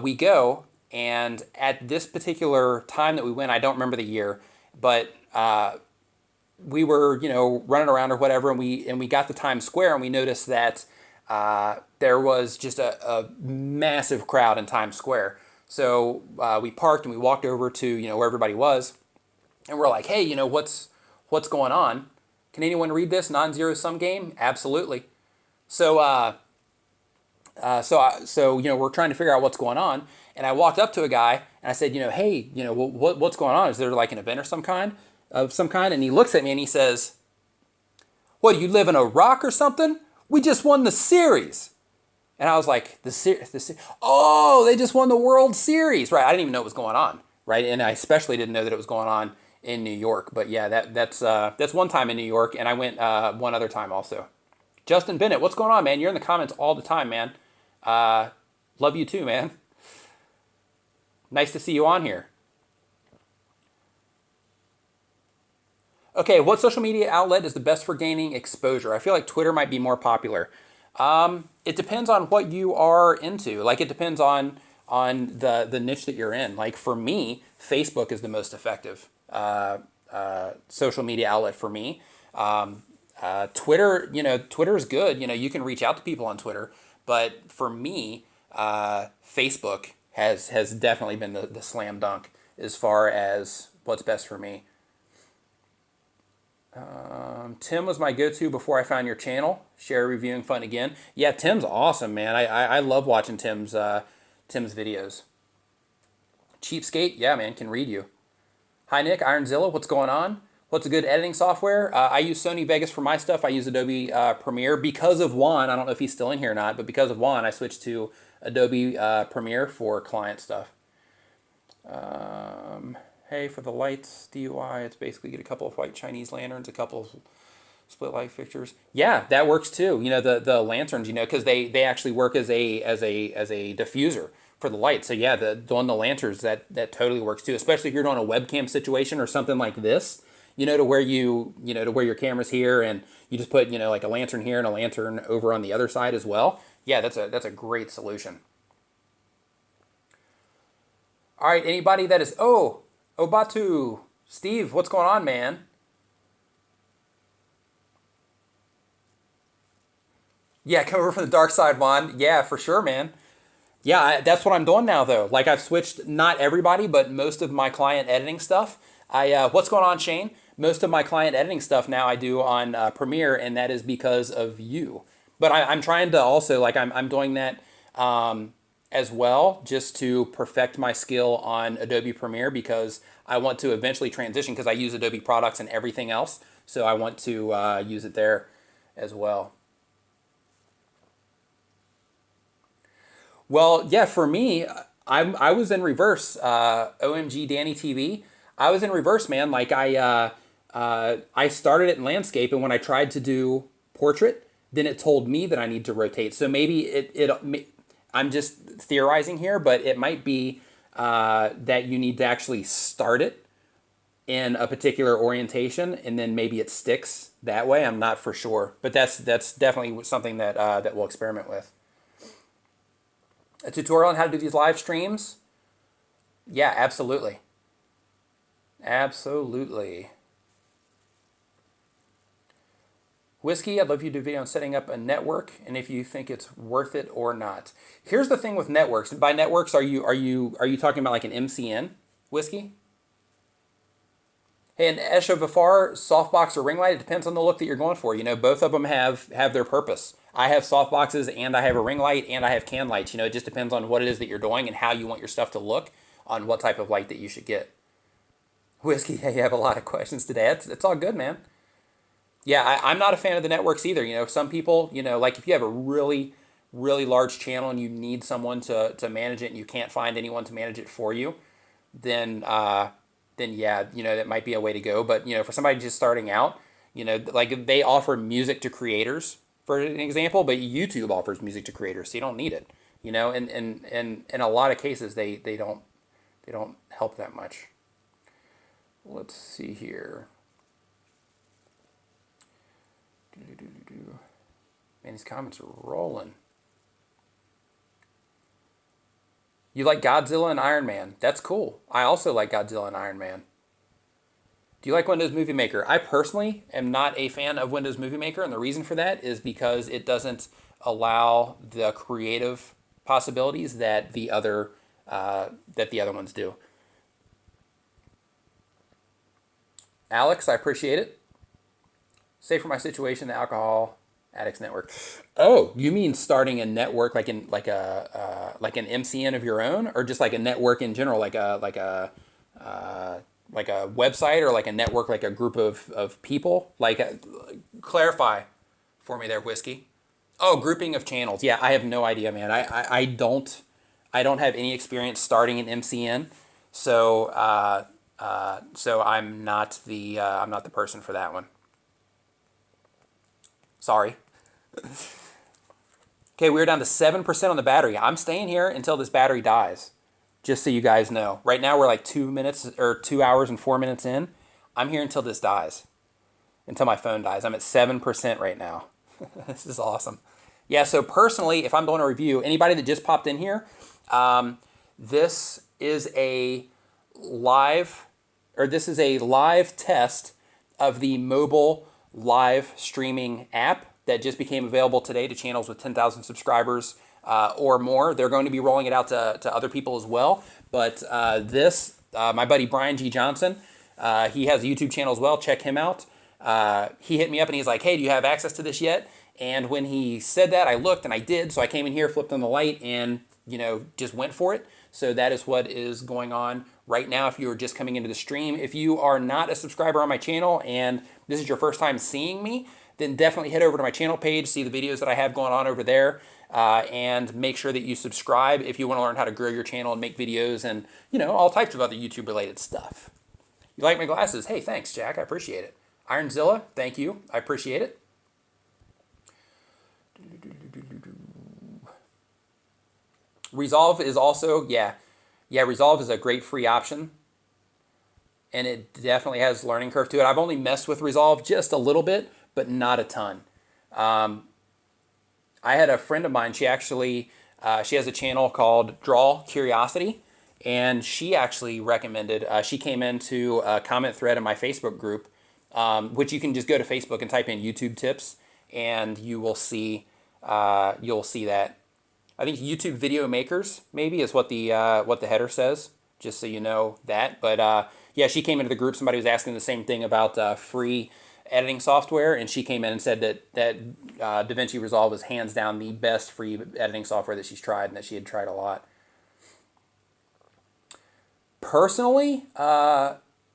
we go, and at this particular time that we went, I don't remember the year, but we were running around or whatever, and we got to Times Square, and we noticed that there was just a massive crowd in Times Square. So we parked and we walked over to where everybody was. And we're like, hey, what's going on? Can anyone read this non-zero sum game? Absolutely. So we're trying to figure out what's going on. And I walked up to a guy and I said, hey, what's going on? Is there like an event or some kind? And he looks at me and he says, what, do you live in a rock or something? We just won the series. And I was like, oh, they just won the World Series. Right. I didn't even know what was going on. Right. And I especially didn't know that it was going on in New York. But yeah, that's one time in New York, and I went one other time also. Justin Bennett, what's going on, man? You're in the comments all the time, man. Love you too, man. Nice to see you on here. Okay, what social media outlet is the best for gaining exposure? I feel like Twitter might be more popular. It depends on what you are into. Like it depends on the niche that you're in. Like for me, Facebook is the most effective social media outlet for me. Twitter, Twitter is good. You can reach out to people on Twitter, but for me, Facebook has definitely been the slam dunk as far as what's best for me. Tim was my go-to before I found your channel. Share, reviewing, fun again. Yeah, Tim's awesome, man. I love watching Tim's videos. Cheapskate, yeah, man, can read you. Hi, Nick, Ironzilla, what's going on? What's a good editing software? I use Sony Vegas for my stuff. I use Adobe Premiere. Because of Juan, I don't know if he's still in here or not, but because of Juan, I switched to Adobe Premiere for client stuff. Hey, for the lights DUI, it's basically get a couple of white Chinese lanterns, a couple of split light fixtures. Yeah, that works too. The lanterns, because they actually work as a diffuser for the light. So yeah, doing the lanterns, that totally works too. Especially if you're doing a webcam situation or something like this. To where to where your camera's here and you just put like a lantern here and a lantern over on the other side as well. Yeah, that's a great solution. All right, anybody that is Obatu, Steve, what's going on, man? Yeah, come over from the dark side, Juan. Yeah, for sure, man. Yeah, that's what I'm doing now, though. Like I've switched, not everybody, but most of my client editing stuff. What's going on, Shane? Most of my client editing stuff now I do on Premiere, and that is because of you. But I'm trying to also I'm doing that as well, just to perfect my skill on Adobe Premiere because I want to eventually transition because I use Adobe products and everything else. So I want to use it there as well. Well, yeah, for me, I was in reverse. OMG Danny TV. I was in reverse, man. Like I started it in landscape, and when I tried to do portrait, then it told me that I need to rotate. So maybe I'm just theorizing here, but it might be that you need to actually start it in a particular orientation, and then maybe it sticks that way. I'm not for sure, but that's definitely something that we'll experiment with. A tutorial on how to do these live streams? Yeah, absolutely. Absolutely. Whiskey, I'd love you to do a video on setting up a network and if you think it's worth it or not. Here's the thing with networks. By networks, are you talking about like an MCN? Whiskey? Hey, and Esha Vafar, softbox or ring light, it depends on the look that you're going for. Both of them have their purpose. I have softboxes and I have a ring light and I have can lights. It just depends on what it is that you're doing and how you want your stuff to look on what type of light that you should get. Whiskey, hey, you have a lot of questions today. It's all good, man. Yeah, I'm not a fan of the networks either. Some people, like if you have a really, really large channel and you need someone to manage it and you can't find anyone to manage it for you, then yeah, that might be a way to go. But, for somebody just starting out, like they offer music to creators, for an example, but YouTube offers music to creators, so you don't need it. And in a lot of cases, they don't help that much. Let's see here. Man, these comments are rolling. You like Godzilla and Iron Man. That's cool. I also like Godzilla and Iron Man. Do you like Windows Movie Maker? I personally am not a fan of Windows Movie Maker, and the reason for that is because it doesn't allow the creative possibilities that the other ones do. Alex, I appreciate it. Say for my situation, the Alcohol Addicts Network. Oh, you mean starting a network like an MCN of your own, or just like a network in general, like a website, or like a network, like a group of people? Clarify for me there, Whiskey. Oh, grouping of channels. Yeah, I have no idea, man. I don't have any experience starting an MCN, so so I'm not the person for that one. Sorry. Okay, we're down to 7% on the battery. I'm staying here until this battery dies. Just so you guys know. Right now we're like 2 hours and 4 minutes in. I'm here until this dies. until my phone dies. I'm at 7% right now. This is awesome. Yeah, so personally, if I'm doing a review, anybody that just popped in here, this is a live, this is a live test of the mobile live streaming app that just became available today to channels with 10,000 subscribers or more. They're going to be rolling it out to other people as well. But my buddy Brian G. Johnson, he has a YouTube channel as well. Check him out. He hit me up and he's like, hey, do you have access to this yet? And when he said that, I looked and I did. So I came in here, flipped on the light, and just went for it. So that is what is going on right now if you are just coming into the stream. If you are not a subscriber on my channel and this is your first time seeing me, then definitely head over to my channel page, see the videos that I have going on over there, and make sure that you subscribe if you want to learn how to grow your channel and make videos and, all types of other YouTube related stuff. You like my glasses? Hey, thanks, Jack. I appreciate it. Ironzilla, thank you. I appreciate it. Resolve is also, Resolve is a great free option. And it definitely has a learning curve to it. I've only messed with Resolve just a little bit, but not a ton. I had a friend of mine, she actually, she has a channel called Draw Curiosity, and she actually recommended, she came into a comment thread in my Facebook group, which you can just go to Facebook and type in YouTube tips, and you will see, that. I think YouTube video makers maybe is what the header says, just so you know that. But yeah, she came into the group. Somebody was asking the same thing about free editing software, and she came in and said that DaVinci Resolve is hands down the best free editing software that she's tried and that she had tried a lot. Personally,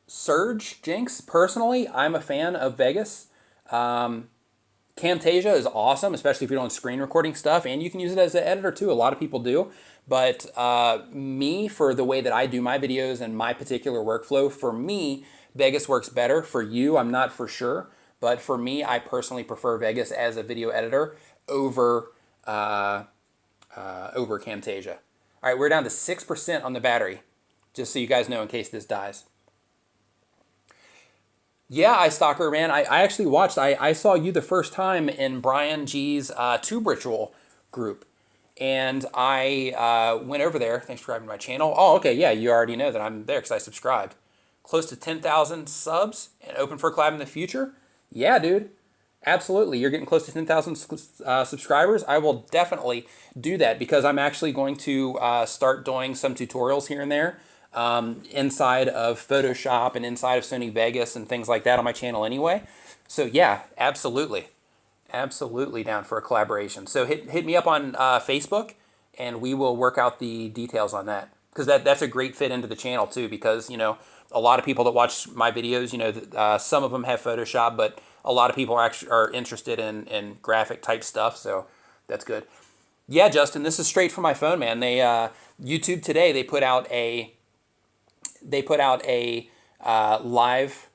Surge, Jinx, personally, I'm a fan of Vegas. Camtasia is awesome, especially if you're doing screen recording stuff, and you can use it as an editor too. A lot of people do. But me, for the way that I do my videos and my particular workflow, for me, Vegas works better. For you, I'm not for sure. But for me, I personally prefer Vegas as a video editor over Camtasia. All right, we're down to 6% on the battery, just so you guys know in case this dies. Yeah, iStalker, man. I actually watched. I saw you the first time in Brian G's Tube Ritual group. And I went over there. Thanks for subscribing to my channel. Oh, okay. Yeah, you already know that I'm there because I subscribed. Close to 10,000 subs and open for a collab in the future? Yeah, dude. Absolutely. You're getting close to 10,000 subscribers. I will definitely do that because I'm actually going to start doing some tutorials here and there. Inside of Photoshop and inside of Sony Vegas and things like that on my channel anyway. So yeah, absolutely. Absolutely down for a collaboration. So hit me up on Facebook and we will work out the details on that. Because that's a great fit into the channel too, because, a lot of people that watch my videos, some of them have Photoshop, but a lot of people are interested in graphic type stuff. So that's good. Yeah, Justin, this is straight from my phone, man. They YouTube today, they put out a live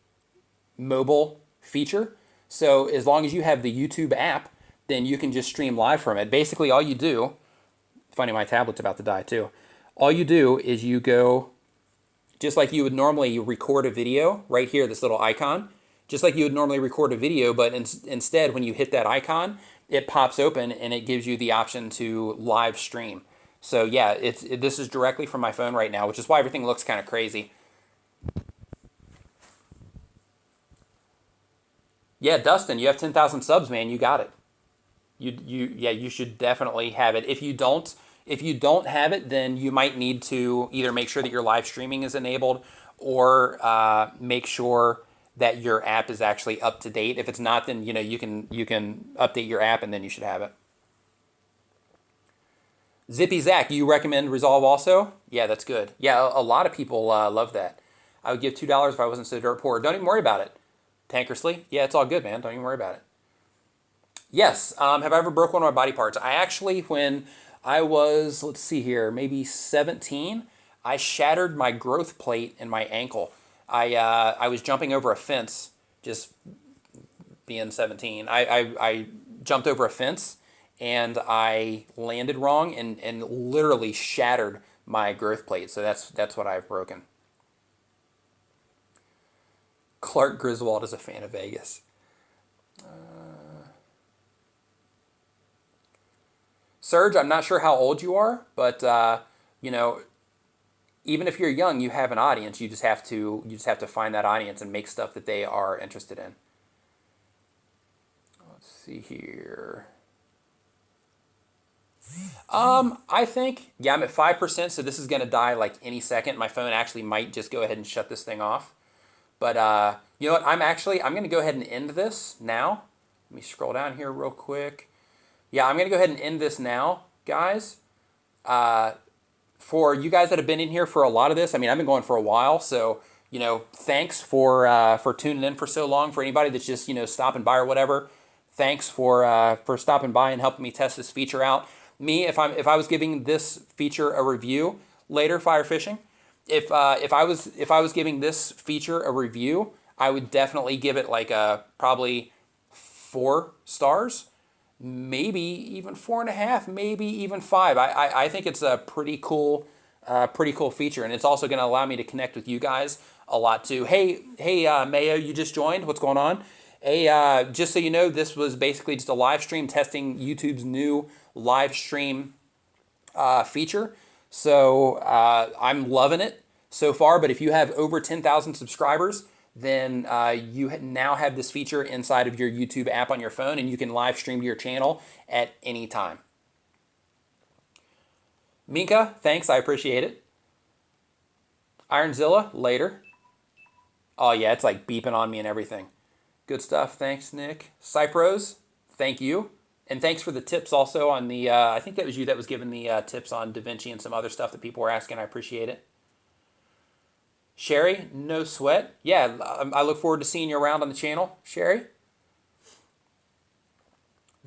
mobile feature. So as long as you have the YouTube app, then you can just stream live from it. Basically, all you do, funny, my tablet's about to die too. All you do is you go, just like you would normally record a video, right here, this little icon, just like you would normally record a video, but instead when you hit that icon, it pops open and it gives you the option to live stream. So yeah, this is directly from my phone right now, which is why everything looks kind of crazy. Yeah, Dustin, you have 10,000 subs, man. You got it. You should definitely have it. If you don't have it, then you might need to either make sure that your live streaming is enabled or make sure that your app is actually up to date. If it's not, then you can update your app and then you should have it. Zippy Zach, you recommend Resolve also? Yeah, that's good. Yeah, a lot of people love that. I would give $2 if I wasn't so dirt poor. Don't even worry about it. Tankersley? Yeah, it's all good, man. Don't even worry about it. Yes, have I ever broke one of my body parts? I actually, when I was, let's see here, maybe 17, I shattered my growth plate in my ankle. I was jumping over a fence, just being 17. I jumped over a fence and I landed wrong and literally shattered my growth plate. So that's what I've broken. Clark Griswold is a fan of Vegas. Serge, I'm not sure how old you are, but you know, even if you're young, you have an audience. You just have to find that audience and make stuff that they are interested in. Let's see here. I think, yeah, I'm at 5%, so this is going to die like any second. My phone actually might just go ahead and shut this thing off. But you know what? I'm going to go ahead and end this now. Let me scroll down here real quick. Yeah, I'm going to go ahead and end this now, guys. For you guys that have been in here for a lot of this, I mean, I've been going for a while, so, you know, thanks for tuning in for so long. For anybody that's just, you know, stopping by or whatever, thanks for stopping by and helping me test this feature out. Me, if I was giving this feature a review later, fire fishing, if I was giving this feature a review, I would definitely give it like a probably 4 stars, maybe even 4.5, maybe even 5. I think it's a pretty cool feature, and it's also going to allow me to connect with you guys a lot too. Hey, Mayo, you just joined. What's going on? Hey, just so you know, this was basically just a live stream testing YouTube's new live stream feature. So I'm loving it so far. But if you have over 10,000 subscribers, then you now have this feature inside of your YouTube app on your phone, and you can live stream to your channel at any time. Minka, thanks. I appreciate it. Ironzilla, later. Oh, yeah, it's like beeping on me and everything. Good stuff. Thanks, Nick. Cypros, thank you. And thanks for the tips also on the, I think that was you that was giving the tips on DaVinci and some other stuff that people were asking. I appreciate it. Sherry, no sweat. Yeah, I look forward to seeing you around on the channel, Sherry.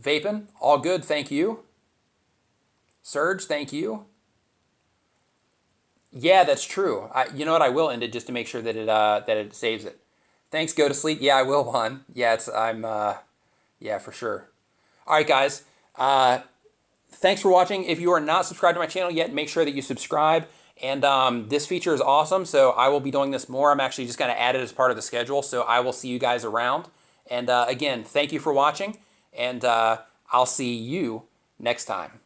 Vapin, all good, thank you. Serge, thank you. Yeah, that's true. You know what? I will end it just to make sure that it saves it. Thanks. Go to sleep. Yeah, I will, Juan. Yeah, yeah, for sure. All right, guys. Thanks for watching. If you are not subscribed to my channel yet, make sure that you subscribe. And this feature is awesome, so I will be doing this more. I'm actually just going to add it as part of the schedule, so I will see you guys around. And again, thank you for watching, and I'll see you next time.